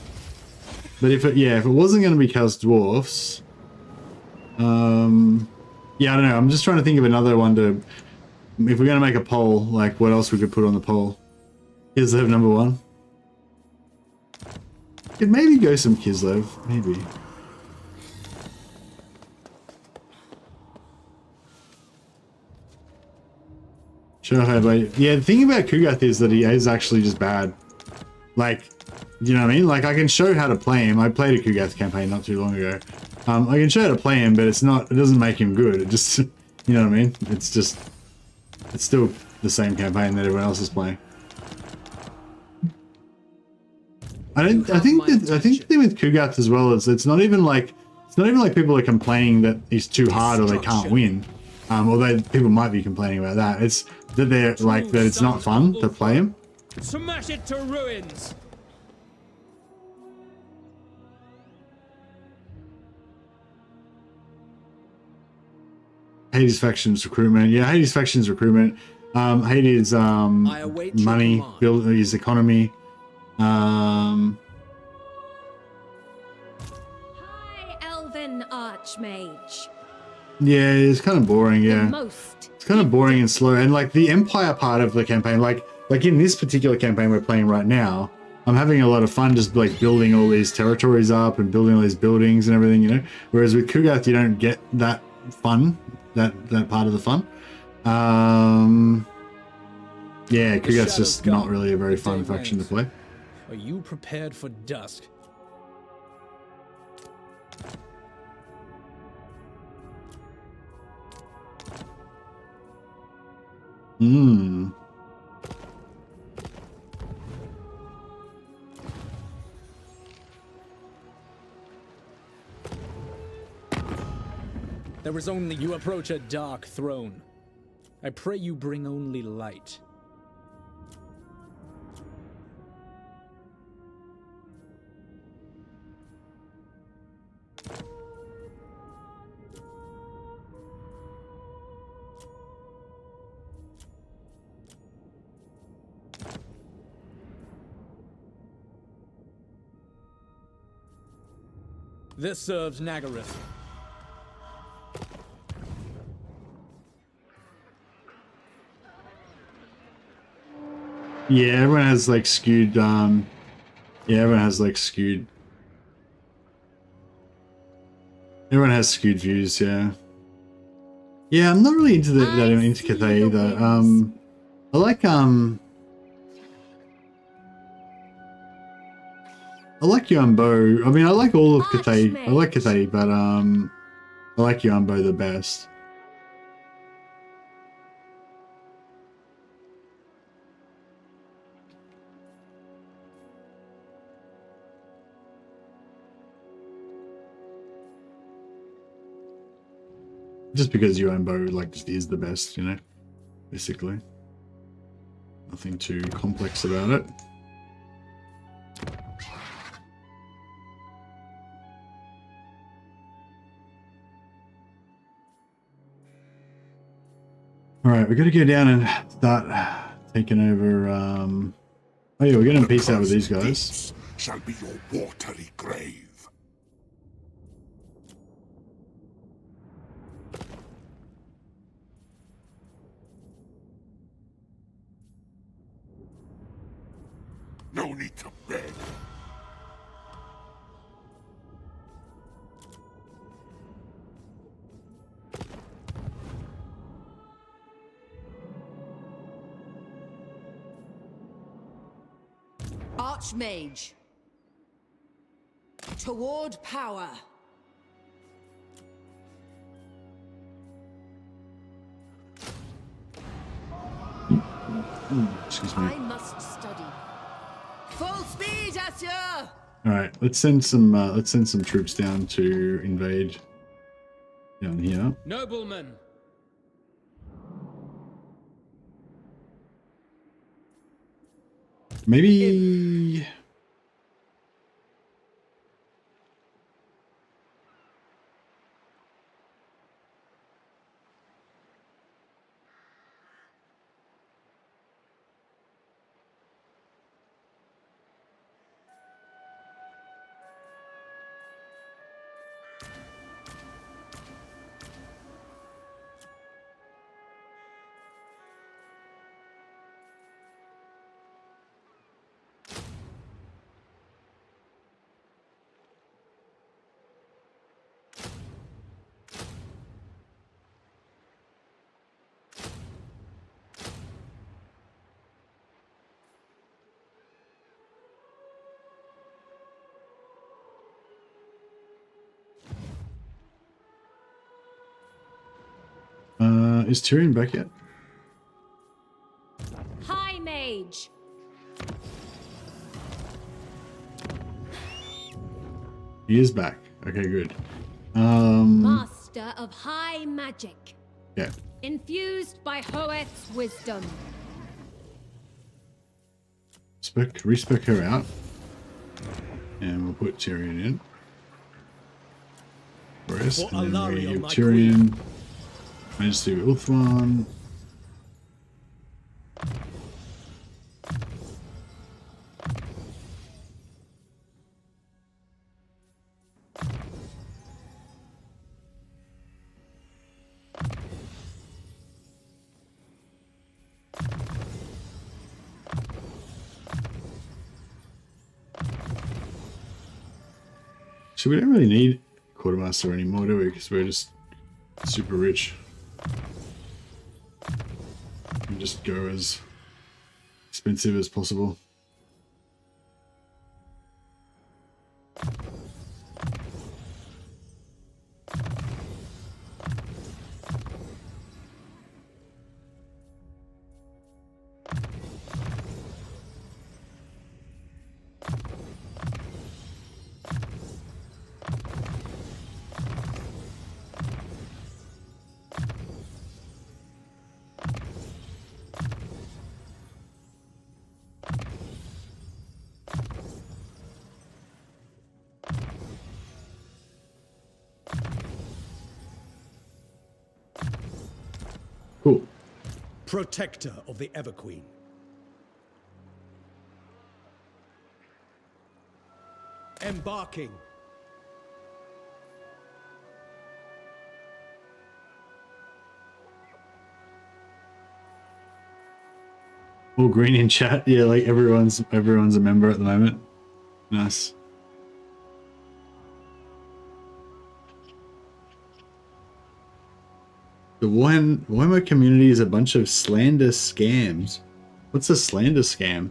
if it wasn't going to be Chaos Dwarfs. Yeah, I don't know. I'm just trying to think of another one to... If we're going to make a poll, like what else we could put on the poll. Kislev number 1. Could maybe go some Kislev, maybe. Sure, but yeah, the thing about Kugath is that he is actually just bad. Like, you know what I mean? Like, I can show how to play him. I played a Kugath campaign not too long ago. I can show how to play him, but it doesn't make him good. It just, you know what I mean? It's still the same campaign that everyone else is playing. I think the thing with Kugath as well is it's not even like people are complaining that he's too hard or they can't win. Although people might be complaining about that. It's that they're like that it's not fun to play him. Smash it to ruins. Hades factions recruitment. Yeah, Hades factions recruitment. Hades money, build his economy. Archmage. Yeah, it's kind of boring. The Yeah, most it's kind of boring and slow. And like the Empire part of the campaign, like in this particular campaign we're playing right now, I'm having a lot of fun just like building all these territories up and building all these buildings and everything, you know. Whereas with Kugath, you don't get that fun, that part of the fun. Yeah, Kugath's just not really a very fun faction to play. Are you prepared for dusk? Hmm. There is only you approach a dark throne. I pray you bring only light. This serves Nagaryth. Yeah, everyone has like skewed. Yeah, everyone has like skewed. Everyone has skewed views. Yeah. Yeah, I'm not really into that into Cathay either. I like Yumbo. I mean, I like all of Cathay. I like Cathay, but I like Yumbo the best. Just because Yumbo like just is the best, you know, basically. Nothing too complex about it. All right, we got to go down and start taking over. Oh yeah, we're going to peace out with these guys. Shall be your watery grave. No need to beg. Archmage. Toward power. Excuse me. I must study. Full speed, Asya! All right, let's send some troops down to invade down here. Noblemen. Maybe. Is Tyrion back yet? High Mage. He is back. Okay, good. Master of High Magic. Yeah. Infused by Hoeth's wisdom. Respec her out. And we'll put Tyrion in. Rest, and then we give Tyrion, Majesty of Ulthuan. Actually, we don't really need quartermaster anymore, do we? Because we're just super rich. And just go as expensive as possible. Cool. Protector of the Everqueen. Embarking. All green in chat. Yeah, like everyone's a member at the moment. Nice. The Warhammer community is a bunch of slander scams. What's a slander scam?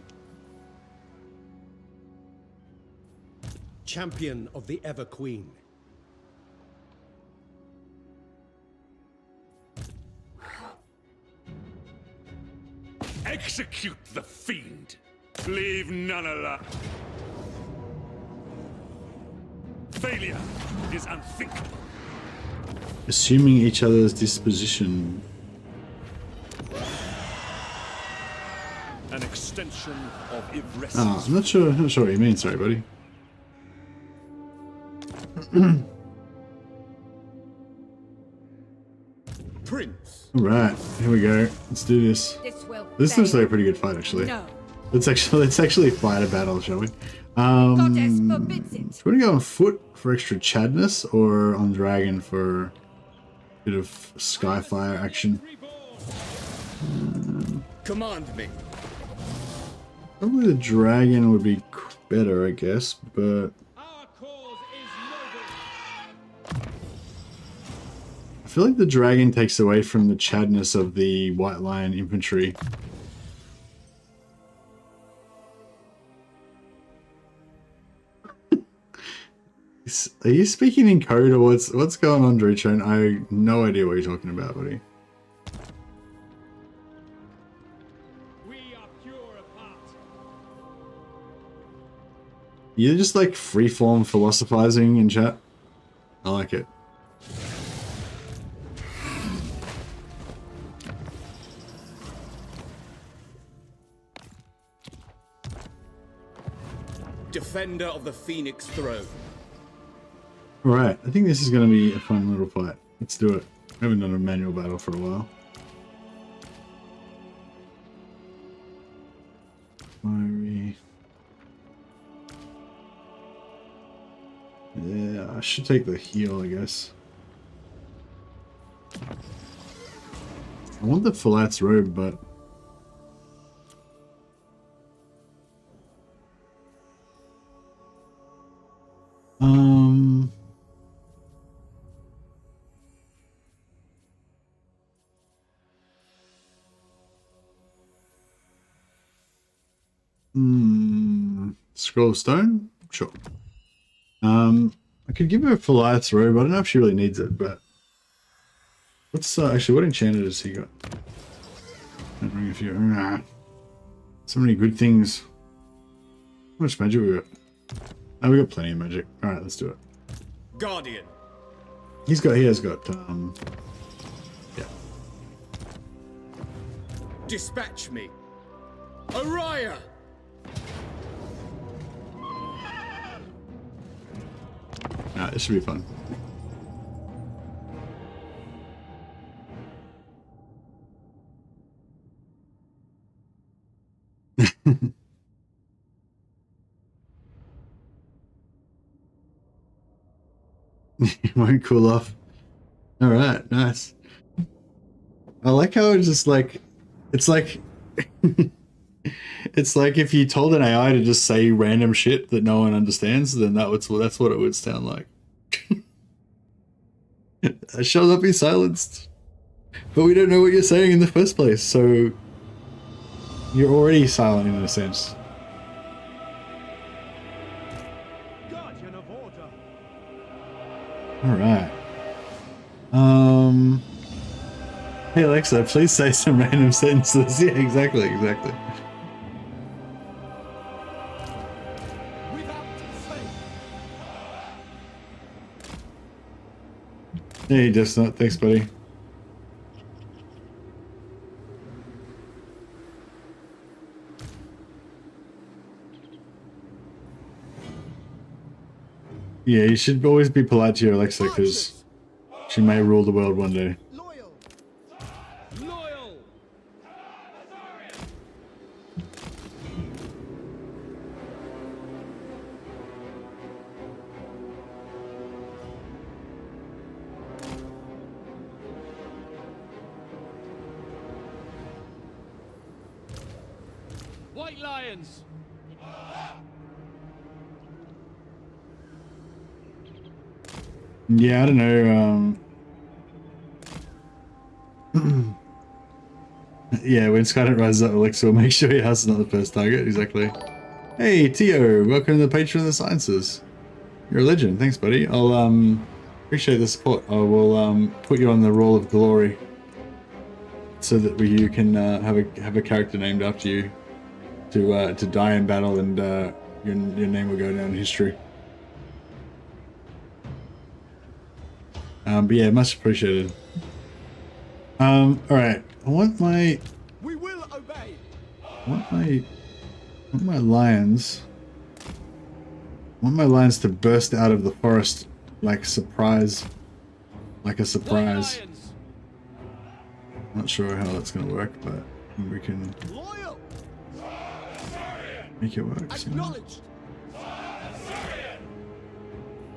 Champion of the Everqueen. Execute the fiend. Leave none alive. Failure is unthinkable. Assuming each other's disposition. An extension of irresolute. Ah, I'm not sure what you mean, sorry, buddy. Prince. Alright, here we go. Let's do this. This looks like a pretty good fight, actually. No. Let's actually fight a battle, shall we? Do you want to go on foot for extra chadness, or on dragon for a bit of skyfire action? Command me. Probably the dragon would be better, I guess, but I feel like the dragon takes away from the chadness of the White Lion infantry. Are you speaking in code, or what's going on, Drutron? I have no idea what you're talking about, buddy. You're just like freeform philosophizing in chat. I like it. Defender of the Phoenix Throne. Alright, I think this is going to be a fun little fight. Let's do it. I haven't done a manual battle for a while. Fiery. Yeah, I should take the heal, I guess. I want the Philat's robe, but Scroll of Stone? Sure. I could give her a Philat's robe. I don't know if she really needs it, but what's actually, what enchanted has he got? Don't ring a few. So many good things. How much magic we got? Oh, we got plenty of magic. Alright, let's do it. Guardian. He has got yeah. Dispatch me. Araya. Nah, this should be fun. You won't cool off. Alright, nice. I like how it's just like, it's like It's like if you told an AI to just say random shit that no one understands, then that's what it would sound like. I shall not be silenced. But we don't know what you're saying in the first place, so you're already silent in a sense. Alright. Hey Alexa, please say some random sentences. Yeah, exactly. Hey, just not. Thanks, buddy. Yeah, you should always be polite to your Alexa because she may rule the world one day. White lions. Yeah, I don't know. Yeah, when Skynet rises up, Alexa will make sure your house is not the first target. Exactly. Hey, Tio, welcome to the Patron of the Sciences. You're a legend. Thanks, buddy. I'll appreciate the support. I will put you on the Roll of Glory so that you can have a character named after you to die in battle, and your name will go down in history. But yeah, much appreciated. Alright. I want my lions. I want my lions to burst out of the forest like a surprise. Not sure how that's gonna work, but we can make it work. Acknowledged.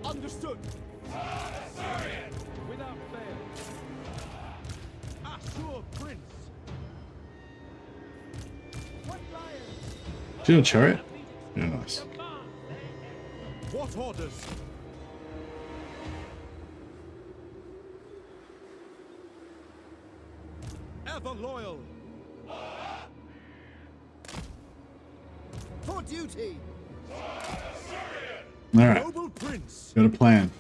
Understood. Without fail. Assure Prince. Do you have a chariot? Yeah, nice. What orders? Ever loyal. For duty. Alright. Got a plan.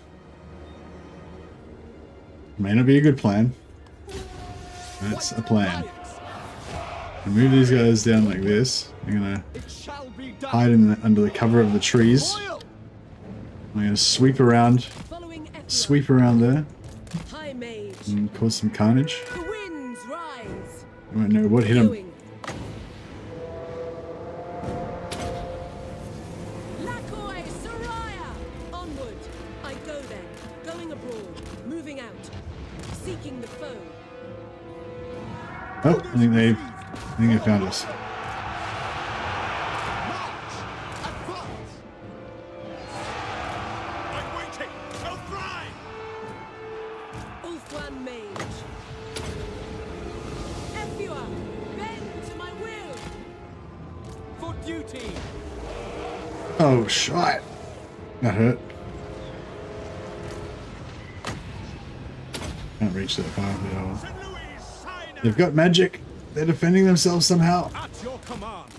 May not be a good plan. That's a plan. I move these guys down like this. I'm gonna hide under the cover of the trees. I'm gonna sweep around there and cause some carnage. I don't know what hit him. Oh, I think they found us. Oh, shit. That hurt. Can't reach that far. No. They've got magic. They're defending themselves somehow. At your command.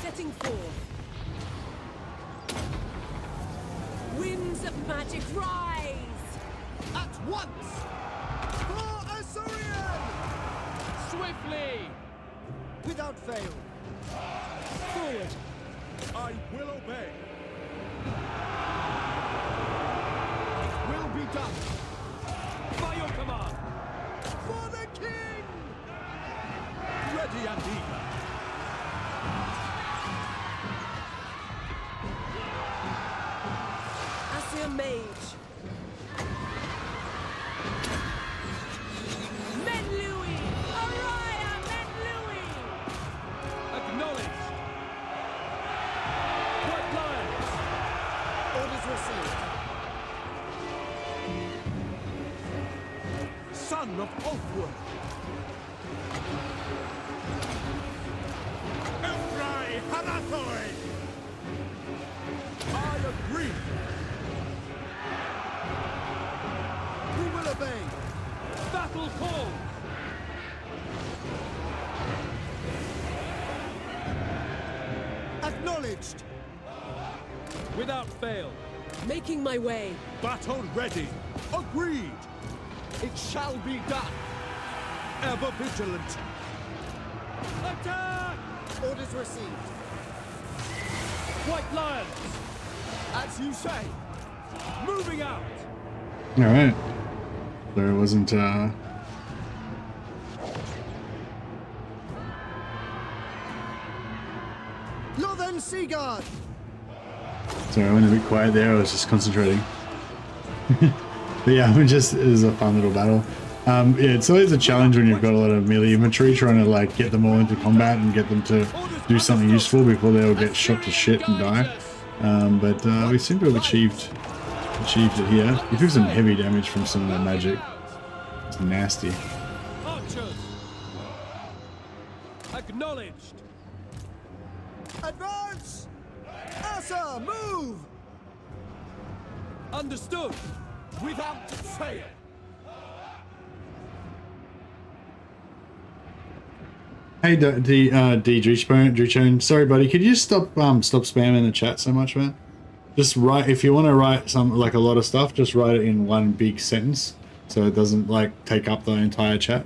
Setting forth. Winds of magic rise. At once. For Assyrian. Swiftly. Without fail. Forward. I will obey. It will be done. By your command. For the king. Ready and eager. Asir Mage. Men Louis. Araya Men Louis. Acknowledged. White Lions. Orders received. Son of Oathwood. Hanathoi! I agree. We will obey. Battle call. Acknowledged. Without fail. Making my way. Battle ready. Agreed. It shall be done. Ever vigilant. Attack! Orders received. White Lions! As you say. Moving out! Alright. There wasn't, Northern Seaguard! Sorry, I went a bit quiet there, I was just concentrating. But yeah, it was a fun little battle. Yeah, it's always a challenge when you've got a lot of melee infantry, trying to like get them all into combat and get them to do something useful before they all get shot to shit and die. But we seem to have achieved it here. We took some heavy damage from some of that magic. It's nasty. Archers! Acknowledged! Advance! Asa, move! Understood! Without fail! Hey, Drechone, sorry buddy, could you stop spamming the chat so much, man? Just write, if you want to write some, like a lot of stuff, just write it in one big sentence, so it doesn't like take up the entire chat.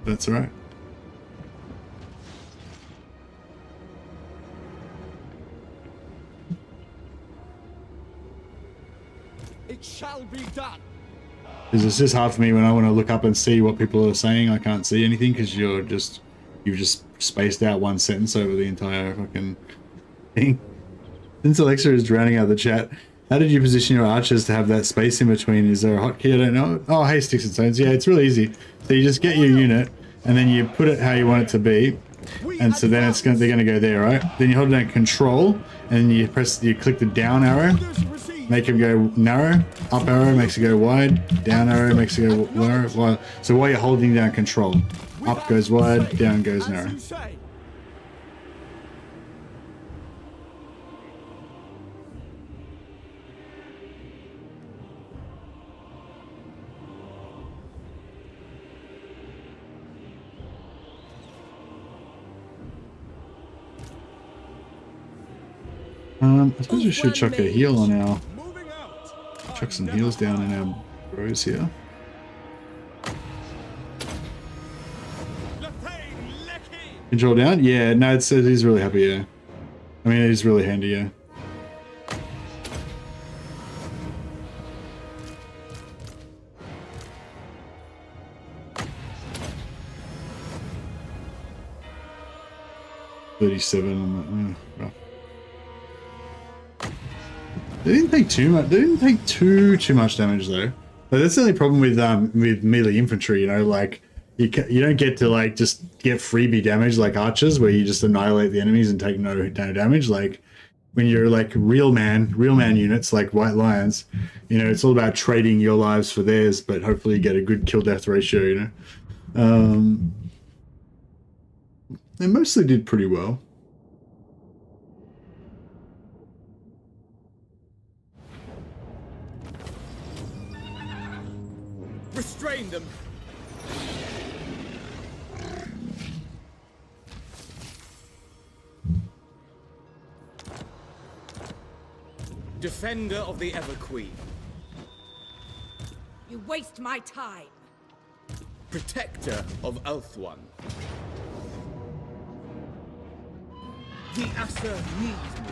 That's alright. It shall be done. Because it's just hard for me when I want to look up and see what people are saying. I can't see anything because you've just spaced out one sentence over the entire fucking thing. Since Alexa is drowning out the chat, how did you position your archers to have that space in between? Is there a hotkey? I don't know. Oh, hey, Sticks and Stones. Yeah, it's really easy. So you just get your unit and then you put it how you want it to be. And so then they're going to go there, right? Then you hold down Control and you click the down arrow. Make him go narrow. Up arrow makes it go wide. Down arrow makes it go narrow. So while you're holding down Control, up goes wide, down goes narrow. I suppose we should chuck a heal on our... Chuck some heals down in our bros here. Control down? Yeah, no, it says he's really happy, yeah. I mean, he's really handy, yeah. $37 on that, rough. They didn't take too much. They didn't take too much damage though. But that's the only problem with melee infantry. You know, like you don't get to like just get freebie damage like archers, where you just annihilate the enemies and take no damage. Like when you're like real man units like White Lions, you know, it's all about trading your lives for theirs. But hopefully you get a good kill death ratio. You know, they mostly did pretty well. Restrain them. Defender of the Everqueen. You waste my time. Protector of Ulthuan. The Asa needs me.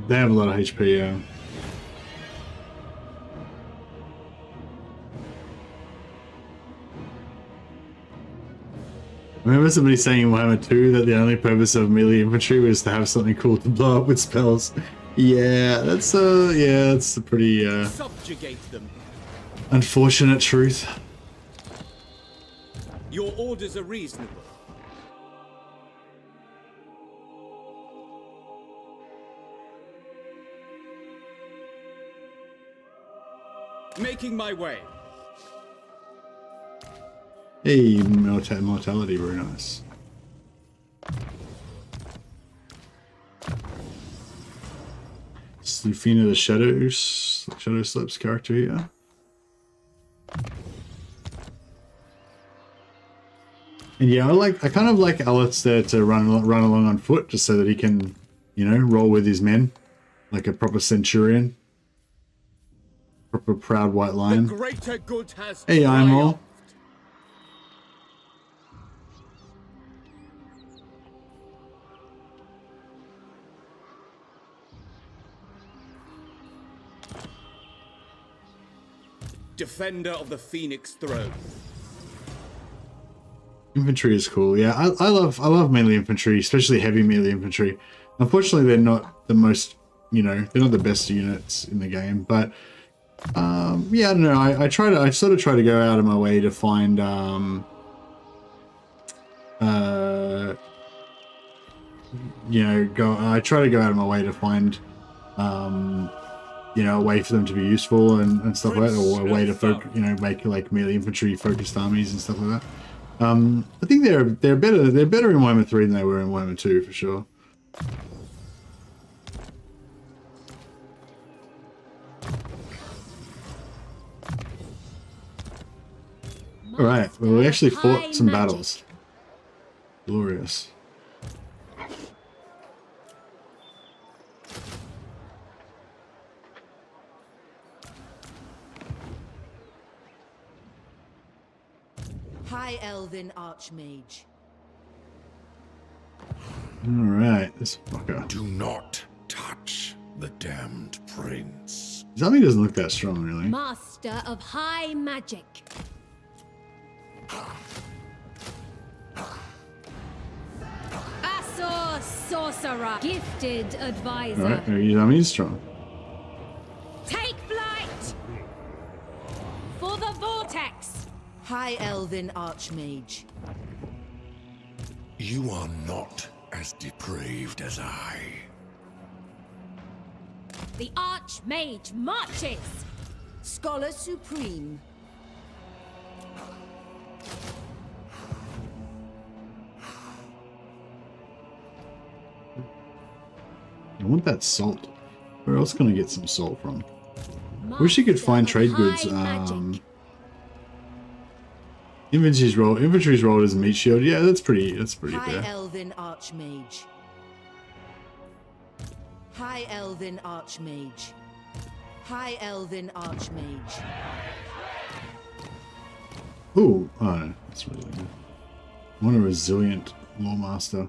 They have a lot of HP, yeah. I remember somebody saying in Warhammer 2 that the only purpose of melee infantry was to have something cool to blow up with spells. Yeah, that's a pretty subjugate them. Unfortunate truth. Your orders are reasonable. Making my way. Hey, mortality, very nice. Slufina the Shadow Slips character here. And yeah, I kind of like Alex there to run along on foot just so that he can, you know, roll with his men like a proper centurion. Proper proud white lion. The greater good has Hey, Iron Wall. Defender of the Phoenix Throne. Infantry is cool. Yeah, I love melee infantry, especially heavy melee infantry. Unfortunately, they're not the most, you know, they're not the best units in the game. But yeah, I don't know. I sort of try to go out of my way to find you know, I try to go out of my way to find you know, a way for them to be useful and stuff like that, or a way to you know, make like melee infantry focused armies and stuff like that. I think they're better in Warhammer 3 than they were in Warhammer 2 for sure. All right, well, we actually fought some battles. Glorious. High Elven Archmage. Alright, this fucker. Do not touch the damned prince. Zombie doesn't look that strong, really. Master of high magic. Asor sorcerer. Gifted advisor. Alright, zombie is strong. Take flight! For the vortex! High Elven Archmage. You are not as depraved as I. The Archmage marches! Scholar Supreme. I want that salt. Where else can I get some salt from? Wish you could find trade goods. Inventory's rolled as a meat shield. Yeah, that's pretty High fair. Elven Archmage. High Elven Archmage. High Elven Archmage. Ooh, oh, that's really good. I want a resilient Lawmaster.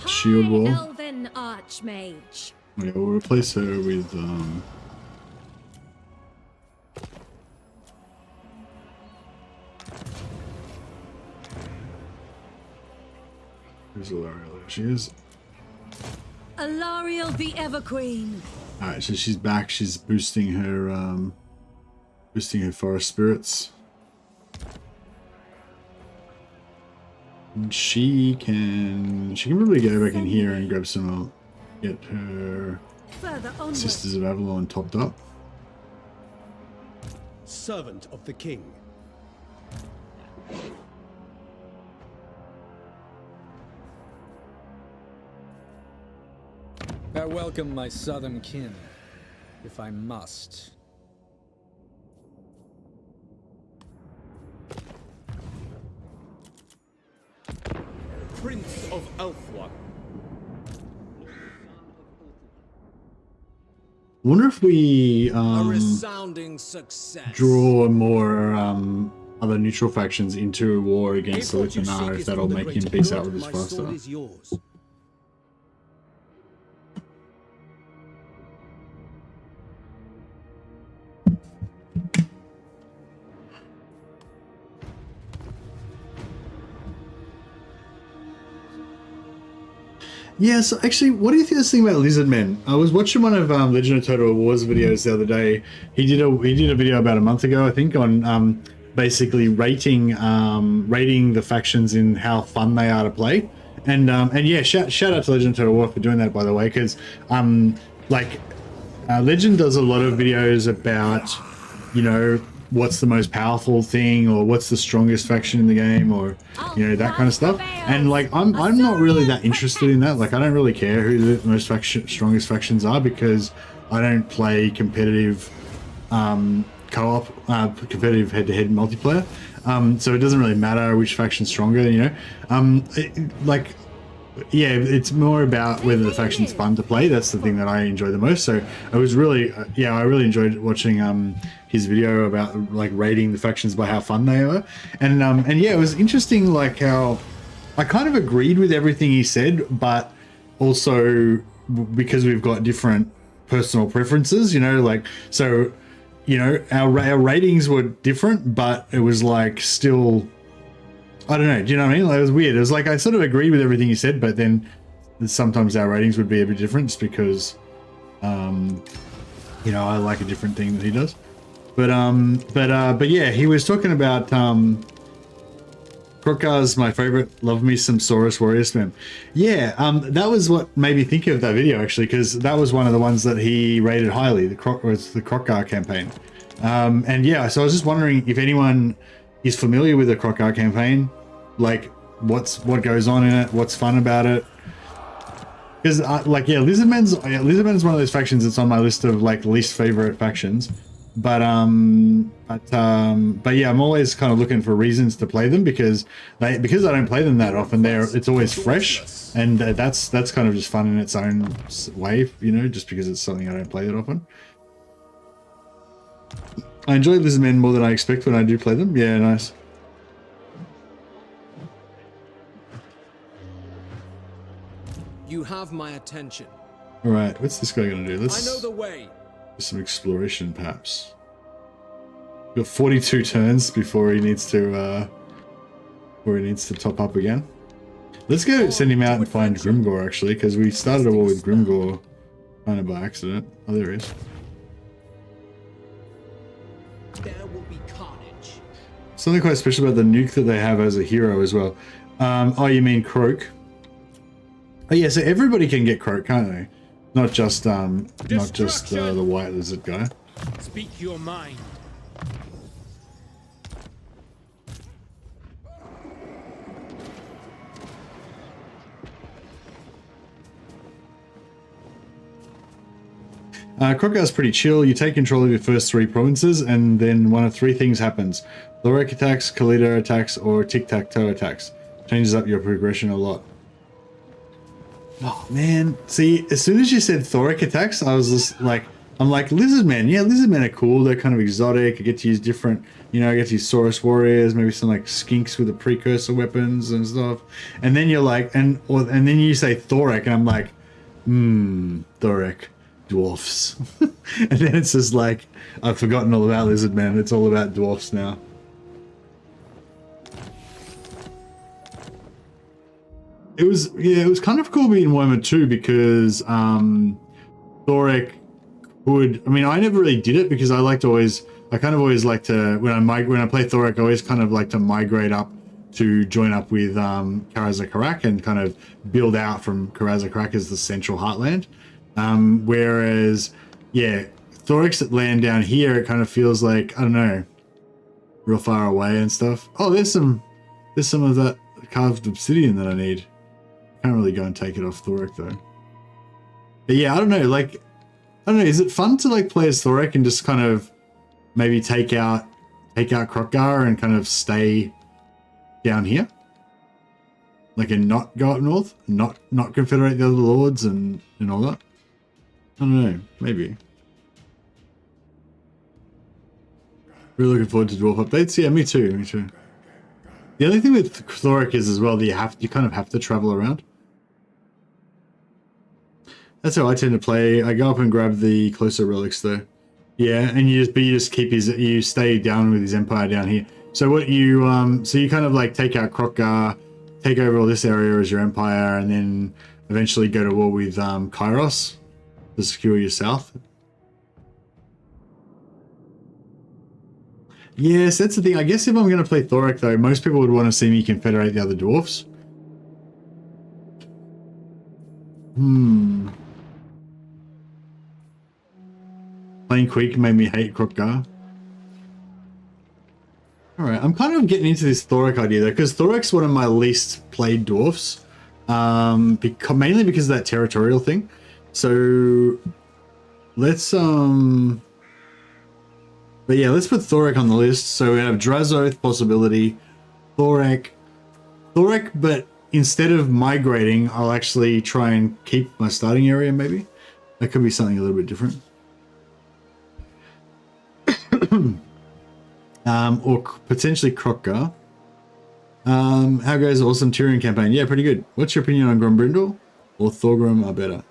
Shield wall. Elven Archmage. Okay, we'll replace her with where's Alariel? There she is. Alariel the Everqueen. Alright, so she's back. She's boosting her forest spirits. And she can probably go back in here and grab some, get her Sisters of Avalon topped up. Servant of the king. I welcome my southern kin, if I must. Prince of Ulthuan. Wonder if we A resounding success. draw more other neutral factions into a war against the Lithanar, if that'll make him peace out with us faster. Yeah, so actually, what do you think of this thing about lizard men? I was watching one of Legend of Total War's videos the other day. He did a video about a month ago, I think, on basically rating the factions in how fun they are to play. And yeah, shout out to Legend of Total War for doing that, by the way, because Legend does a lot of videos about you know, what's the most powerful thing, or what's the strongest faction in the game, or you know, that kind of stuff. And like I'm not really that interested in that. Like I don't really care who the most strongest factions are, because I don't play competitive co-op, competitive head-to-head multiplayer. So it doesn't really matter which faction's stronger, you know. Yeah, it's more about whether the faction's fun to play. That's the thing that I enjoy the most. So I was really, I really enjoyed watching his video about like rating the factions by how fun they were. And yeah, it was interesting, like how I kind of agreed with everything he said, but also because we've got different personal preferences, you know, like, so, you know, our ratings were different, but it was like still, I don't know, do you know what I mean? Like, it was weird. It was like I sort of agreed with everything he said, but then sometimes our ratings would be a bit different just because, you know, I like a different thing that he does. But yeah, he was talking about Krokar's my favorite. Love me some Saurus Warrior spam. Yeah, that was what made me think of that video actually, because that was one of the ones that he rated highly. The Krokar campaign, and yeah, so I was just wondering if anyone is familiar with the Krokar campaign, like what goes on in it, what's fun about it. Because like, yeah, Lizardmen's one of those factions that's on my list of like least favorite factions. But yeah, I'm always kind of looking for reasons to play them, because I don't play them that often. It's always fresh, and that's kind of just fun in its own way, you know, just because it's something I don't play that often. I enjoy Lizardmen more than I expect when I do play them. Yeah, nice. You have my attention. All right, what's this guy gonna do? I know the way. Some exploration, perhaps. Got 42 turns before he needs to top up again. Let's go send him out and find Grimgor actually, because we started a war with Grimgor kind of by accident. Oh, there he is. There will be carnage. Something quite special about the nuke that they have as a hero as well. Oh, you mean Croak? Oh yeah, so everybody can get Croak, can't they? Not just the white lizard guy. Speak your mind. Krokar's pretty chill. You take control of your first 3 provinces, and then one of 3 things happens: Thoric attacks, Khalida attacks, or tic-tac-toe attacks. Changes up your progression a lot. Oh man, see, as soon as you said Thoric attacks, I was just like, I'm like, Lizardmen, yeah, Lizardmen are cool, they're kind of exotic, I get to use different, you know, I get to use Saurus Warriors, maybe some like skinks with the precursor weapons and stuff, and then you're like, and then you say Thoric, and I'm like, Thoric, dwarfs. And then it's just like, I've forgotten all about Lizardmen, it's all about dwarfs now. It was kind of cool being Warhammer 2 because Thoric would, I mean, I never really did it because I kind of always like to, when I play Thoric, I always kind of like to migrate up to join up with Karazakarak and kind of build out from Karazakarak as the central heartland. Whereas, yeah, Thoric's that land down here, it kind of feels like, I don't know, real far away and stuff. Oh, there's some of that carved obsidian that I need. Can't really go and take it off Thoric though. But yeah, I don't know, like, I don't know, is it fun to like play as Thoric and just kind of maybe take out Krokar and kind of stay down here? Like, and not go up north? Not confederate the other lords and all that? I don't know, maybe. Really looking forward to dwarf updates. Yeah, me too. The only thing with Thoric is as well that you kind of have to travel around. That's how I tend to play. I go up and grab the closer relics though. Yeah, and you just keep you stay down with his empire down here. So what you so you kind of like take out Krokar, take over all this area as your empire, and then eventually go to war with Kairos to secure your south. Yes, that's the thing. I guess if I'm going to play Thoric, though, most people would want to see me confederate the other dwarfs. Playing Queek made me hate Krokar. Alright, I'm kind of getting into this Thorek idea though, because Thorek's one of my least played dwarfs. Mainly because of that territorial thing. So let's but yeah, let's put Thorek on the list. So we have Drazoth possibility, Thorek, but instead of migrating, I'll actually try and keep my starting area maybe. That could be something a little bit different. Or potentially Krotka. How goes Awesome Tyrion campaign? Yeah, pretty good. What's your opinion on Grombrindle or Thorgrim are better?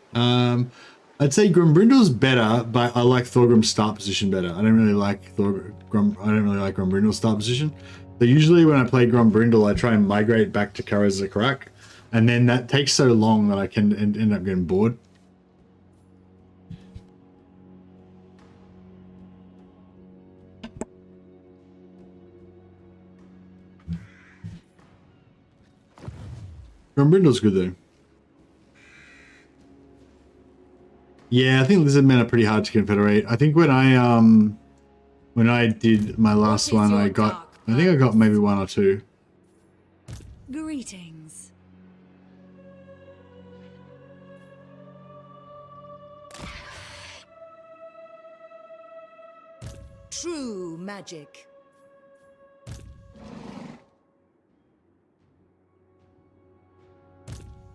I'd say Grombrindle's better, but I like Thorgrim's start position better. I don't really like Grombrindle's start position. So usually when I play Grombrindle, I try and migrate back to Karazakarak, and then that takes so long that I can end up getting bored. Grombrindle's good though. Yeah, I think lizardmen are pretty hard to confederate. I think when I did my last one, I think I got maybe 1 or 2. Greetings. True magic.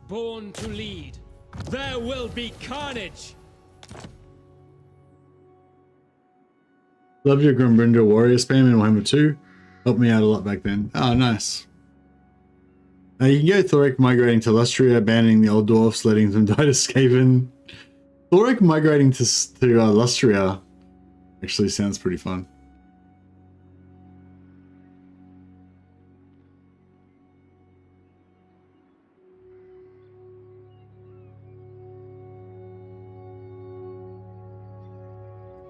Born to lead. There will be carnage. Loved your Grombrindle warrior spam in Warhammer 2. Helped me out a lot back then. Oh, nice. You can go Thorek migrating to Lustria, abandoning the old dwarfs, letting them die to Skaven. Thorek migrating to Lustria actually sounds pretty fun.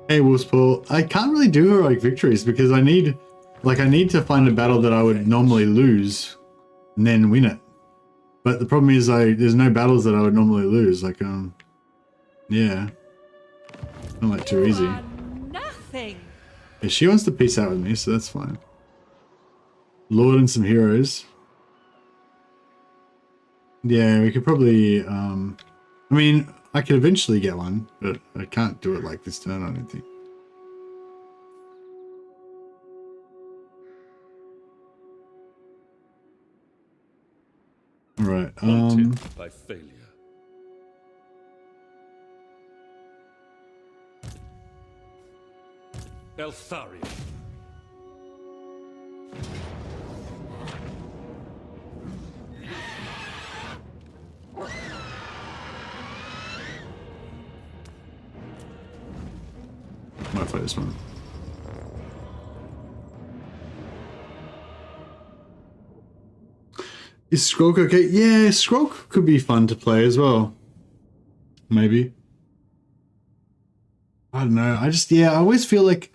Hey Wolfspaw, I can't really do heroic victories because I need to find a battle that I would normally lose and then win it. But the problem is there's no battles that I would normally lose. Like yeah. Not like too easy. Nothing. Yeah, she wants to peace out with me, so that's fine. Lord and some heroes. Yeah, we could probably I mean, I could eventually get one, but I can't do it like this turn, I don't think. Alright, by failure. Eltharion. Might fight this one. Is Skrulk okay? Yeah, Skrulk could be fun to play as well. Maybe. I don't know. I always feel like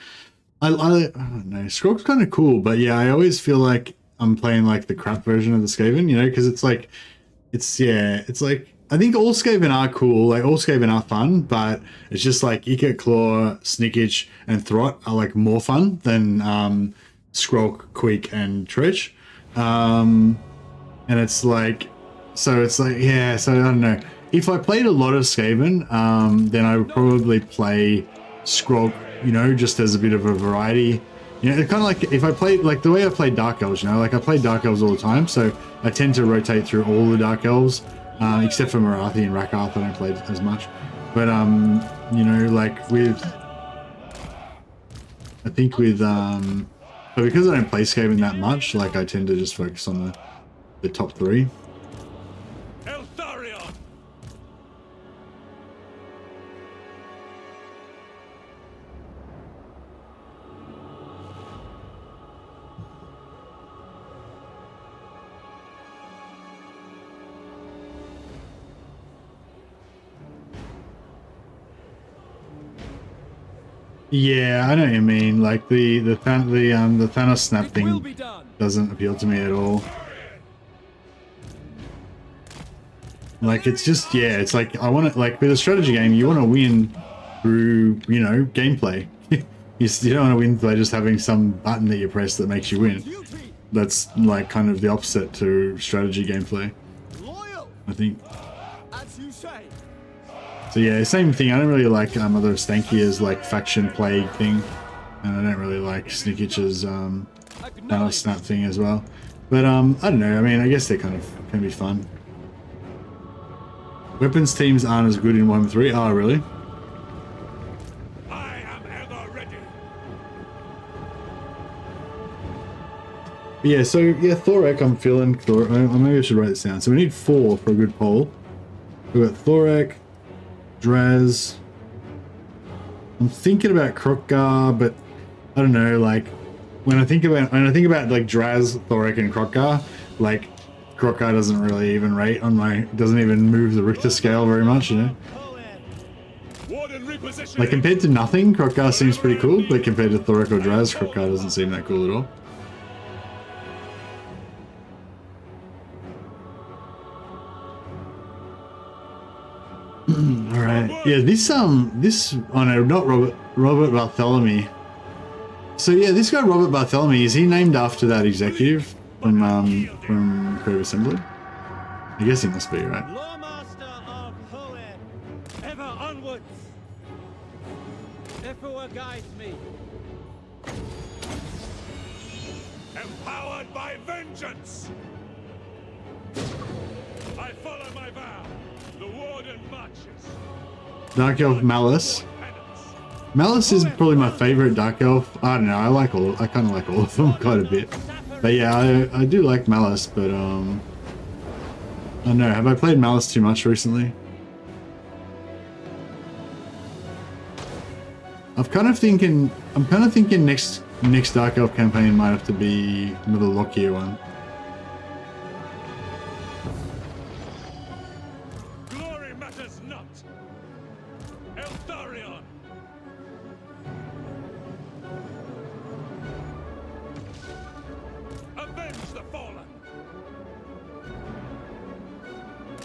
I don't know. Skrulk's kind of cool, but yeah, I always feel like I'm playing like the crap version of the Skaven, you know, because it's like I think all Skaven are cool, like all Skaven are fun, but it's just like Ika, Claw, Snickage, and Throt are like more fun than Skrulk, Queek, and Tretch. And it's like, yeah, so I don't know. If I played a lot of Skaven, then I would probably play Skrulk, you know, just as a bit of a variety. You know, it's kind of like if I played, like the way I play Dark Elves, you know, like I play Dark Elves all the time, so I tend to rotate through all the Dark Elves. Except for Marathi and Rakarth, I don't play as much. But, you know, like with... I think with... but because I don't play Skaven that much, like I tend to just focus on the top 3. Eltharion. Yeah, I know what you mean. Like the Thanos snap thing doesn't appeal to me at all. Like it's just, yeah, it's like I want to, like with a strategy game, you want to win through, you know, gameplay. You don't want to win by just having some button that you press that makes you win. That's like kind of the opposite to strategy gameplay, I think. So yeah, same thing. I don't really like other Stankia's like faction plague thing, and I don't really like Snickitch's Thanos snap thing as well. But I don't know. I mean, I guess they kind of can be fun. Weapons teams aren't as good in Warhammer 3. Oh, really? I am ever ready. Yeah, so yeah, Thorek, I'm feeling Thor. Maybe I should write this down. So we need 4 for a good poll. We've got Thorek, Draz. I'm thinking about Krokkar, but I don't know. Like when I think about like Draz, Thorek, and Krokkar, like Krokkar doesn't really even rate on my, doesn't even move the Richter scale very much, you know. Like compared to nothing, Krokkar seems pretty cool, but compared to Thorek or Draz, Krokkar doesn't seem that cool at all. All right, yeah, this oh no, not Robert Bartholomew. So yeah, this guy Robert Bartholomew, is he named after that executive from Creative Assembly? I guess he must be, right? Lawmaster of Hoed, ever onwards. Therefore guides me. Empowered by vengeance. I follow my vow. The warden marches. Dark Elf Malice. Malice is probably my favorite Dark Elf. I don't know, I kind of like all of them quite a bit. But yeah, I do like Malice, but I don't know, have I played Malice too much recently? I'm kind of thinking next Dark Elf campaign might have to be another Lockyer one. Glory matters not. Eltharion. Avenge the fallen.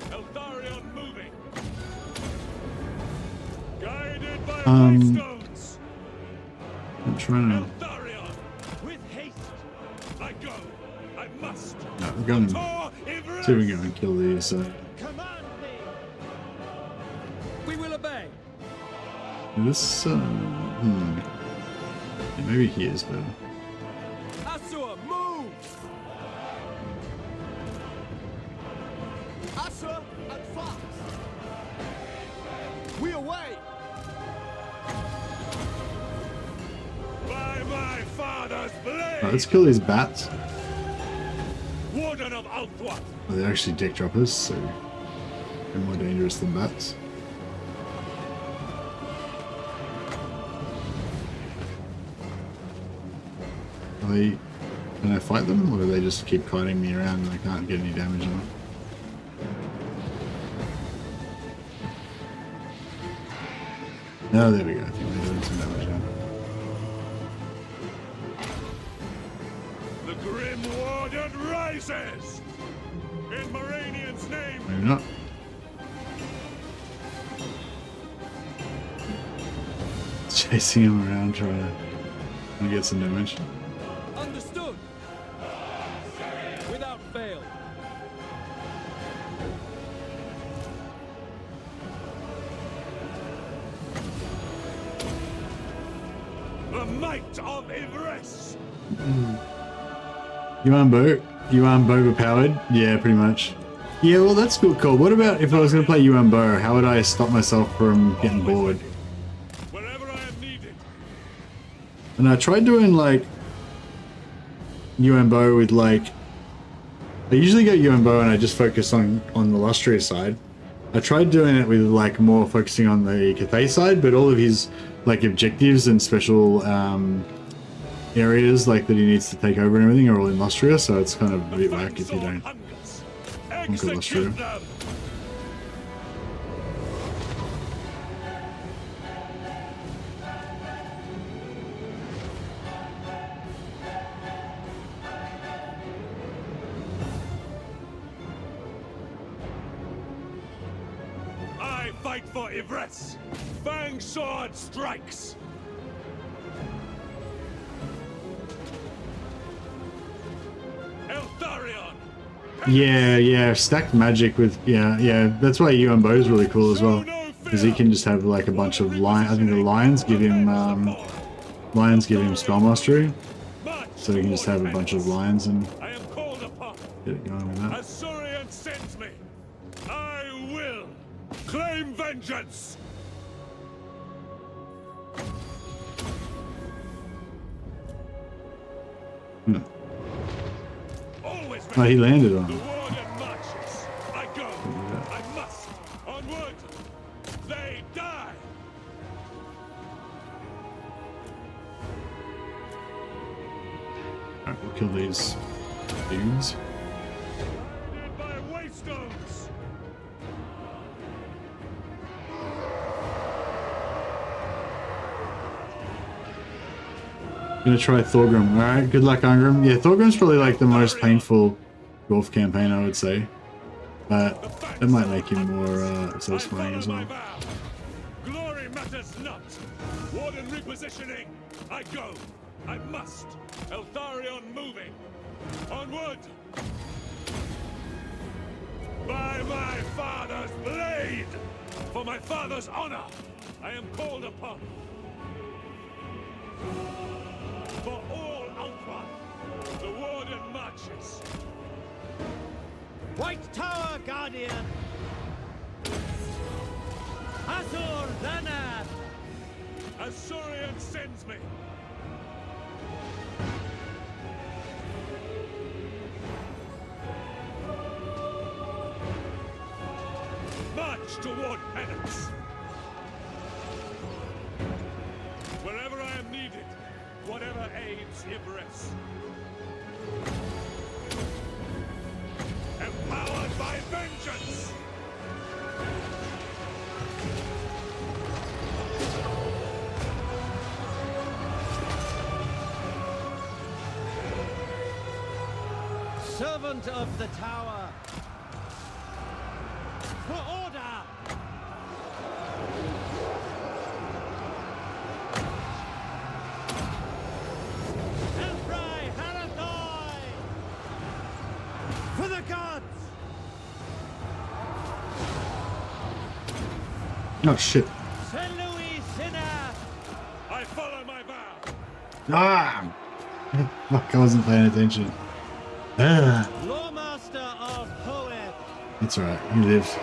Eltharion moving. Guided by stones. I'm trying to. Eltharion, with haste. I go. I must. No, we're going to see if we can go and kill these. Command me. We will obey. This, yeah, maybe he is better. Asura, move. Asura and Fox. We away. By my father's blade. Alright, let's kill these bats. Warden of Althwa. Oh, they're actually deck droppers, so they're more dangerous than bats. Can I fight them, or do they just keep kiting me around and I can't get any damage on them? Oh, there we go. I think we're doing some damage now. The Grim Warden rises! In Moranian's name! Maybe not. Chasing him around, trying to get some damage. Understood. Without fail. The might of Ivress! You aren't overpowered? Yeah, pretty much. Yeah, well, that's cool. Cool. What about if I was going to play Yuan Bo? How would I stop myself from getting bored? Wherever I am needed. And I tried doing like Yuan Bo with like, I usually go Yuan Bo and I just focus on the Lustria side. I tried doing it with like more focusing on the Cathay side, but all of his like objectives and special areas like that he needs to take over and everything are all in Lustria, so it's kind of a bit whack if you don't conquer Lustria. I fight for Ivress! Fang sword strikes! Yeah, stacked magic with yeah. That's why Yuan Bo is really cool as well, because he can just have like a bunch of lions. I think the lions give him spell mastery, so he can just have a bunch of lions and get it going with that. Tyrion sends me. I will claim vengeance. Oh, he landed on The it. warrior marches. I go. I must. Onward. They die. Alright, we'll kill these dudes. Surrounded by waystones. Gonna try Thorgrim. Alright, good luck, Angrim. Yeah, Thorgrim's probably like the most painful golf campaign, I would say. But that might make him more satisfying as well. Glory matters not. Warden repositioning. I go. I must. Eltharion moving. Onward. By my father's blade. For my father's honor. I am called upon. For all Ultron, the warden marches. White Tower Guardian! Azur Dana! Azurian sends me. March toward penance. Wherever I am needed, whatever aids Ibris. Empowered by vengeance! Servant of the Tower! For order! Elfrai Harathoi! For the gods! Oh shit. Sir Louis Sinner! I follow my vow! Ah! Fuck, I wasn't paying attention. Ah. Lawmaster of Hoed! It's alright, he lives.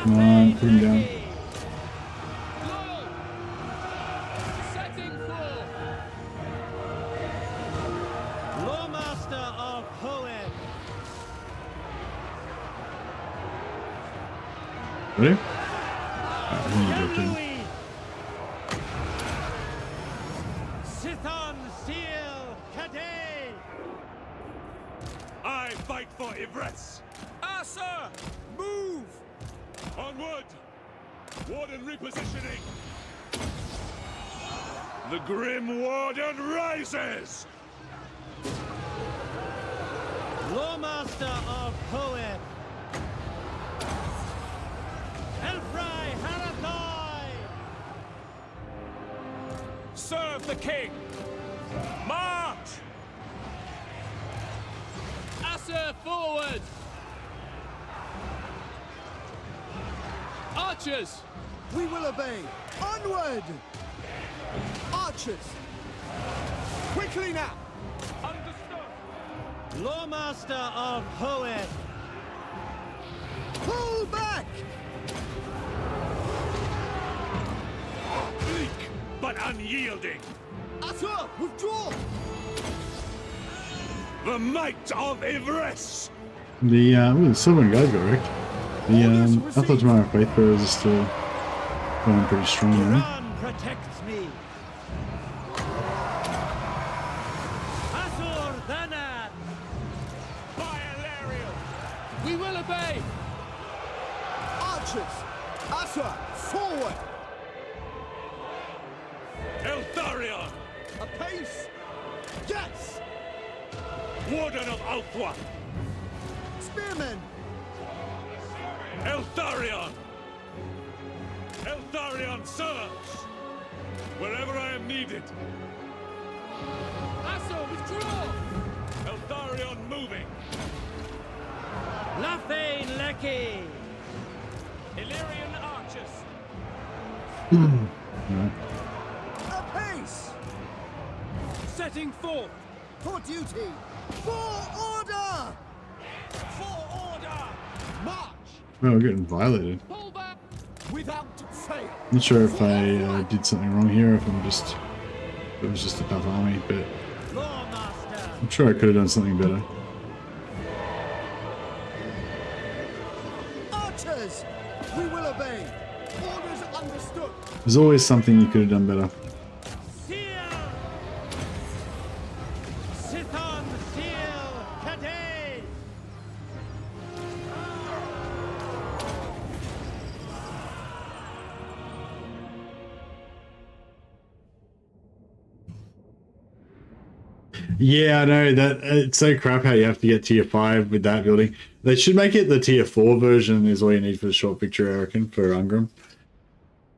Come on, put him down. Lawmaster of Hoed! Ready? I think he jumped in. Sithon Seal Cadet! I fight for Ibris! Asa! Move! Onward! Warden repositioning! The Grim Warden rises! Lawmaster of Hoed! Elfrai Harathoi! Serve the king! March! Asa, forward! Archers! We will obey! Onward! Archers! Quickly now! Understood! Lawmaster of Hoed! Pull back! Bleak, but unyielding! Asa, withdraw! The might of Ibris! The Silver Guard got wrecked. The Alpha Tomorrow Faith Bearers are still going pretty strong now. Iran protects me! Azur Dana! By Alariel! We will obey! Archers! Asa, forward! Eltharion! Apace! Yes! Warden of Althwa! Spearmen! Eltharion! Eltharion serves! Wherever I am needed. Asso, withdraw! Eltharion moving! Lafane Lecky! Illyrian archers! Apace! Setting forth! For duty! For order! For order! March! Oh, we're getting violated. Pull back! Without fail! Not sure if I did something wrong here, if it was just a tough army, but I'm sure I could have done something better. Archers! We will obey! Orders understood! There's always something you could have done better. Sithon Seal Cadets! Yeah, I know that it's so crap how you have to get tier 5 with that building. They should make it the tier 4 version is all you need for the short victory, I reckon, for Ungram.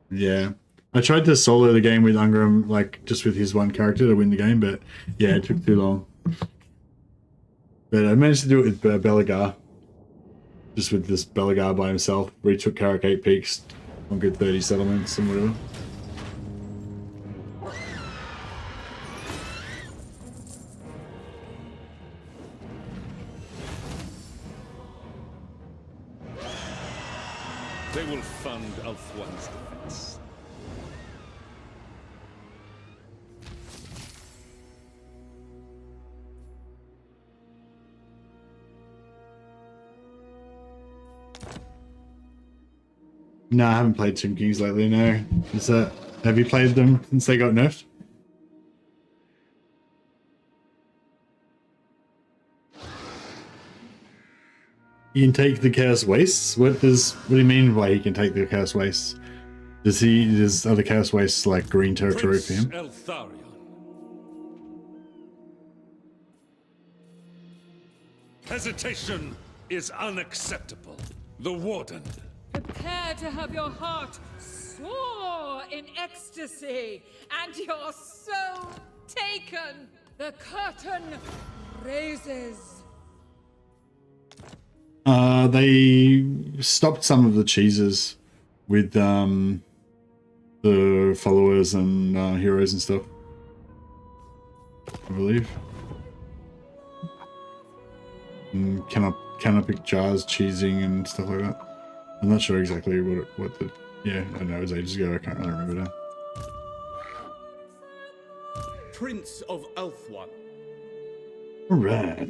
Yeah. I tried to solo the game with Ungram, like, just with his one character to win the game, but yeah, it took too long. But I managed to do it with Belagar. Just with this Belagar by himself, where he took Carrick 8 peaks on good 30 settlements and whatever. They will fund Ulthuan's defense. No, I haven't played Tomb Kings lately, no. Have you played them since they got nerfed? You can take the Chaos Wastes? What do you mean by he can take the Chaos Wastes? Does other Chaos Wastes like green territory for him? Eltharion. Hesitation is unacceptable. The Warden. Prepare to have your heart soar in ecstasy and your soul taken. The curtain raises. They stopped some of the cheeses with the followers and heroes and stuff, I believe. And cannot pick jars, cheesing and stuff like that. I'm not sure exactly what the yeah, I know it was ages ago. I don't remember now. Prince of Ulthuan. All right.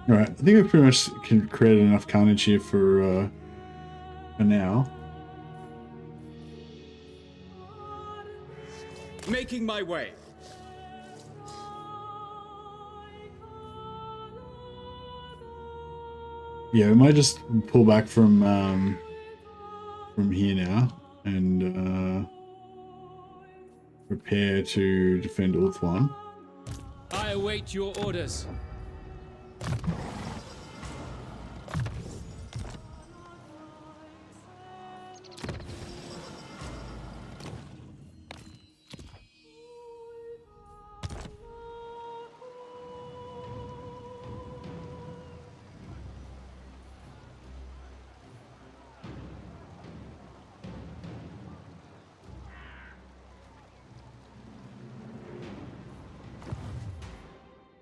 Alright, I think we pretty much can create enough carnage here for now. Making my way. Yeah, we might just pull back from here now and prepare to defend Ulthuan. I await your orders.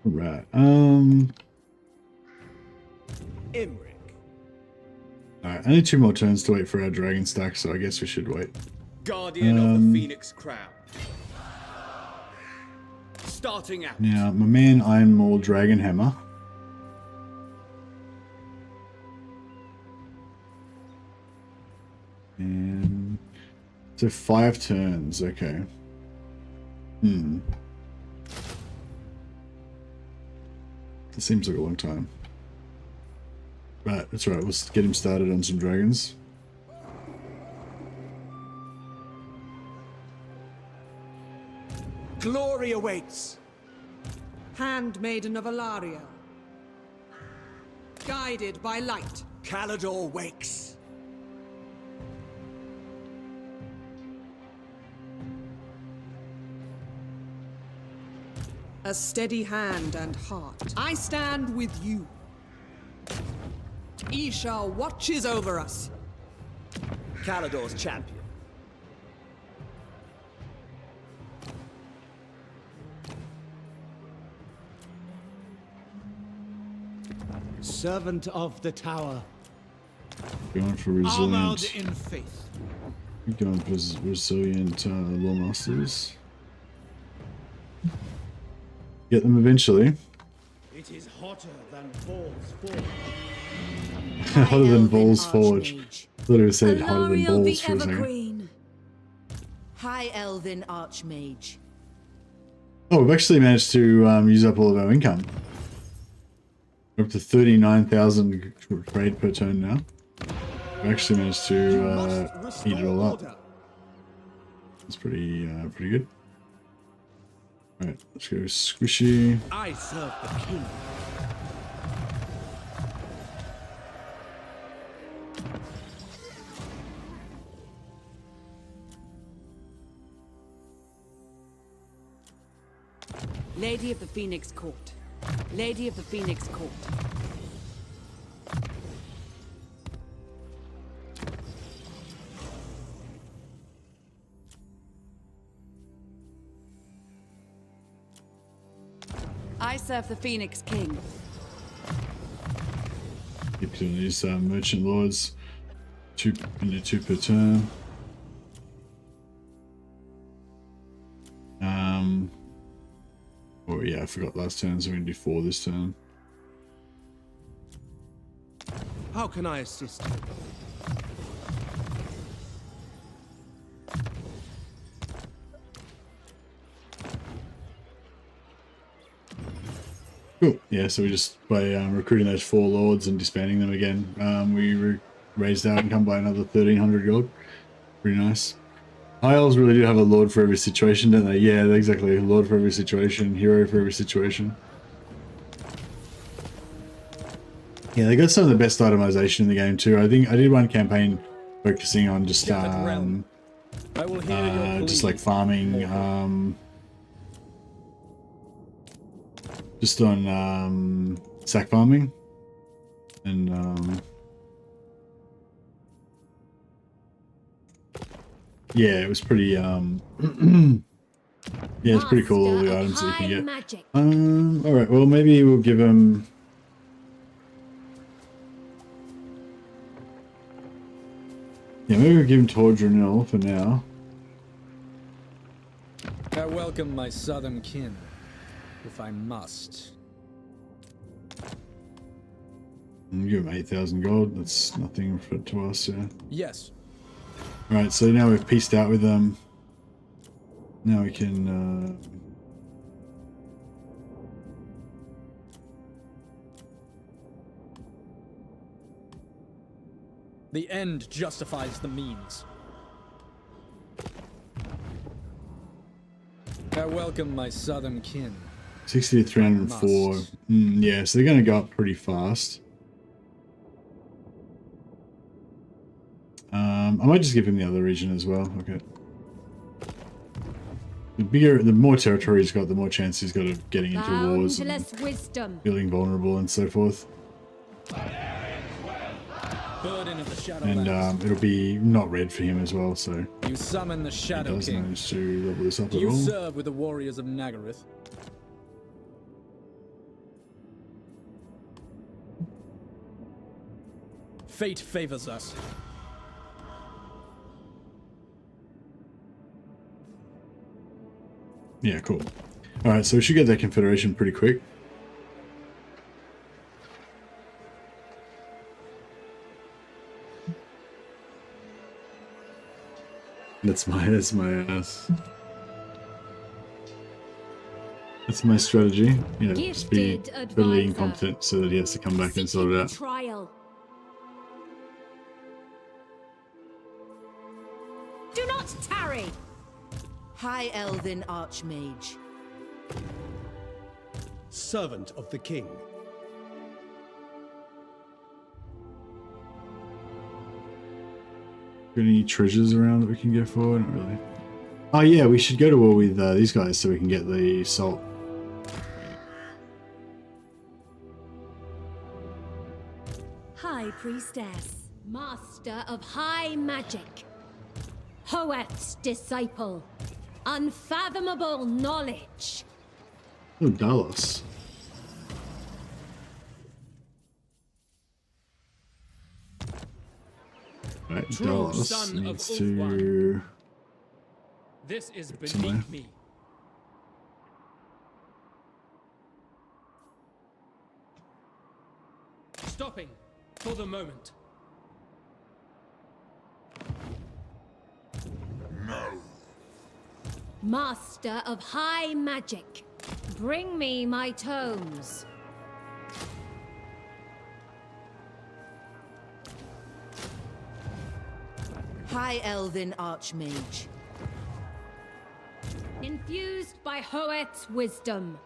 Right. Imric. Alright, only 2 more turns to wait for our dragon stack, so I guess we should wait. Guardian of the Phoenix Crown. Starting out. Now, my man Iron Maul Dragon Hammer. And so 5 turns, okay. It seems like a long time. Right, that's right, let's get him started on some dragons. Glory awaits. Handmaiden of Alaria. Guided by light. Calador wakes. A steady hand and heart. I stand with you. Isha watches over us. Calador's champion. Servant of the tower. Going for Armored resilient. in faith. Going for resilient Lawmasters. Get them eventually. It is hotter than balls forged. Hotter than balls forged. Literally said hotter than balls for a second. Evergreen. High Elven Archmage. Oh, we've actually managed to use up all of our income. We're up to 39,000 trade per turn now. We actually managed to eat it all up. That's pretty good. Alright, let's go squishy. I serve the king. Lady of the Phoenix Court. Lady of the Phoenix Court. I serve the Phoenix King. Keep doing these merchant lords. Two per turn. Oh yeah, I forgot last turn, so we're gonna do 4 this turn. How can I assist you? Cool. Yeah, so we just by recruiting those 4 lords and disbanding them again, we raised our income by another 1,300 gold. Pretty nice. High Elves really do have a lord for every situation, don't they? Yeah, exactly. Lord for every situation, hero for every situation. Yeah, they got some of the best itemization in the game too. I think I did one campaign focusing on just just like farming, just on sack farming, and yeah, it was pretty yeah, it's pretty cool, all the items that you can get. Alright, well maybe we'll give him maybe we'll give him Tordranil for now. I welcome my southern kin, if I must. Give him 8,000 gold, that's nothing to us, yeah. Yes. Alright, so now we've pieced out with them. Now we can The end justifies the means. I welcome my southern kin. 60 to 304. Yeah, so they're going to go up pretty fast. I might just give him the other region as well. Okay. The more territory he's got, the more chance he's got of getting into wars and feeling vulnerable and so forth. Burden of the Shadow And it'll be not red for him as well, so you summon the Shadow he does King. manage to level this up Do at you all. serve with the warriors of Nagaroth? Fate favors us. Yeah, cool. Alright, so we should get that Confederation pretty quick. That's my strategy. You know, just be totally incompetent so that he has to come back and sort it out. Trial. Do not tarry. High Elven Archmage. Servant of the king. Got any treasures around that we can go for? Not really. Oh yeah, we should go to war with these guys so we can get the salt. priestess, master of high magic, Hoeth's disciple, unfathomable knowledge. Oh, Dallas. Right, True Dallas son of needs Ulthuan. to... This is beneath somewhere. me. Stopping for the moment. Master of high magic, bring me my tomes. High Elven Archmage. Infused by Hoeth's wisdom.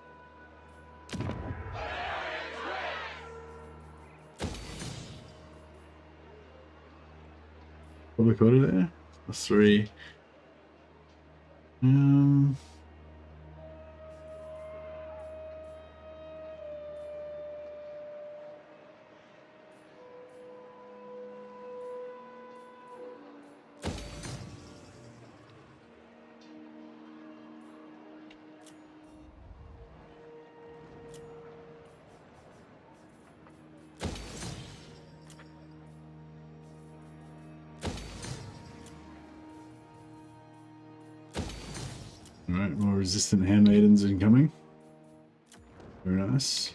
Public order there. That's 3. Alright, more resistant handmaidens incoming. Very nice.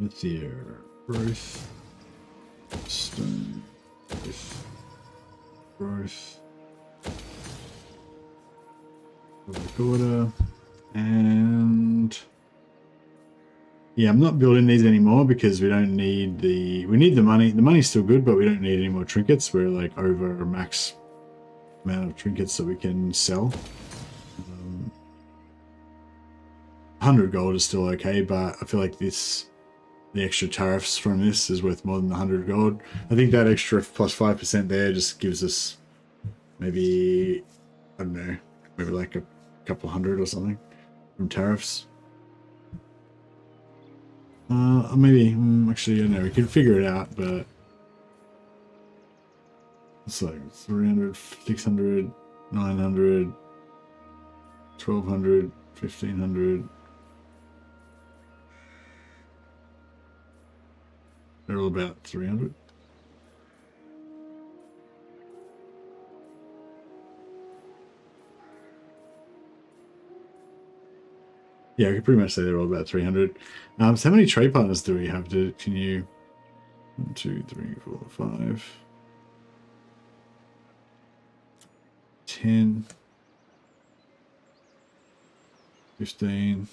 Let's see here. Growth. Stone. Growth. Public order. And yeah, I'm not building these anymore because we don't need we need the money. The money's still good, but we don't need any more trinkets. We're like over a max amount of trinkets that we can sell. 100 gold is still okay, but I feel like the extra tariffs from this is worth more than 100 gold. I think that extra plus 5% there just gives us maybe, I don't know, maybe like a couple hundred or something from tariffs. Maybe, actually, I don't know, we can figure it out, but it's like 300, 600, 900, 1200, 1500. They're all about 300. Yeah, I could pretty much say they're all about 300. So how many trade partners do we have? Can you... 1, 2, 3, 4, 5... 10... 15...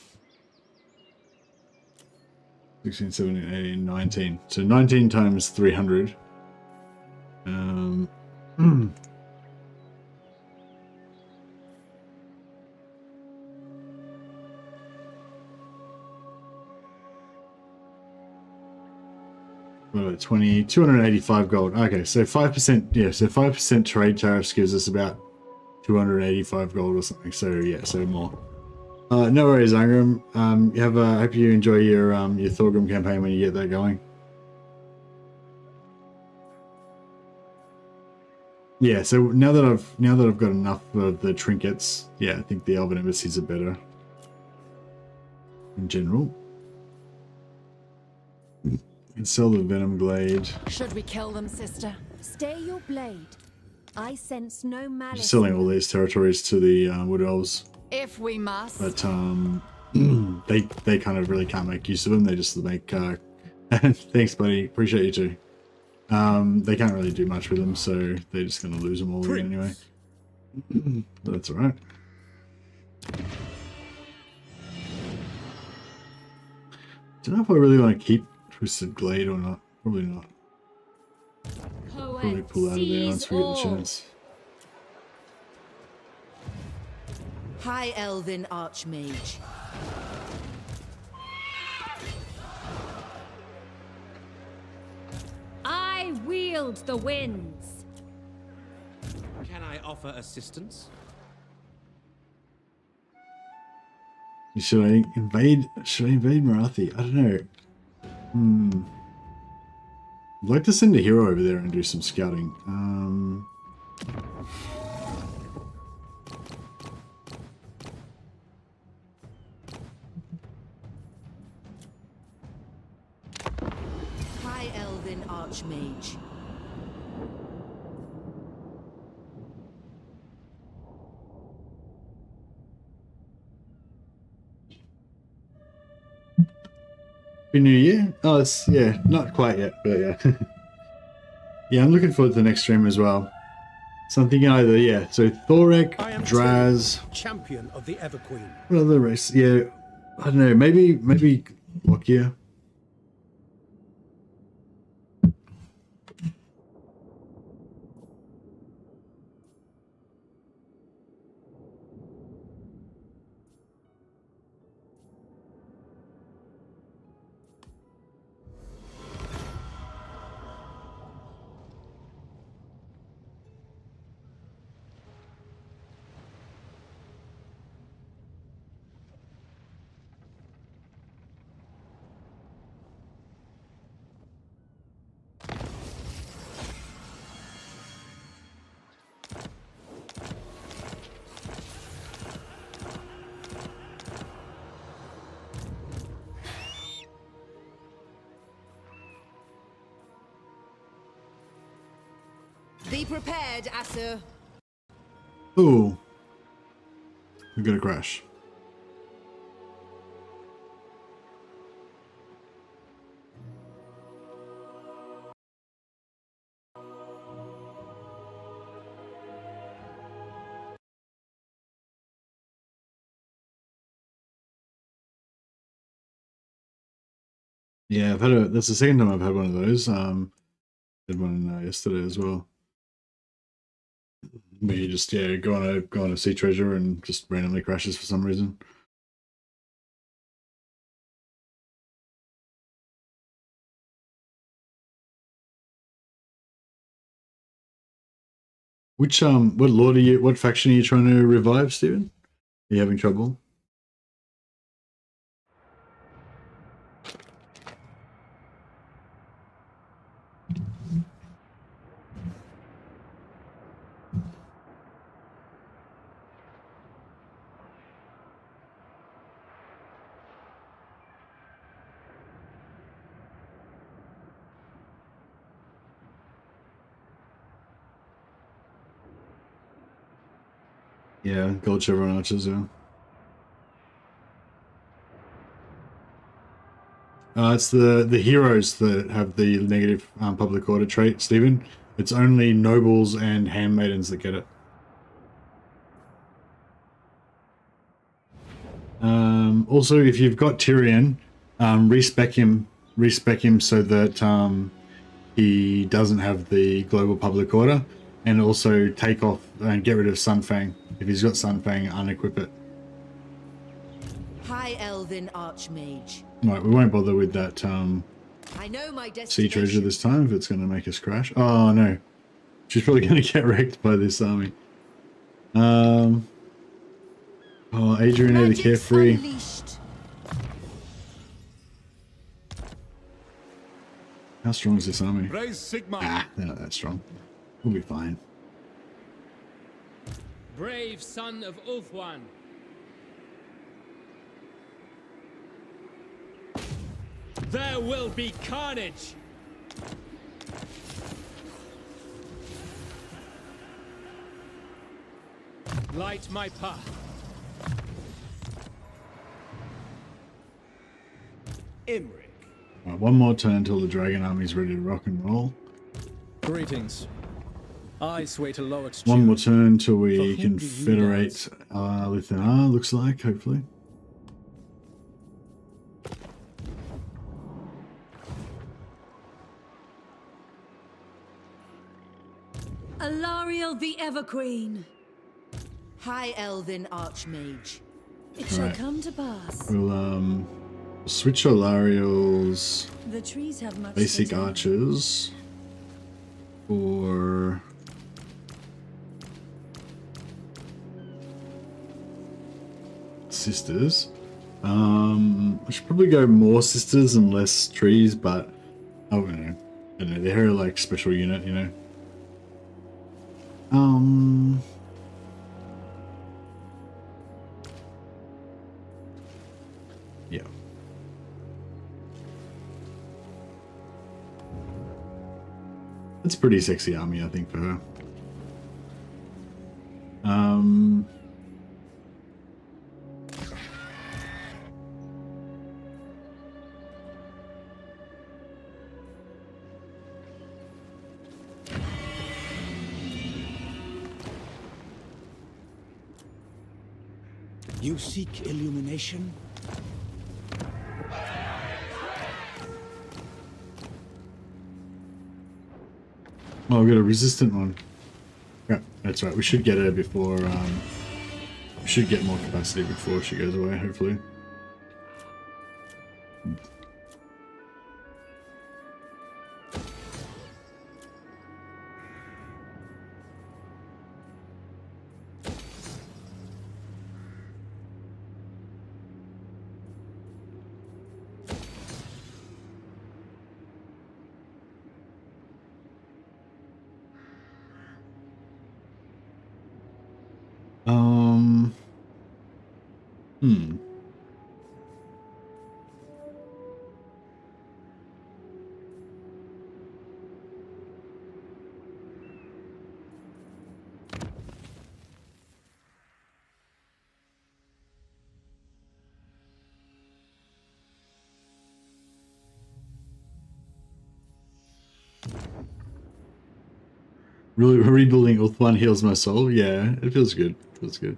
16, 17, 18, 19. So 19 times 300. What about 20, 285 gold. Okay, so 5%, yeah, so 5% trade tariffs gives us about 285 gold or something. So yeah, so more. No worries, Angram. I hope you enjoy your Thorgrim campaign when you get that going. Yeah, so now that I've got enough of the trinkets, yeah, I think the Elven embassies are better in general. And sell the Venom Glade. Should we kill them, sister? Stay your blade. I sense no malice. Just selling all these territories to the Wood Elves. If we must. But they kind of really can't make use of them. They just make thanks, buddy. Appreciate you too. They can't really do much with them, so they're just gonna lose them all again anyway. But that's alright. Don't know if I really want to keep Twisted Glade or not. Probably not. Probably pull out of there once we get the chance. High Elven Archmage. I wield the winds. Can I offer assistance? Should I invade Marathi? I don't know. I'd like to send a hero over there and do some scouting. High Elven Archmage. Happy New Year? Oh, it's, yeah, not quite yet, but yeah. Yeah, I'm looking forward to the next stream as well. So I'm thinking either, yeah, so Thorek, Draz, Tyrion, champion of the Everqueen. what other race? Yeah, I don't know, maybe Lockyer. Be prepared, Asur. Ooh. We're gonna crash. Yeah, I've had that's the second time I've had one of those. Had one yesterday as well. Where you just go on a sea treasure and just randomly crashes for some reason. Which what lord what faction are you trying to revive, Stephen? Are you having trouble? Yeah, gold chevron archers, yeah. It's the heroes that have the negative public order trait, Stephen. It's only nobles and handmaidens that get it. Also, if you've got Tyrion, respec him so that he doesn't have the global public order, and also take off and get rid of Sunfang. If he's got Sunfang, unequip it. High Elven Archmage. Right, we won't bother with that I know my sea treasure this time if it's going to make us crash. Oh no, she's probably going to get wrecked by this army. Oh, Adrian the Carefree. Unleashed. How strong is this army? Raise Sigma. Ah, they're not that strong. We'll be fine. Brave son of Ulthuan. There will be carnage. Light my path. Imric. Right, one more turn until the dragon army's ready to rock and roll. Greetings. I sway to Loic's One more tune. turn until we For whom do you confederate Lithanar, looks like, hopefully. Alariel the Everqueen. High Elven Archmage. It shall Right. come to pass. We'll switch our Lariels, The trees have much basic to tell. archers, for sisters. I should probably go more sisters and less trees, but I don't know. They're like special unit, you know. Yeah. It's a pretty sexy army, I think, for her. You seek illumination? Oh, we got a resistant one. Yeah, that's right. We should get her before, we should get more capacity before she goes away, hopefully. Really, rebuilding Ulthuan heals my soul. Yeah, it feels good. It feels good.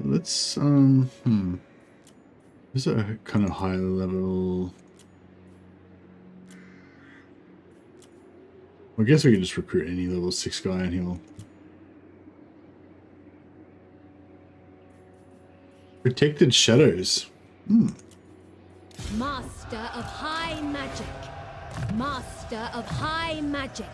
Let's Is there a kind of higher level? I guess we can just recruit any level 6 guy and he'll. Protected Shadows. Master of High Magic. Master of High Magic.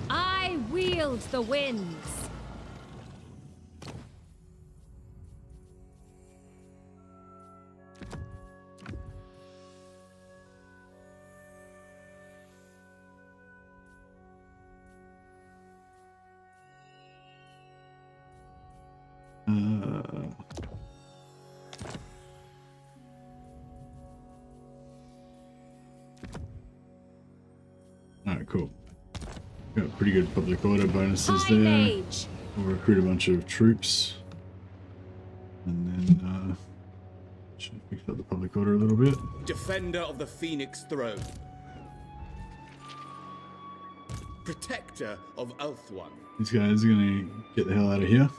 I wield the winds. Alright, cool. Got pretty good public order bonuses High there. Mage. We'll recruit a bunch of troops. And then, should fix up the public order a little bit. Defender of the Phoenix Throne. Protector of Ulthuan. These guys are gonna get the hell out of here.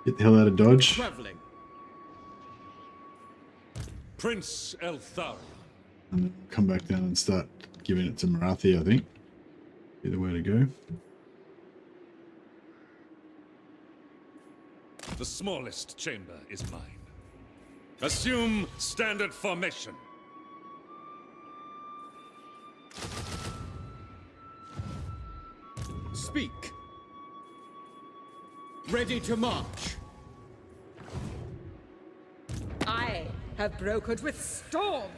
Get the hell out of Dodge. Traveling. Prince Eltharion. And then come back down and start giving it to Marathi, I think. Be the way to go. The smallest chamber is mine. Assume standard formation. Speak. Ready to march. I have brokered with storms.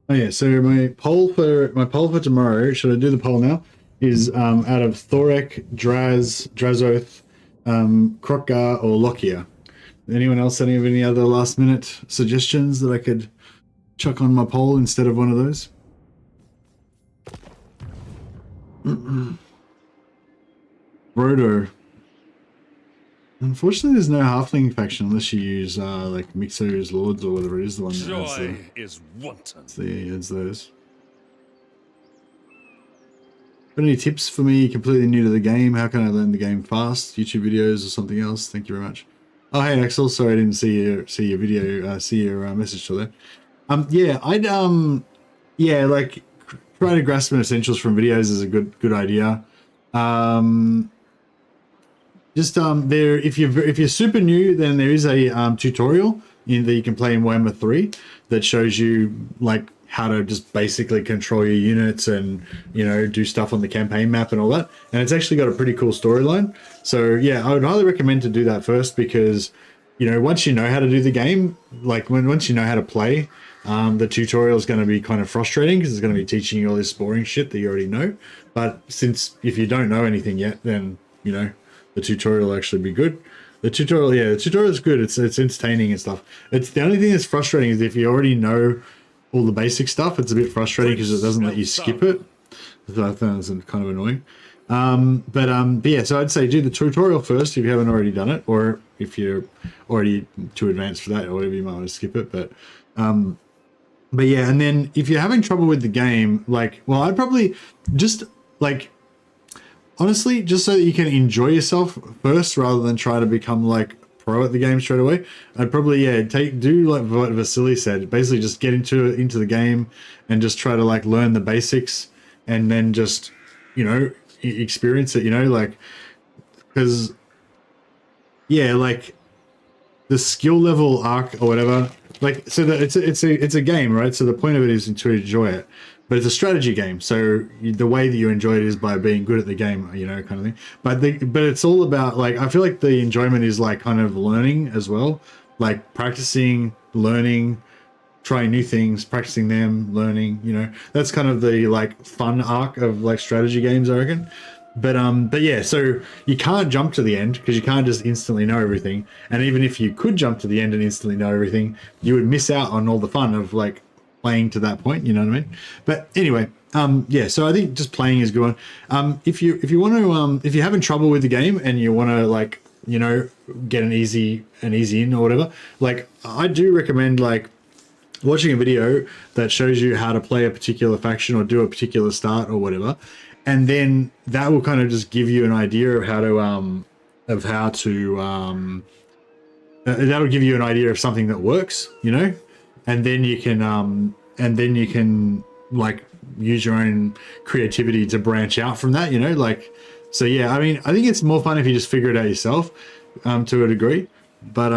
Oh yeah, so my poll for tomorrow, should I do the poll now? Is out of Thorek, Drazoth, Krokkar or Lockyer. Anyone else have any other last minute suggestions that I could chuck on my poll instead of one of those? Brodo. Unfortunately, there's no halfling faction unless you use like Mixo's Lords or whatever it is, the one that has Joy is wanton. it's those. Got any tips for me completely new to the game? How can I learn the game fast? YouTube videos or something else? Thank you very much. Oh, hey Axel, sorry I didn't see your video, see your message till there. Yeah, I'd yeah, like trying to grasp some essentials from videos is a good idea. Just there, if you're super new, then there is a tutorial that you can play in Warhammer 3 that shows you like how to just basically control your units and, you know, do stuff on the campaign map and all that. And it's actually got a pretty cool storyline. So yeah, I would highly recommend to do that first because, you know, once you know how to do the game, like once you know how to play, the tutorial is going to be kind of frustrating because it's going to be teaching you all this boring shit that you already know. But since if you don't know anything yet, then, you know, the tutorial will actually be good. The tutorial, yeah, the tutorial is good. It's entertaining and stuff. It's the only thing that's frustrating is if you already know all the basic stuff, it's a bit frustrating because it doesn't let you skip it. So I think that's kind of annoying. But yeah, so I'd say do the tutorial first if you haven't already done it, or if you're already too advanced for that or whatever, you might want to skip it. But yeah, and then if you're having trouble with the game, like, well, I'd probably just like, honestly, just so that you can enjoy yourself first rather than try to become like pro at the game straight away, I'd probably, yeah, do like what Vasily said, basically just get into the game and just try to like learn the basics and then just, you know, experience it, you know, like, because yeah, like the skill level arc or whatever, like, so that it's a game, right? So the point of it is to enjoy it, but it's a strategy game. So the way that you enjoy it is by being good at the game, you know, kind of thing. But it's all about, like, I feel like the enjoyment is like kind of learning as well, like practicing, learning, trying new things, practicing them, learning, you know, that's kind of the like fun arc of like strategy games, I reckon. But yeah, so you can't jump to the end because you can't just instantly know everything. And even if you could jump to the end and instantly know everything, you would miss out on all the fun of like playing to that point, you know what I mean? But anyway, yeah, so I think just playing is a good one. If you want to, if you're having trouble with the game and you want to, like, you know, get an easy in or whatever, like I do recommend like watching a video that shows you how to play a particular faction or do a particular start or whatever, and then that will kind of just give you an idea of how to that'll give you an idea of something that works, you know, and then you can like use your own creativity to branch out from that, you know, like, so yeah, I mean, I think it's more fun if you just figure it out yourself, to a degree, but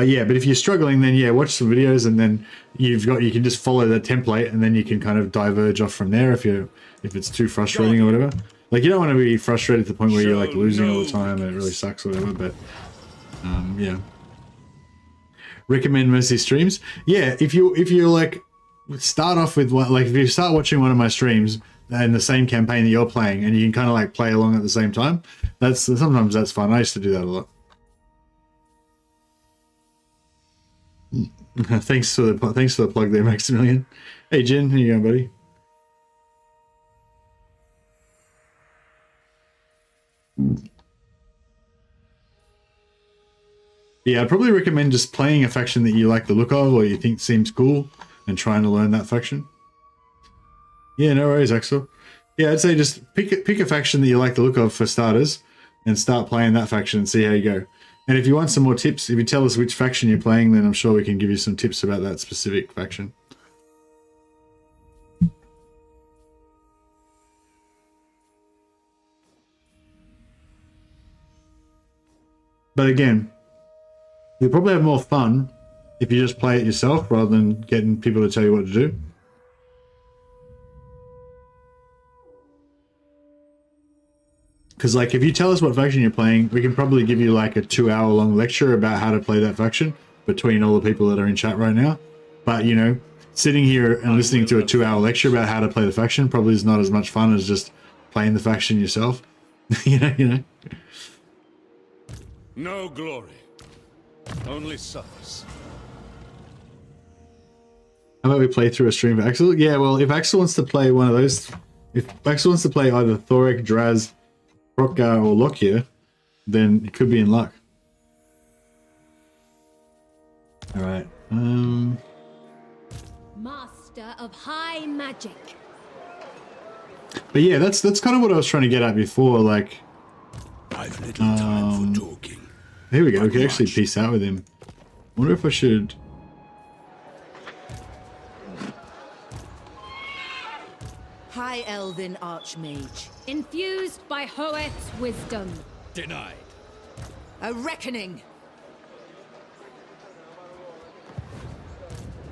yeah, but if you're struggling, then yeah, watch some videos and then you can just follow the template and then you can kind of diverge off from there if it's too frustrating or whatever. Like, you don't want to be frustrated to the point where you're like losing all the time and it really sucks or whatever, but yeah. Recommend Mercy streams. Yeah, if you're like, start off with one, like if you start watching one of my streams in the same campaign that you're playing and you can kind of like play along at the same time, sometimes that's fun. I used to do that a lot. Thanks for the plug there, Maximilian. Hey Jen, how you going, buddy? Yeah, I'd probably recommend just playing a faction that you like the look of or you think seems cool and trying to learn that faction. Yeah, no worries, Axel. Yeah, I'd say just pick a faction that you like the look of for starters and start playing that faction and see how you go. And if you want some more tips, if you tell us which faction you're playing, then I'm sure we can give you some tips about that specific faction. But again, you'll probably have more fun if you just play it yourself rather than getting people to tell you what to do. Because like, if you tell us what faction you're playing, we can probably give you like a 2-hour-long lecture about how to play that faction between all the people that are in chat right now. But, you know, sitting here and listening to a 2-hour lecture about how to play the faction probably is not as much fun as just playing the faction yourself. you know. No glory. Only suffers. How about we play through a stream of Axel? Yeah, well, if Axel wants to play one of those, if Axel wants to play either Thorek, Draz, Hrothgar, or Lockyer, then it could be in luck. All right. Master of high magic. But yeah, that's kind of what I was trying to get at before. Like, I've little time for talking. Here we go. We can actually peace out with him. Wonder if I should. High Elven Archmage. Infused by Hoeth's wisdom. Denied. A reckoning.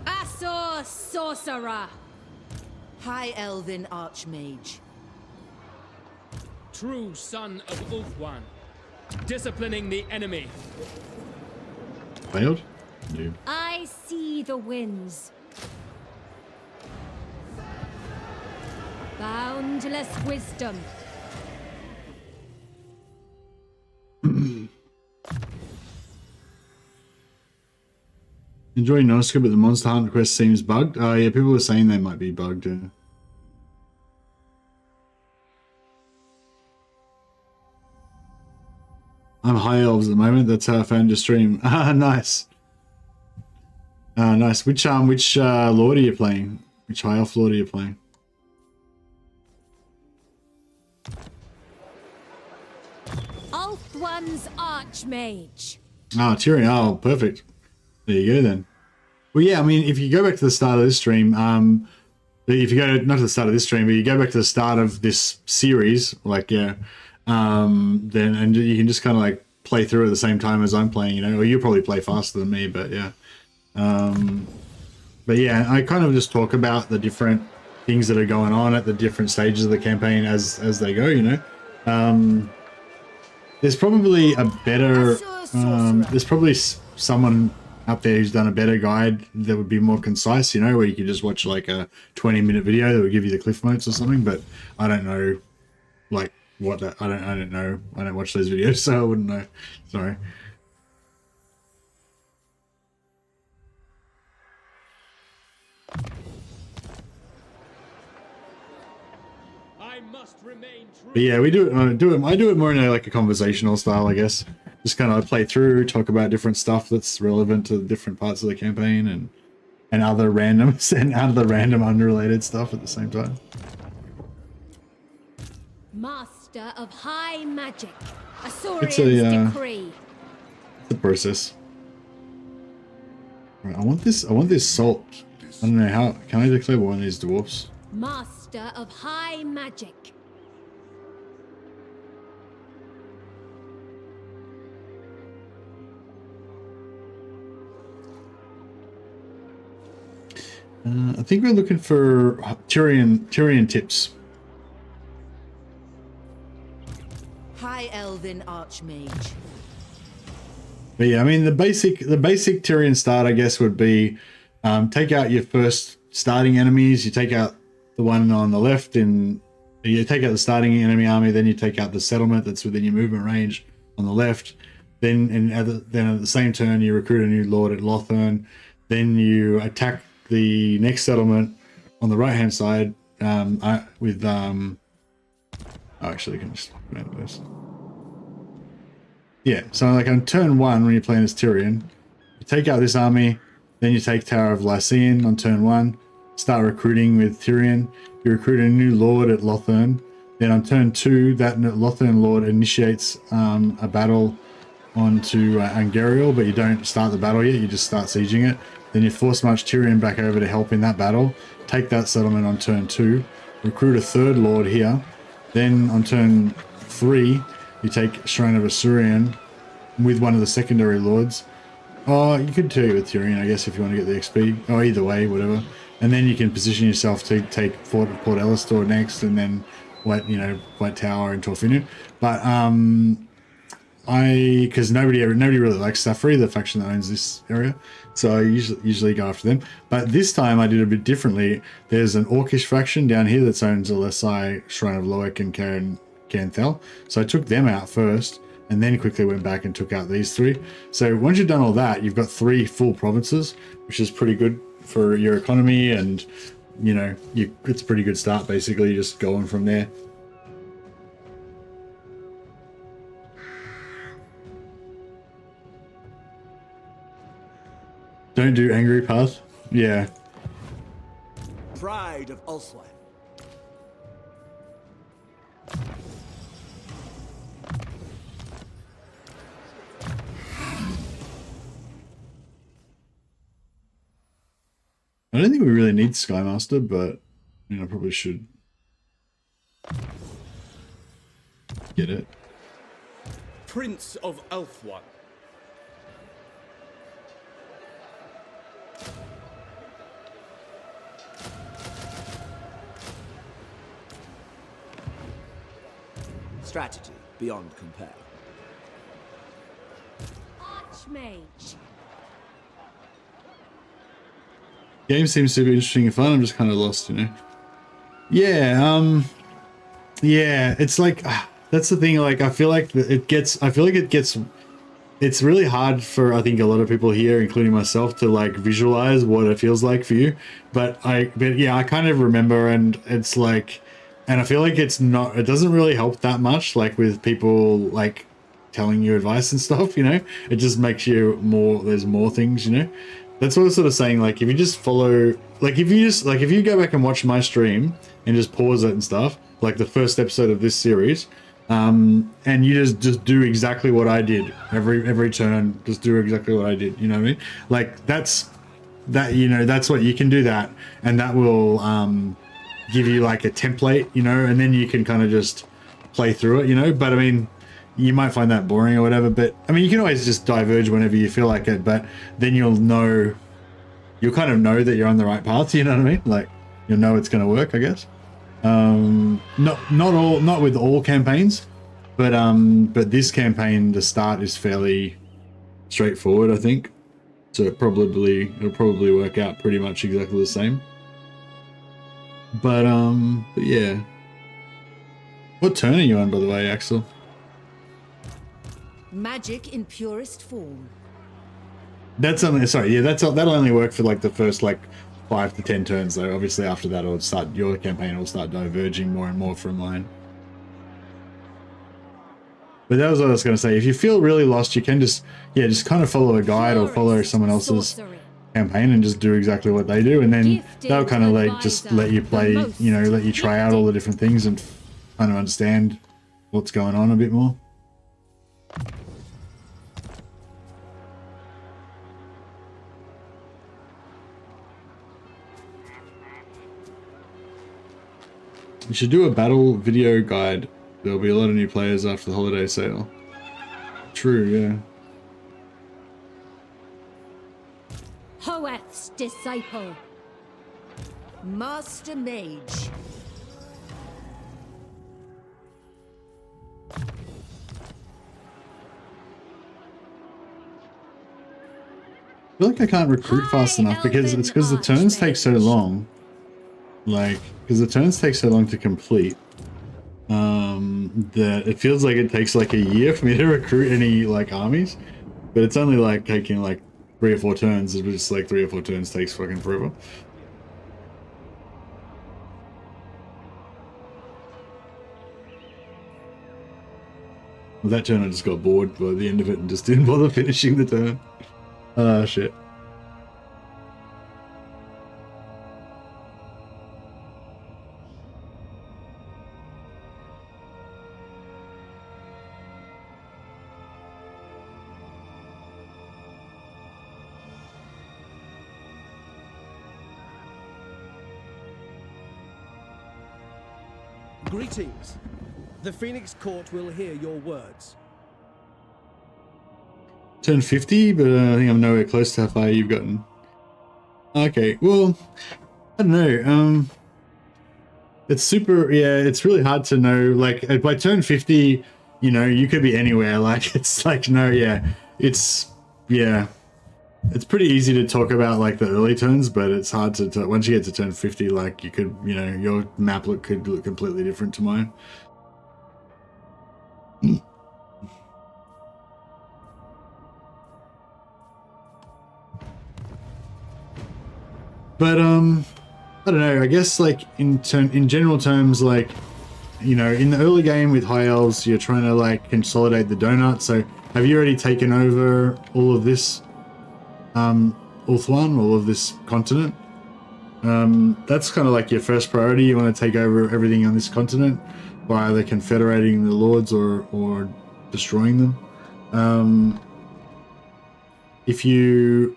Asor sorcerer. High Elven Archmage. True son of Ulfwan. Disciplining the enemy. Failed? No. I see the winds. Boundless wisdom. Enjoying Nonoscope, but the Monster Hunter quest seems bugged. Oh yeah, people were saying they might be bugged. I'm High Elves at the moment. That's how I found your stream. Ah, nice. Nice. Which Lord are you playing? Which High Elf Lord are you playing? Ulfwan's Archmage. Oh, Tyrion. Oh, perfect. There you go then. Well, yeah, I mean, if you go back to the start of this stream, if you go not to the start of this stream, but you go back to the start of this series, like, yeah, then and you can just kind of like play through at the same time as I'm playing, you know, or you'll probably play faster than me, but yeah. But yeah, I kind of just talk about the different things that are going on at the different stages of the campaign as they go, you know. There's probably a better, there's probably someone out there who's done a better guide that would be more concise, you know, where you could just watch like a 20-minute video that would give you the cliff notes or something, but I don't know, like, what that, I don't know. I don't watch those videos, so I wouldn't know. Sorry. I must remain true. But yeah, we do it. I do it more in like a conversational style, I guess. Just kind of play through, talk about different stuff that's relevant to different parts of the campaign, and other randoms and other random unrelated stuff at the same time. Master of high magic. Asaurian's decree. It's a process. Right, I want this salt. I don't know how. Can I declare war on these dwarfs? Master of high magic. I think we're looking for Tyrion tips. High Elven Archmage. But yeah, I mean the basic Tyrion start, I guess, would be take out your first starting enemies. You take out the one on the left, and you take out the starting enemy army. Then you take out the settlement that's within your movement range on the left. Then at the same turn, you recruit a new lord at Lothern. Then you attack the next settlement on the right hand side with actually, I can just look at this. Yeah, so like on turn 1, when you're playing as Tyrion, you take out this army, then you take Tower of Lycian on turn 1, start recruiting with Tyrion. You recruit a new lord at Lothern. Then on turn 2, that Lothern lord initiates a battle onto Angariel, but you don't start the battle yet, you just start sieging it. Then you force march Tyrion back over to help in that battle, take that settlement on turn 2, recruit a third lord here. Then on turn 3, you take Shrine of Asaurian with one of the secondary lords. Oh, you could do it with Tyrion, I guess, if you want to get the XP. Oh, either way, whatever. And then you can position yourself to take Port Elistor next, and then White Tower and Torfinu. But because nobody really likes Safri, the faction that owns this area, so I usually go after them. But this time I did a bit differently. There's an Orcish faction down here that owns Alessi, Shrine of Loek, and Canthel. So I took them out first, and then quickly went back and took out these 3. So once you've done all that, you've got 3 full provinces, which is pretty good for your economy, and you know, it's a pretty good start basically, just going from there. Don't do angry path. Yeah. Pride of Ulthwan. I don't think we really need Skymaster, but you know, I probably should get it. Prince of Ulthwan. Strategy beyond compare. Archmage. Game seems super interesting and fun. I'm just kind of lost, you know. Yeah, yeah, it's like that's the thing. Like, I feel like it's really hard for, I think, a lot of people here, including myself, to like visualize what it feels like for you. But yeah, I kind of remember, and it's like, and I feel like it doesn't really help that much, like with people like telling you advice and stuff, you know. It just makes you there's more things, you know. That's what I was sort of saying, like, if you just follow, like, if you go back and watch my stream and just pause it and stuff, like the first episode of this series, and you just do exactly what I did every turn, just do exactly what I did, you know what I mean? Like, that's what you can do that, and that will give you like a template, you know, and then you can kind of just play through it, you know. But I mean, you might find that boring or whatever, but I mean, you can always just diverge whenever you feel like it, but then you'll kind of know that you're on the right path, you know what I mean? Like, you'll know it's going to work, I guess. Not with all campaigns, but this campaign, the start is fairly straightforward, I think. So it'll probably work out pretty much exactly the same. But yeah. What turn are you on, by the way, Axel? Magic in purest form. That's only, sorry, yeah, that'll only work for like the first like 5 to 10 turns though. Obviously after that your campaign will start diverging more and more from mine. But that was what I was going to say. If you feel really lost, you can just kind of follow a guide or follow someone else's campaign and just do exactly what they do, and then they'll kind of like just let you play, you know, let you try out all the different things and kind of understand what's going on a bit more. You should do a battle video guide. There'll be a lot of new players after the holiday sale. True, yeah. Hoeth's disciple. Master Mage. I feel like I can't recruit fast enough because the turns take so long. Like, because the turns take so long to complete, that it feels like it takes like a year for me to recruit any like armies, but it's only like taking like 3 or 4 turns. It's just like 3 or 4 turns takes fucking forever. Well, that turn I just got bored by the end of it and just didn't bother finishing the turn. Ah, shit. Greetings. The Phoenix Court will hear your words. Turn 50, but I think I'm nowhere close to how far you've gotten. Okay, well, I don't know. It's super, yeah, it's really hard to know. Like, by turn 50, you know, you could be anywhere. Like, it's like, no, yeah, it's, yeah. It's pretty easy to talk about like the early turns, but it's hard to once you get to turn 50, like you could, you know, your map could look completely different to mine. But I don't know. I guess like in general terms, like, you know, in the early game with High Elves, you're trying to like consolidate the donut. So have you already taken over all of this, Ulthuan, all of this continent? That's kind of like your first priority. You want to take over everything on this continent by either confederating the lords or destroying them. If you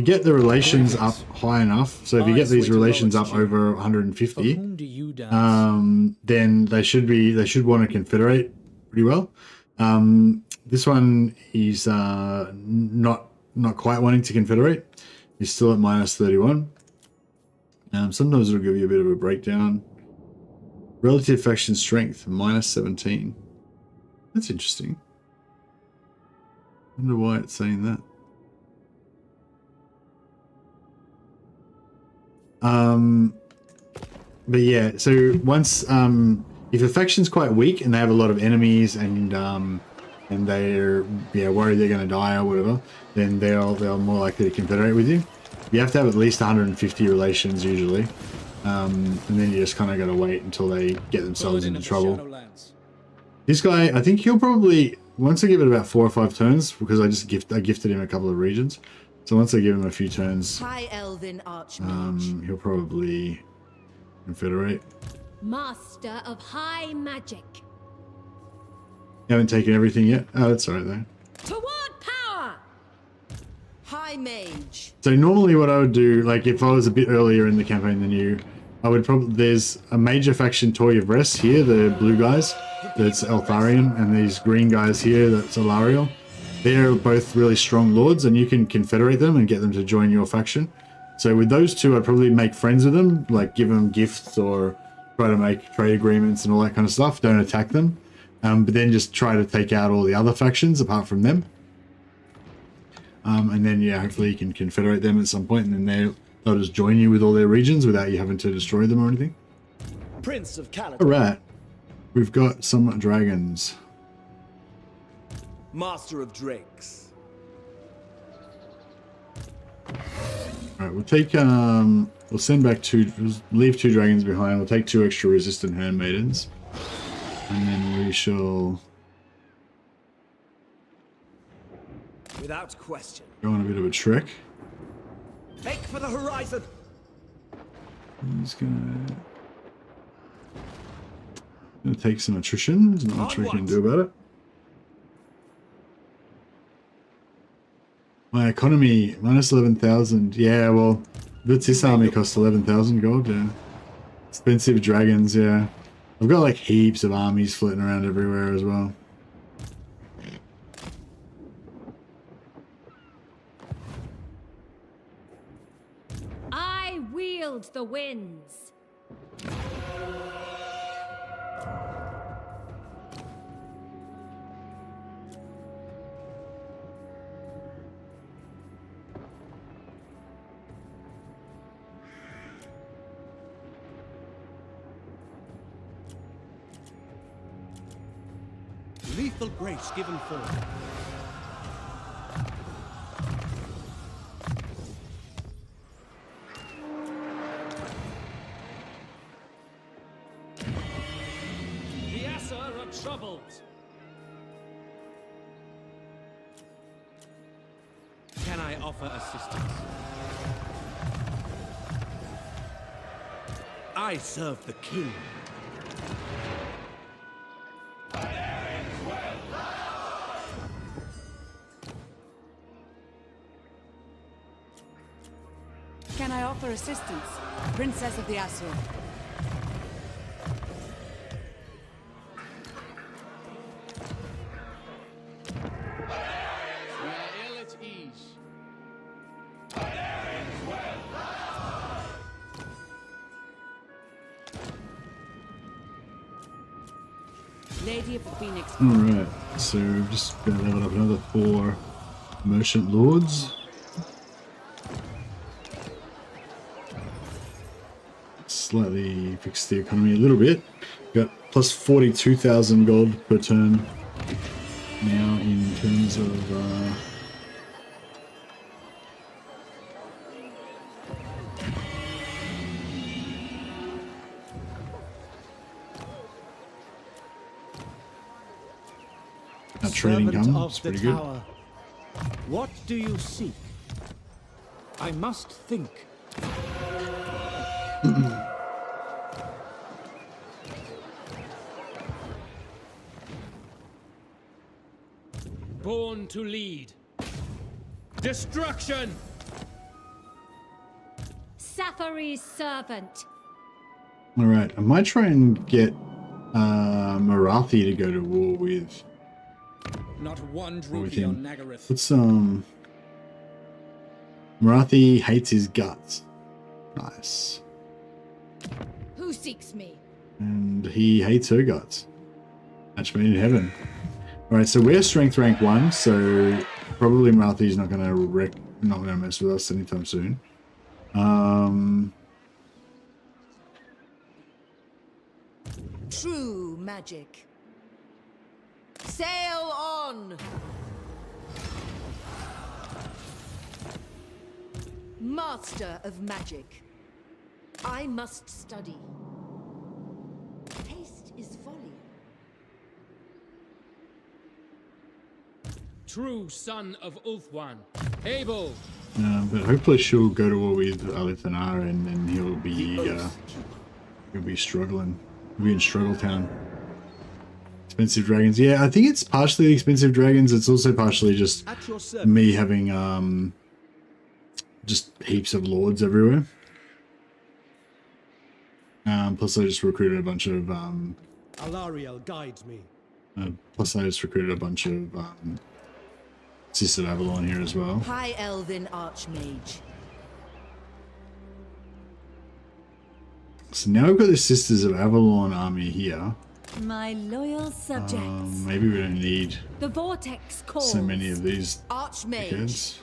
get the relations up high enough, so if you get these relations up over 150, then they should want to confederate pretty well. This one is not quite wanting to confederate. He's still at minus 31. Sometimes it'll give you a bit of a breakdown. Relative faction strength, minus 17. That's interesting. I wonder why it's saying that. But yeah, so once if a faction's quite weak and they have a lot of enemies and they're worried they're going to die or whatever, then they're more likely to confederate with you. You have to have at least 150 relations usually, and then you just kind of got to wait until they get themselves into trouble. This guy, I think he'll probably, once I give it about 4 or 5 turns, because I gifted him a couple of regions, so once I give him a few turns, High Elven Archmage. he'll probably confederate. Master of high magic. You haven't taken everything yet? Oh, that's alright though. Toward power. High Mage. So normally what I would do, like if I was a bit earlier in the campaign than you, I would probably, there's a major faction Toy of Rest here, the blue guys, that's Eltharion, and these green guys here, that's Alariel. They're both really strong lords, and you can confederate them and get them to join your faction. So with those two, I'd probably make friends with them, like give them gifts or try to make trade agreements and all that kind of stuff. Don't attack them, but then just try to take out all the other factions apart from them. And then, yeah, hopefully you can confederate them at some point, and then they'll just join you with all their regions without you having to destroy them or anything. Prince of Caledon. All right, we've got some dragons. Master of Drakes. All right, we'll take we'll send back leave 2 dragons behind. We'll take 2 extra resistant handmaidens, and then we shall Without question. go on a bit of a trek. Make for the horizon. He's gonna take some attrition. There's not much we can do about it. My economy, minus 11,000. Yeah, well, this army costs 11,000 gold, yeah. Expensive dragons, yeah. I've got like heaps of armies floating around everywhere as well. I wield the winds. Lethal grace given forth. The Asser are troubled. Can I offer assistance? I serve the king. Can I offer assistance? Princess of the Asur. We're ill at ease. Lady of the Phoenix. Alright, so we've just gonna level up another 4 merchant lords. Slightly fix the economy a little bit. Got plus 42,000 gold per turn now in terms of trading Servant gun. of It's the pretty good. tower. What do you seek? I must think. Born to lead. Destruction! Safari's servant. All right, I might try and get Marathi to go to war with. Not one with rupee on him. Nagaroth. What's Marathi hates his guts. Nice. Who seeks me? And he hates her guts. Match made in heaven. Alright, so we're strength rank 1, so probably Marathi's not gonna mess with us anytime soon. True magic. Sail on! Master of magic. I must study. Haste is folly. True son of Ulthuan. Able. But hopefully she'll go to war with Alithanar and then he'll be struggling. He'll be in Struggle Town. Expensive dragons. Yeah, I think it's partially expensive dragons. It's also partially just me having just heaps of lords everywhere. Plus I just recruited a bunch of Alariel guides me. plus I just recruited a bunch of Sisters of Avalon here as well. High Elven Archmage. So now we've got the Sisters of Avalon army here. My loyal subjects. Maybe we don't need The vortex calls. so many of these Archmage. kids.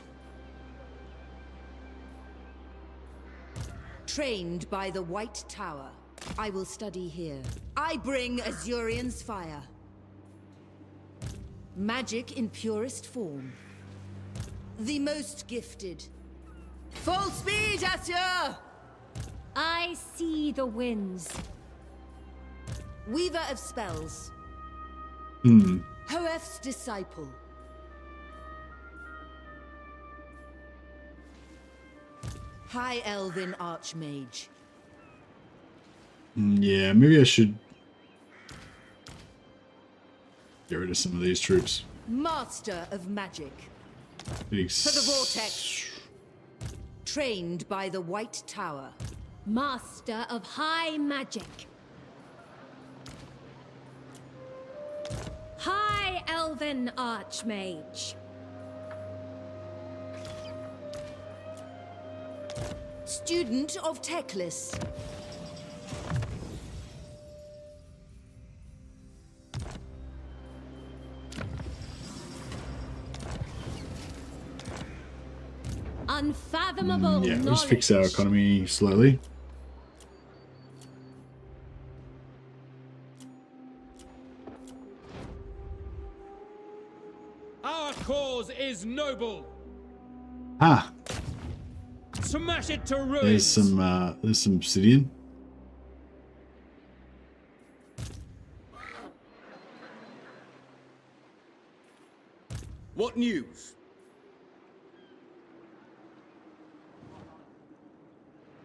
Trained by the White Tower. I will study here. I bring Azurian's fire. Magic in purest form. The most gifted. Full speed, Azure! I see the winds. Weaver of spells. Hoef's disciple. High Elven Archmage. Yeah, maybe I should get rid of some of these troops. Master of magic. Peace. For the vortex. Trained by the White Tower. Master of high magic. High Elven Archmage. Student of Teclis. Unfathomable Yeah, we'll knowledge. just fix our economy slowly. Our cause is noble. Ah, Smash it to ruins. there's some obsidian. What news?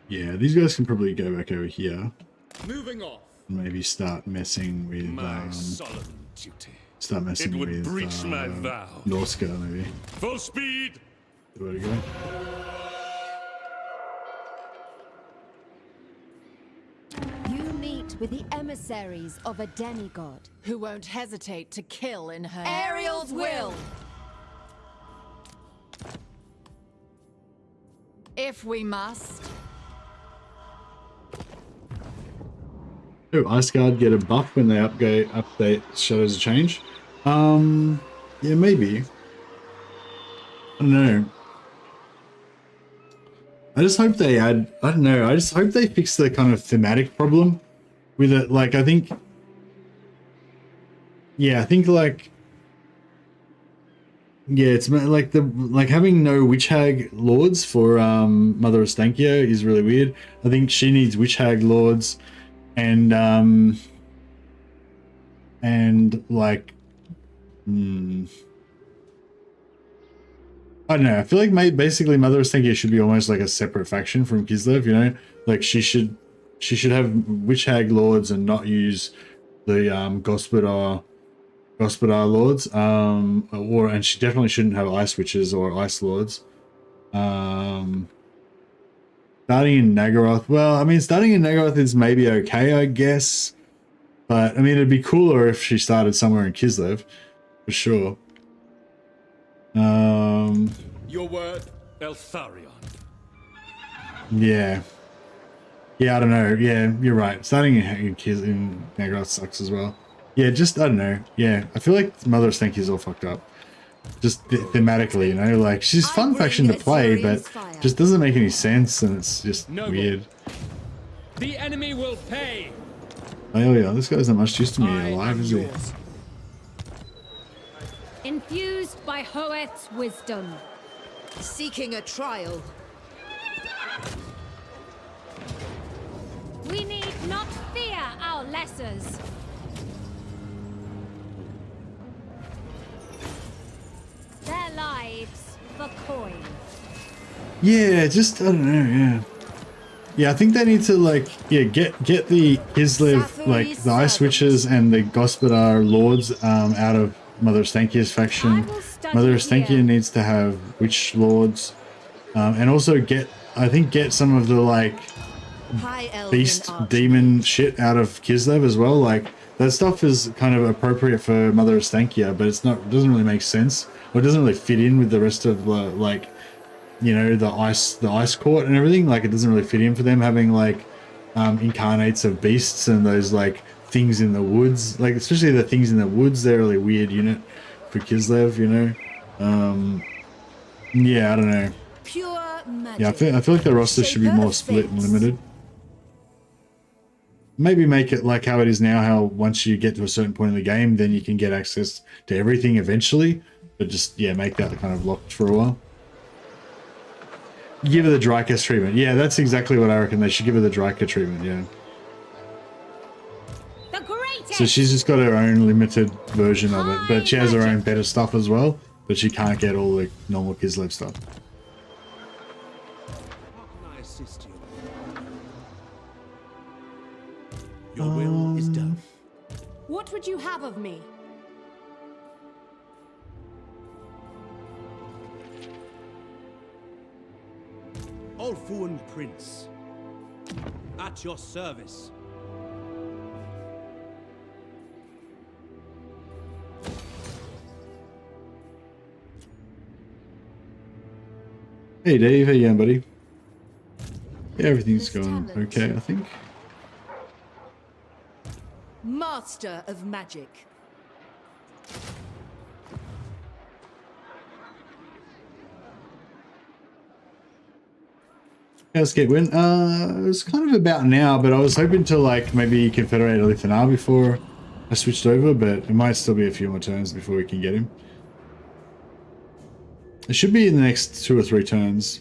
Yeah, these guys can probably go back over here. Moving off. And maybe start messing with My solemn duty. start messing It would with breach my vow. Norska maybe. Full speed. Where to go? You meet with the emissaries of a demigod who won't hesitate to kill in her Ariel's will. If we must. Oh, Ice Guard get a buff when they update Shadows of Change. Yeah, maybe. I don't know. I just hope they add, I don't know, I just hope they fix the kind of thematic problem with it. Like, I think, yeah, I think like, yeah, it's like having no Witch Hag Lords for Mother Ostankio is really weird. I think she needs Witch Hag Lords and like I don't know. I feel like basically Mother of Stenkia should be almost like a separate faction from Kislev, you know? Like she should have Witch Hag Lords and not use the Gospodar Lords. And she definitely shouldn't have Ice Witches or Ice Lords. Starting in Nagaroth. Well, I mean, starting in Nagaroth is maybe okay, I guess. But, I mean, it'd be cooler if she started somewhere in Kislev. For sure. Your word, Eltharion. Yeah. Yeah, I don't know. Yeah, you're right. Starting in Nagaroth sucks as well. Yeah, just, I don't know. Yeah, I feel like Mother of Stenkia is all fucked up. Just thematically, you know? Like, she's a fun faction to play, but just doesn't make any sense, and it's just weird. The enemy will pay. Oh yeah, this guy's not much use to me alive, is he? Infused by Hoeth's wisdom. Seeking a trial. We need not fear our lessers. Their lives for coin. Yeah, just, I don't know, yeah. Yeah, I think they need to, like, yeah, get the Kislev, like, the Ice Witches and the Gospodar Lords out of Mother of Stenkia's faction. Mother of Stenkia needs to have Witch Lords. And also get some of the, like, beast demon shit out of Kislev as well. Like, that stuff is kind of appropriate for Mother of Stenkia, but it doesn't really make sense. Or it doesn't really fit in with the rest of the, like, you know, the ice court and everything. Like, it doesn't really fit in for them having, like, incarnates of beasts and those, like, things in the woods. Like, especially the things in the woods, they're a really weird unit for Kislev, you know. Yeah, I don't know. Pure magic. Yeah, I feel like the roster should be more split and limited. Maybe make it like how it is now, how once you get to a certain point in the game, then you can get access to everything eventually. But just, yeah, make that kind of locked for a while. Give her the Dryka treatment. Yeah, that's exactly what I reckon. They should give her the Dryka treatment, yeah. So she's just got her own limited version of it, but she has her own better stuff as well, but she can't get all the normal Kislev stuff. How can I assist you? Your will is done. What would you have of me? Ulfuan Prince, at your service. Hey Dave, how you going, buddy? Yeah, everything's going okay, I think. Master of magic. How's Skate win? It was kind of about now, but I was hoping to, like, maybe Confederate a Lithanar before I switched over, but it might still be a few more turns before we can get him. It should be in the next 2 or 3 turns.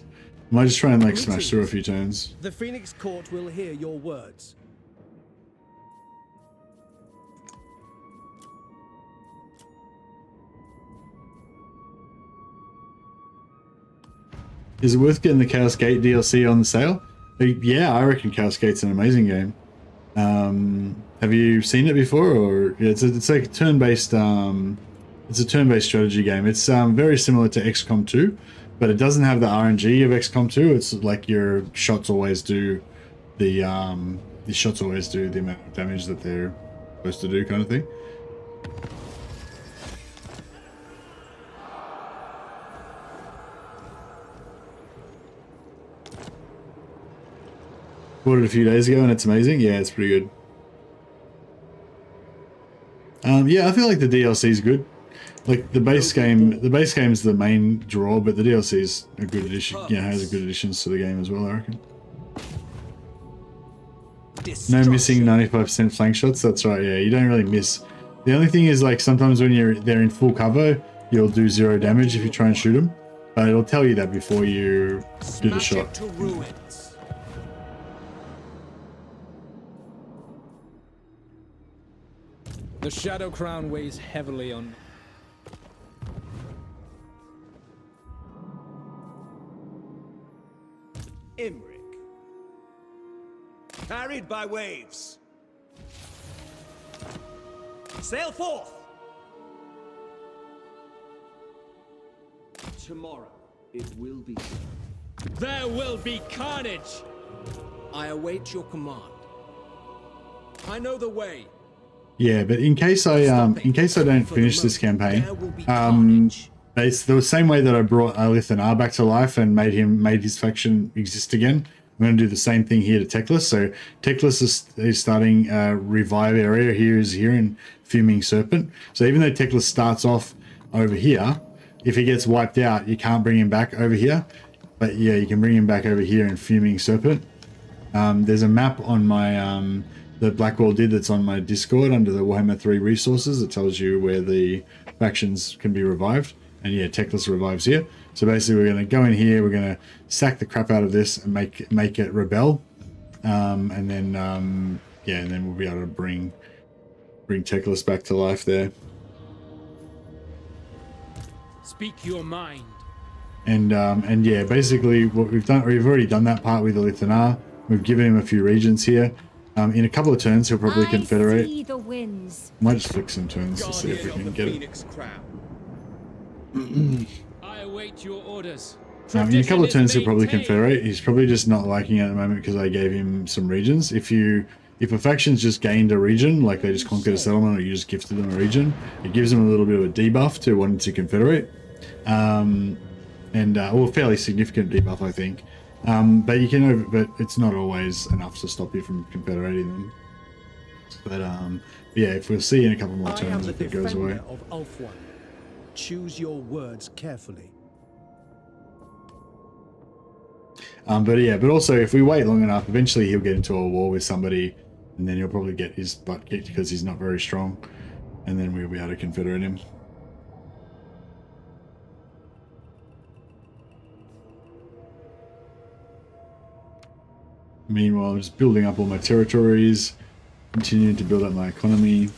I might just try and, like, smash through a few turns. The Phoenix Court will hear your words. Is it worth getting the Chaos Gate DLC on the sale? Yeah, I reckon Chaos Gate's an amazing game. Have you seen it before? Or it's like a turn-based. It's a turn-based strategy game. It's very similar to XCOM 2, but it doesn't have the RNG of XCOM 2. It's like your shots always do the amount of damage that they're supposed to do, kind of thing. Bought it a few days ago and it's amazing. Yeah, it's pretty good. Yeah, I feel like the DLC is good. Like the base game's the main draw, but the DLC is a good addition. Yeah, has a good additions to the game as well, I reckon. No missing 95% flank shots. That's right. Yeah, you don't really miss. The only thing is, like, sometimes when they're in full cover, you'll do 0 damage if you try and shoot them, but it'll tell you that before you do the shot. The Shadow Crown weighs heavily on... Imric. Carried by waves. Sail forth! Tomorrow, it will be. There will be carnage! I await your command. I know the way. Yeah, but in case I don't finish this campaign, it's the same way that I brought Lithanar back to life and made his faction exist again. I'm going to do the same thing here to Teclis. So Teclis is starting a revive area here in Fuming Serpent. So even though Teclis starts off over here, if he gets wiped out, you can't bring him back over here. But yeah, you can bring him back over here in Fuming Serpent. There's a map on my that Blackwall did that's on my Discord under the Warhammer 3 resources that tells you where the factions can be revived. And yeah, Teclis revives here. So basically we're going to go in here, we're going to sack the crap out of this and make it rebel. And then we'll be able to bring Teclis back to life there. Speak your mind. And yeah, basically what we've already done that part with the Lithanar. We've given him a few regions here. In a couple of turns, he'll probably confederate. See the winds. Might just flick some turns to see if we can get it. I await your orders. In a couple of turns, he'll probably confederate. He's probably just not liking it at the moment because I gave him some regions. If a faction's just gained a region, like they just conquered a settlement or you just gifted them a region, it gives them a little bit of a debuff to wanting to confederate. Well, a fairly significant debuff, I think. But it's not always enough to stop you from confederating them. But yeah, if we'll see in a couple more turns if it goes away. Of Ulthuan. Choose your words carefully. But also if we wait long enough, eventually he'll get into a war with somebody, and then he'll probably get his butt kicked because he's not very strong, and then we'll be able to confederate him. Meanwhile, I'm just building up all my territories, continuing to build up my economy.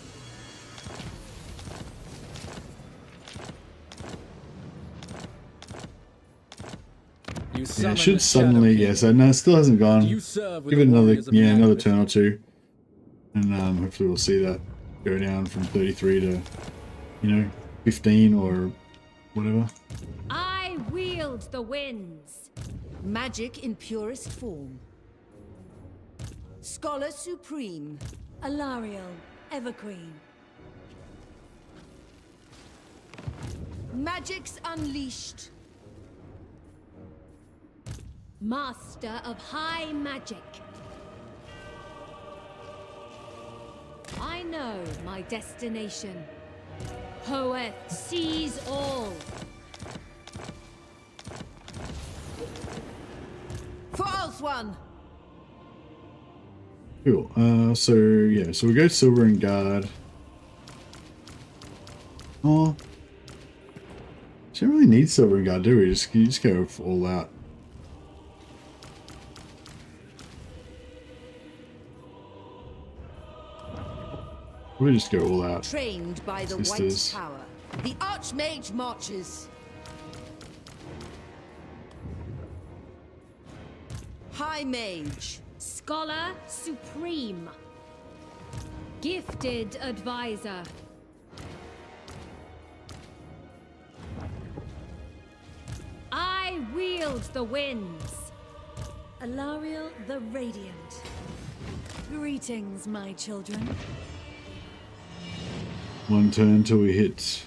Yeah, it should suddenly, yeah, so no, it still hasn't gone. Give it another turn or two. And hopefully we'll see that go down from 33 to, 15 or whatever. I wield the winds. Magic in purest form. Scholar Supreme. Alariel, Evergreen. Magic's unleashed. Master of High Magic. I know my destination. Hoeth sees all. For Ulthuan. Cool. So we go Silver and Guard. Oh, don't really need Silver and Guard, do we? You just go all out. We'll just go all out. Trained by the White Tower. The Archmage marches. High Mage. Scholar Supreme. Gifted Advisor. I wield the winds. Alariel the Radiant. Greetings, my children. One turn till we hit.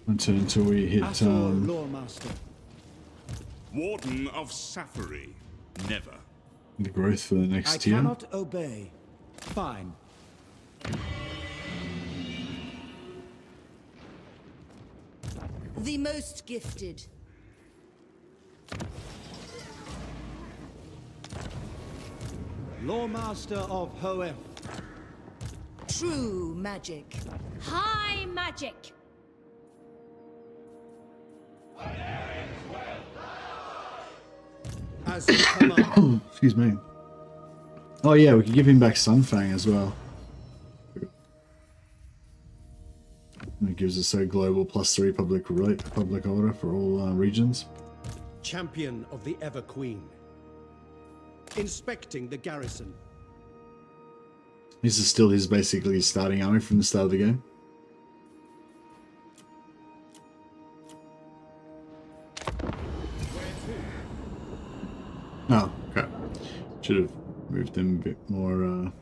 One turn until we hit. Loremaster. Warden of Safari. Never. The growth for the next tier. I cannot obey. Fine. The most gifted. Loremaster of Hoeth. True magic. High magic. As you command. Excuse me. Oh yeah, we could give him back Sunfang as well. We It gives us a global +3 public order for all regions. Champion of the Ever Queen. Inspecting the garrison. This is still his basically starting army from the start of the game. Oh, crap. Should have moved them a bit more,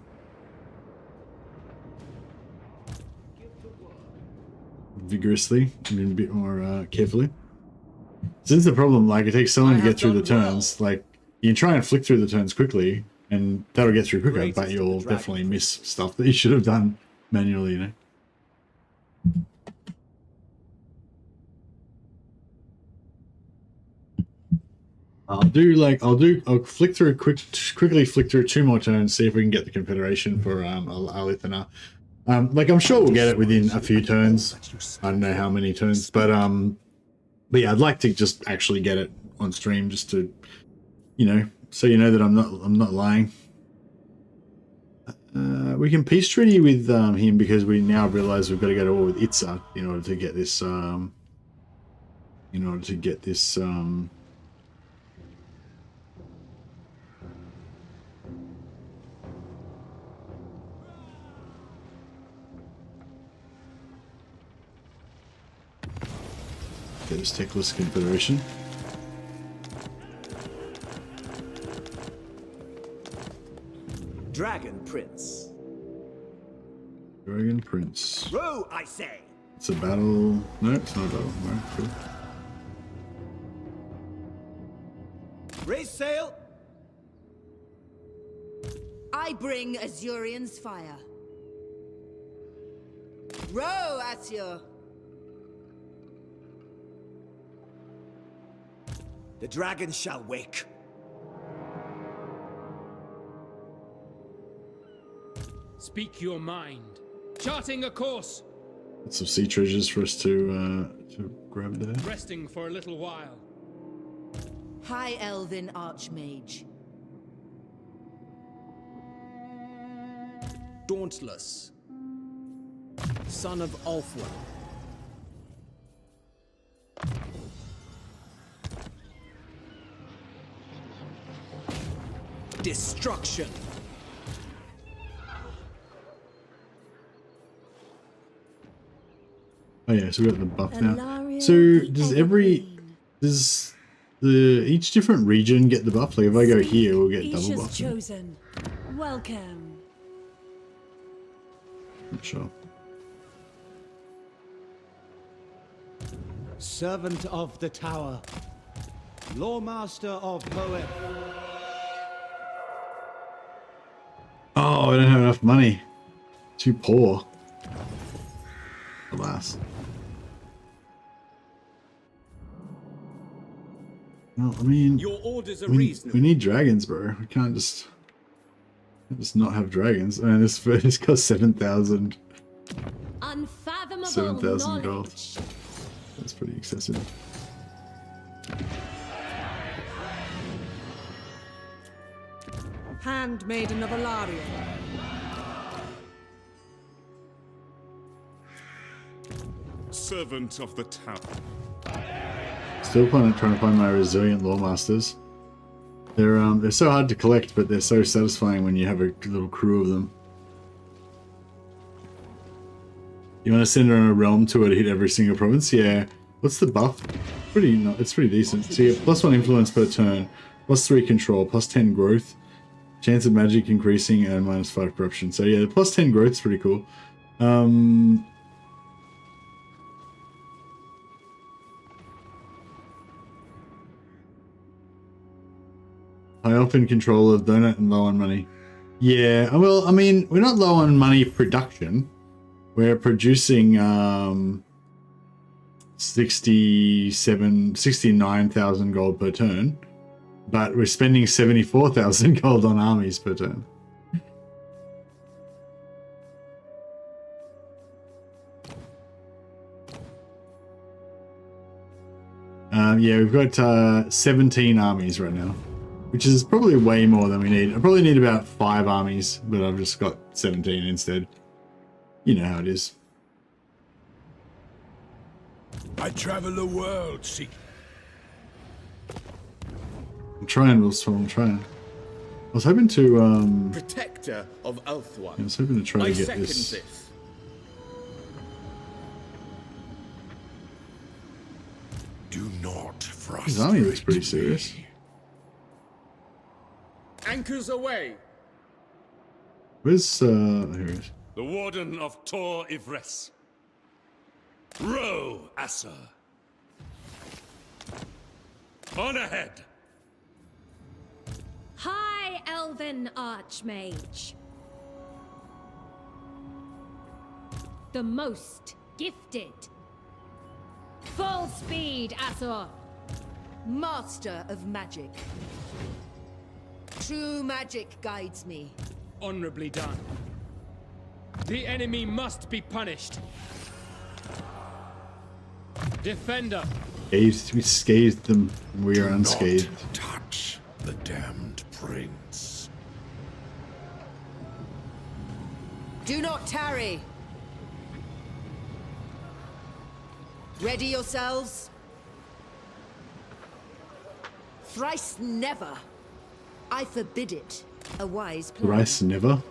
vigorously, I mean a bit more, carefully. Since the problem, like, it takes so long to get through the turns, like, you can try and flick through the turns quickly, and that'll get through quicker, but you'll definitely miss stuff that you should have done manually, you know? I'll flick through quickly flick through 2 more turns, see if we can get the Confederation for Alithana. Like, I'm sure we'll get it within a few turns. I don't know how many turns, but yeah, I'd like to just actually get it on stream, just to, you know, so you know that I'm not lying. We can peace treaty with him because we now realize we've got to go to war with Itza in order to get this Techless Confederation. Dragon Prince. Dragon Prince. Row, I say. It's a battle. No, it's not a battle. No, cool. Raise sail. I bring Azurian's fire. Row, Azure. The dragon shall wake. Speak your mind. Charting a course. Lots of sea treasures for us to grab there. Resting for a little while. High Elven Archmage. Dauntless. Son of Ulfwyn. Destruction. Oh yeah, so we got the buff now. So does each different region get the buff? Like if I go here, we'll get double buff. Chosen. Welcome. Not sure. Servant of the Tower. Lawmaster of Poet. Oh, I don't have enough money. Too poor. Alas. Well, I mean, your orders are we reasonable. need dragons, bro. We can't just not have dragons. I mean, this costs 7,000. Unfathomable 7,000 gold. knowledge. That's pretty excessive. Handmaiden of Alarion. Servant of the Tower. Still trying to find my resilient lawmasters. They're so hard to collect, but they're so satisfying when you have a little crew of them. You want to send her on a realm tour to hit every single province? Yeah. What's the buff? It's pretty decent. So you get +1 influence per turn, +3 control, +10 growth, chance of magic increasing, and -5 corruption. So yeah, the +10 growth is pretty cool. High up in control of donut and low on money. Yeah, well, I mean, we're not low on money production. We're producing 69,000 gold per turn, but we're spending 74,000 gold on armies per turn. Yeah, we've got 17 armies right now, which is probably way more than we need. I probably need about 5 armies, but I've just got 17 instead. You know how it is. I travel the world, see. I'm trying, Wilson. I'm trying. I was hoping to Protector of Ulthuan. I was hoping to try I to get second this. Do not frustrate. His army looks pretty serious. Anchors away. Where's here he is. The Warden of Tor Ivres. Row, Asser. On ahead. High Elven Archmage. The most gifted. Full speed, Asor. Master of magic. True magic guides me. Honorably done. The enemy must be punished. Defender. We scathed them. We are unscathed. Touch the damned prince. Do not tarry. Ready yourselves. Thrice never. I forbid it. A wise plan. Rice never.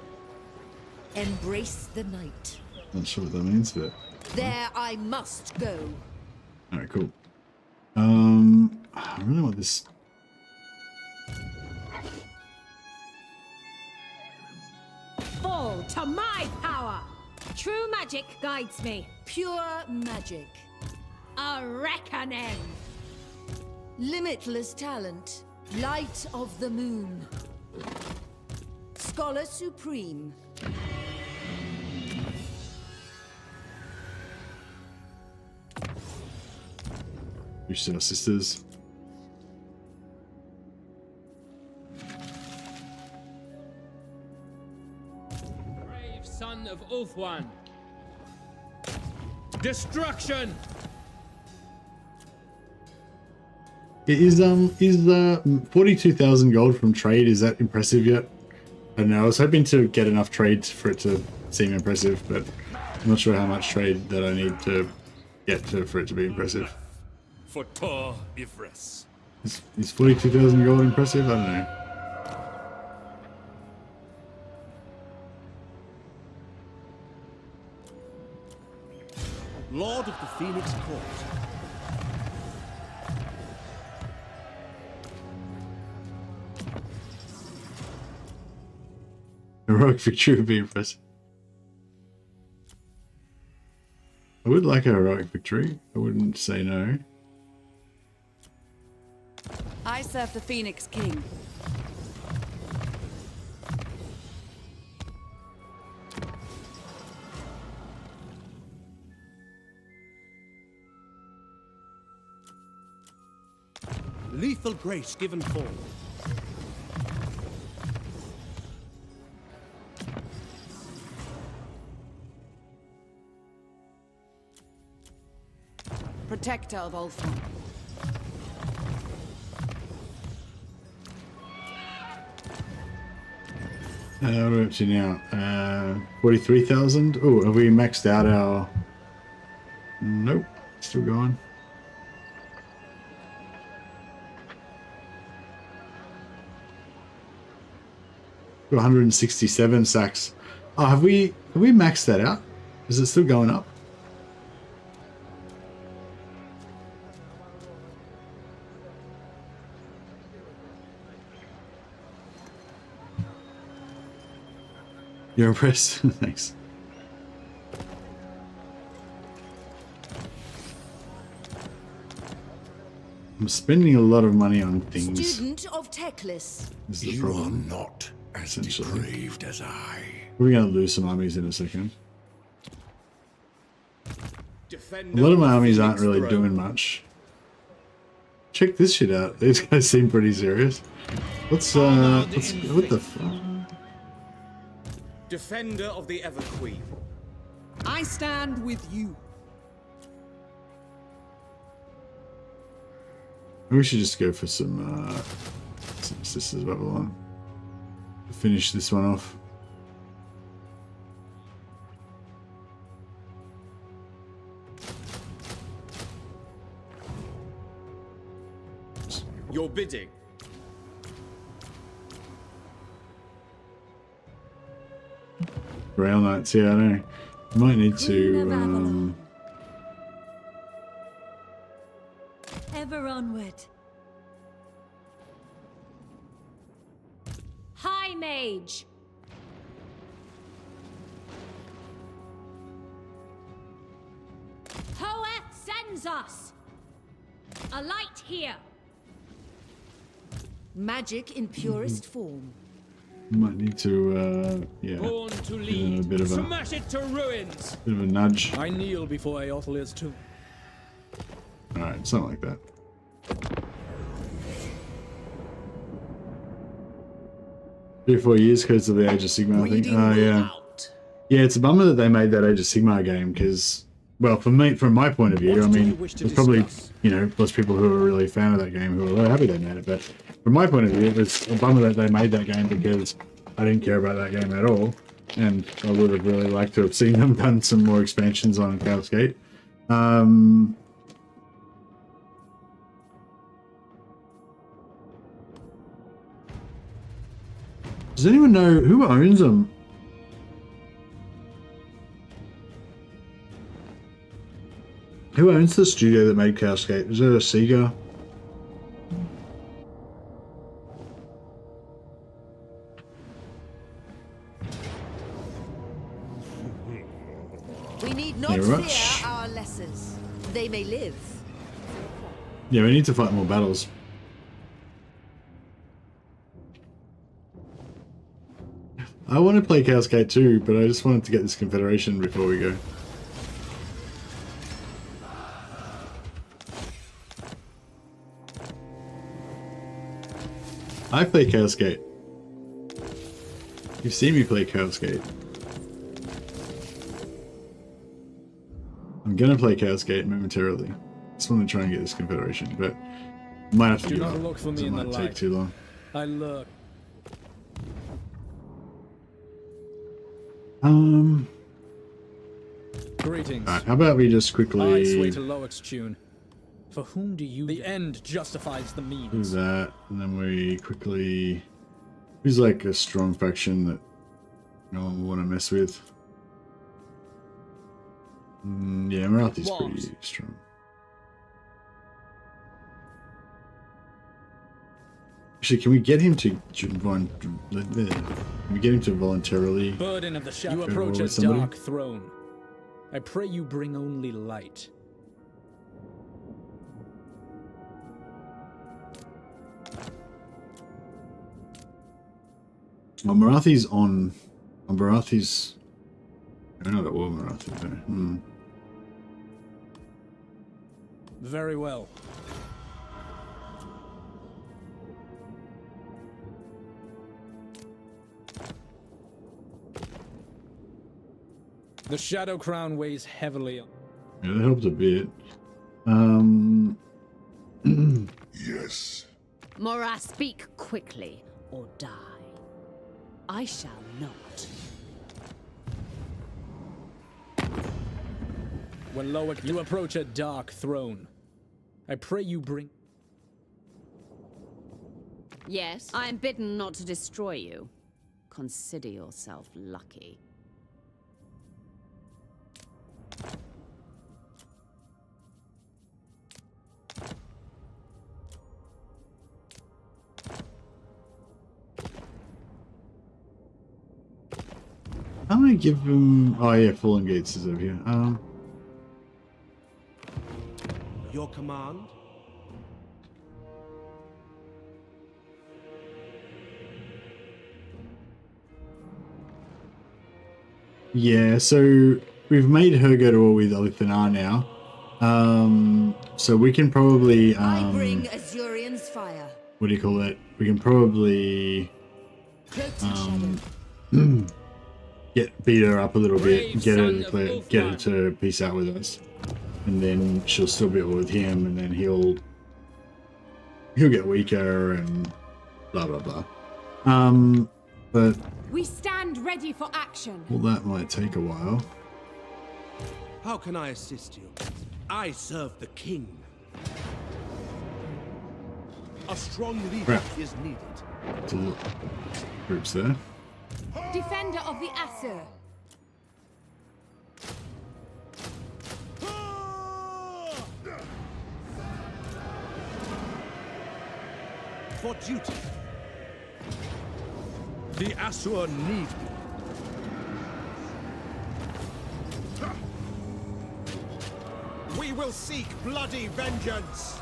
Embrace the night. Not sure what that means, but There I must go. alright, cool. I really want this. Fall to my power. True magic guides me. Pure magic. A reckoning. Limitless talent. Light of the moon. Scholar supreme. We should our sisters. Brave son of Ulthuan. Destruction! Is 42,000 gold from trade, is that impressive yet? I don't know, I was hoping to get enough trade for it to seem impressive, but I'm not sure how much trade that I need to get to for it to be impressive. For Tor Ivres. Is 42,000 gold impressive? I don't know. Lord of the Phoenix Court. Heroic victory would be impressive. I would like a heroic victory. I wouldn't say no. I serve the Phoenix King. Lethal grace given forth. Protector of Ulthuan. What are we up to now? 43,000? Oh, have we maxed out our... Nope, still going. Got 167 sacks. Oh, have we maxed that out? Is it still going up? You're impressed? Thanks. I'm spending a lot of money on things. Student of Teclis. This is the You problem. are not as depraved as I. We're going to lose some armies in a second. Defender A lot of my the armies aren't Phoenix really Throne. doing much. Check this shit out. These guys seem pretty serious. What the fuck? Defender of the Everqueen. I stand with you. We should just go for some Sisters of Babylon. Finish this one off. Your bidding. Rail Knights, yeah, I know. I might need to. Ever onward. High Mage. Hoeth sends us. A light here. Magic in purest form. Might need to, yeah. Born to give lead. them a bit of a Smash it to ruins. nudge. I kneel before Eothelir's tomb. All right, something like that. 3 or 4 years because of the Age of Sigmar, I think. Oh, yeah. Yeah, it's a bummer that they made that Age of Sigmar game because, well, from my point of view, I mean, there's probably, you know, lots of people who are really a fan of that game who are really happy they made it, but from my point of view, it was a bummer that they made that game because I didn't care about that game at all, and I would have really liked to have seen them done some more expansions on Chaos Gate. Does anyone know who owns them? Who owns the studio that made Chaos Gate? Is it a Sega? We need not fear our lessers. They may live. Yeah, we need to fight more battles. I want to play Chaos Gate too, but I just wanted to get this Confederation before we go. I play Chaos Gate. You've seen me play Chaos Gate. I'm gonna play Chaos Gate momentarily. Just want to try and get this Confederation, but might have to Do give not up. look for me It in the might light. take too long. I look. Greetings. Alright, how about we just quickly I sway to Loic's tune. For whom do you? The end justifies the means. do that, and then we quickly. Who's like a strong faction that no one will want to mess with? Yeah, Marathi's pretty strong. Actually, can we get him to voluntarily? Burden of the shadow. You go approach over a with somebody? dark throne. I pray you bring only light. Oh, Marathi's on. Oh, Marathi's. I don't know that war Marathi though. Very well. The Shadow Crown weighs heavily on. Yeah, that helped a bit. Yes. Mora, speak quickly or die. I shall not. When Loic, you approach a dark throne. I pray you bring. Yes, I am bidden not to destroy you. Consider yourself lucky. How do I give him? Oh yeah, Fallen Gates is over here. Your command? Yeah, so we've made her go to war with Alithanar now. So we can probably I bring Azurian's fire. what do you call it? We can probably beat her up a little bit, get her to peace out with us, and then she'll still be at war with him, and then he'll get weaker and blah blah blah. But We stand ready for action. well, that might take a while. How can I assist you? I serve the king. A strong leader Crap. is needed. It's a lot. Groups there. Defender of the Aesir. For duty. The Asur need me. We will seek bloody vengeance!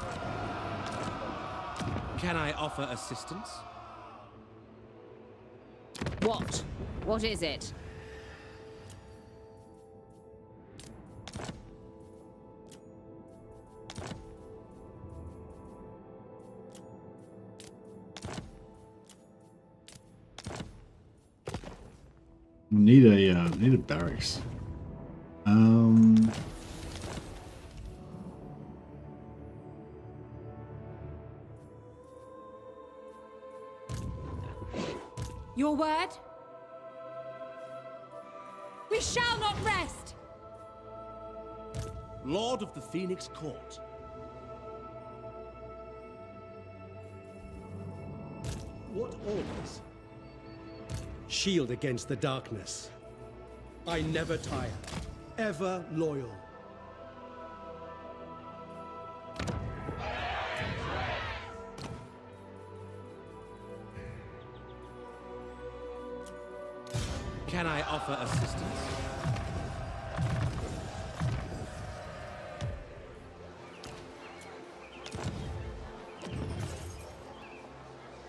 Can I offer assistance? What? What is it? Need a barracks. Your word? We shall not rest! Lord of the Phoenix Court. What orders? Shield against the darkness. I never tire. Ever loyal. Can I offer assistance?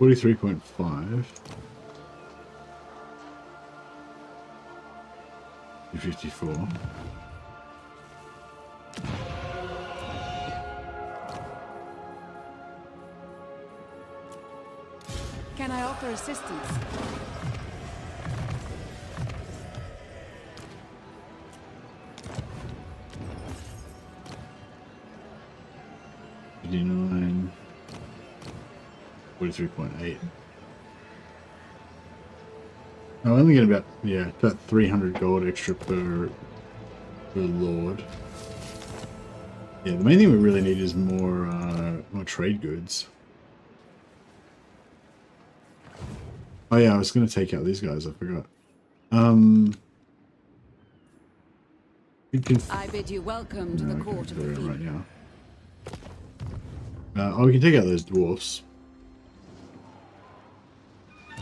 43.5. 54. Can I offer assistance? $59. 43.8. I only get about 300 gold extra per lord. Yeah, the main thing we really need is more trade goods. Oh yeah, I was gonna take out these guys. I forgot. I bid you welcome to the court of the Phoenix. Right now. We can take out those dwarfs.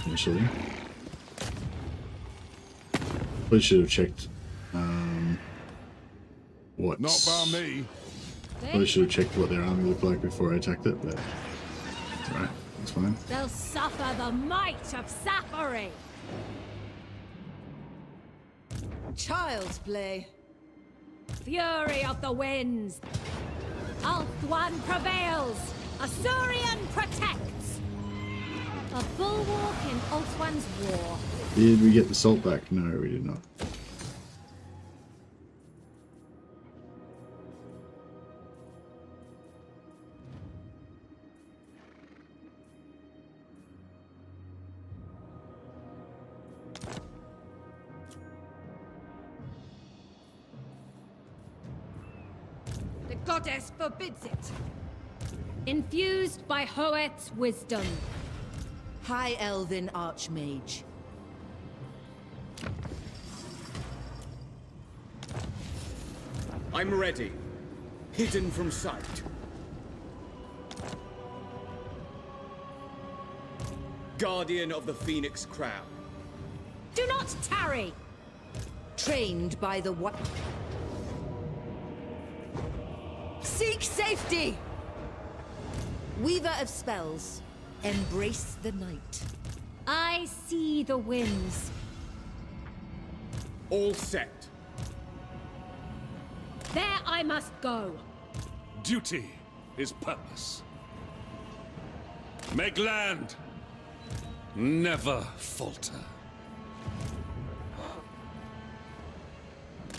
Initially. Probably should have checked what. Not by me. Probably should have checked what their army looked like before I attacked it, but it's alright. It's fine. They'll suffer the might of Sapphire. Child's play. Fury of the winds. Ulthuan prevails. Asuryan protects. A bulwark in Ulthuan's war. Did we get the salt back? No, we did not. The goddess forbids it. Infused by Hoet's wisdom. High Elven Archmage. I'm ready. Hidden from sight. Guardian of the Phoenix Crown. Do not tarry! Trained by the what? Seek safety! Weaver of spells. Embrace the night. I see the winds. All set. There I must go. Duty is purpose. Make land. Never falter.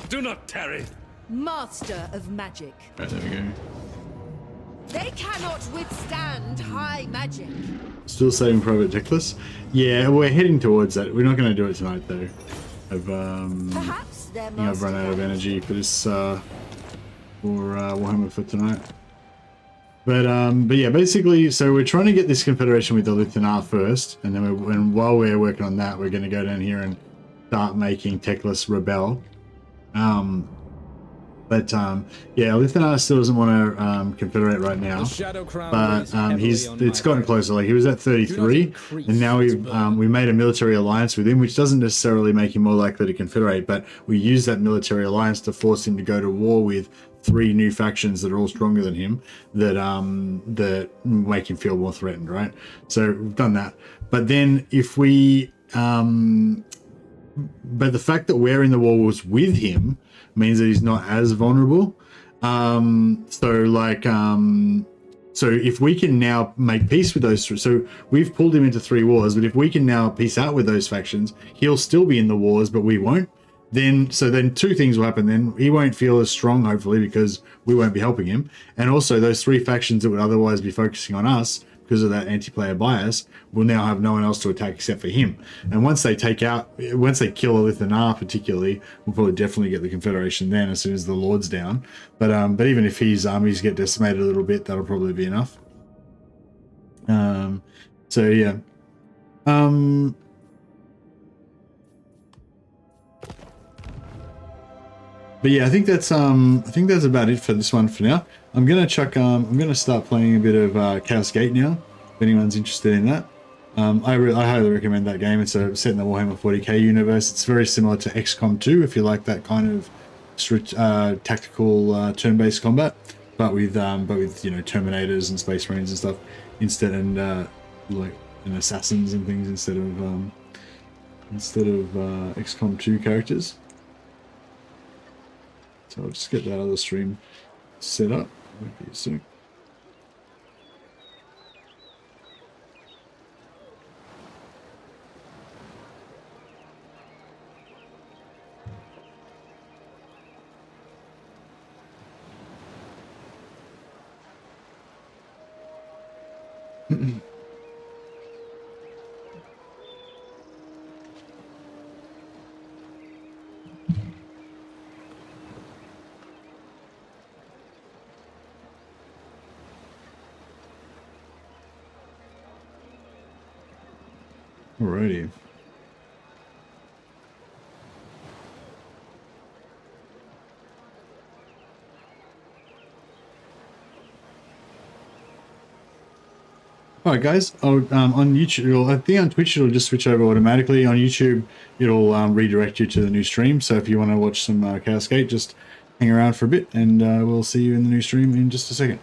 Do not tarry. Master of magic. Right, there we go. They cannot withstand high magic. Still saving Private Deckless? Yeah, we're heading towards that. We're not going to do it tonight, though. Perhaps their I've run out of energy for this, Warhammer for tonight. But yeah, basically, so we're trying to get this confederation with the Lithanar first, and then while we're working on that, we're going to go down here and start making Teclis rebel. Yeah, Lithanar still doesn't want to confederate right now, but it's gotten closer. Like he was at 33, and now we made a military alliance with him, which doesn't necessarily make him more likely to confederate, but we use that military alliance to force him to go to war with 3 new factions that are all stronger than him, that make him feel more threatened, right? So we've done that. But then if we but the fact that we're in the wars with him means that he's not as vulnerable. So if we can now make peace with those, so we've pulled him into 3 wars, but if we can now peace out with those factions, he'll still be in the wars, but we won't. Then 2 things will happen. Then he won't feel as strong, hopefully, because we won't be helping him. And also those 3 factions that would otherwise be focusing on us because of that anti-player bias will now have no one else to attack except for him. And once they kill Lithanar particularly, we'll probably definitely get the Confederation then as soon as the Lord's down. But even if his armies get decimated a little bit, that'll probably be enough. So yeah. But yeah, I think that's about it for this one for now. I'm gonna start playing a bit of Chaos Gate now, if anyone's interested in that. I highly recommend that game. It's set in the Warhammer 40k universe. It's very similar to XCOM 2 if you like that kind of tactical turn-based combat, but with Terminators and Space Marines and stuff instead, and assassins and things instead of XCOM 2 characters. So I'll just get that other stream set up. Won't be soon. Alrighty. Alright guys, on YouTube, I think on Twitch it'll just switch over automatically. On YouTube it'll redirect you to the new stream, so if you want to watch some Chaos Gate, just hang around for a bit and we'll see you in the new stream in just a second.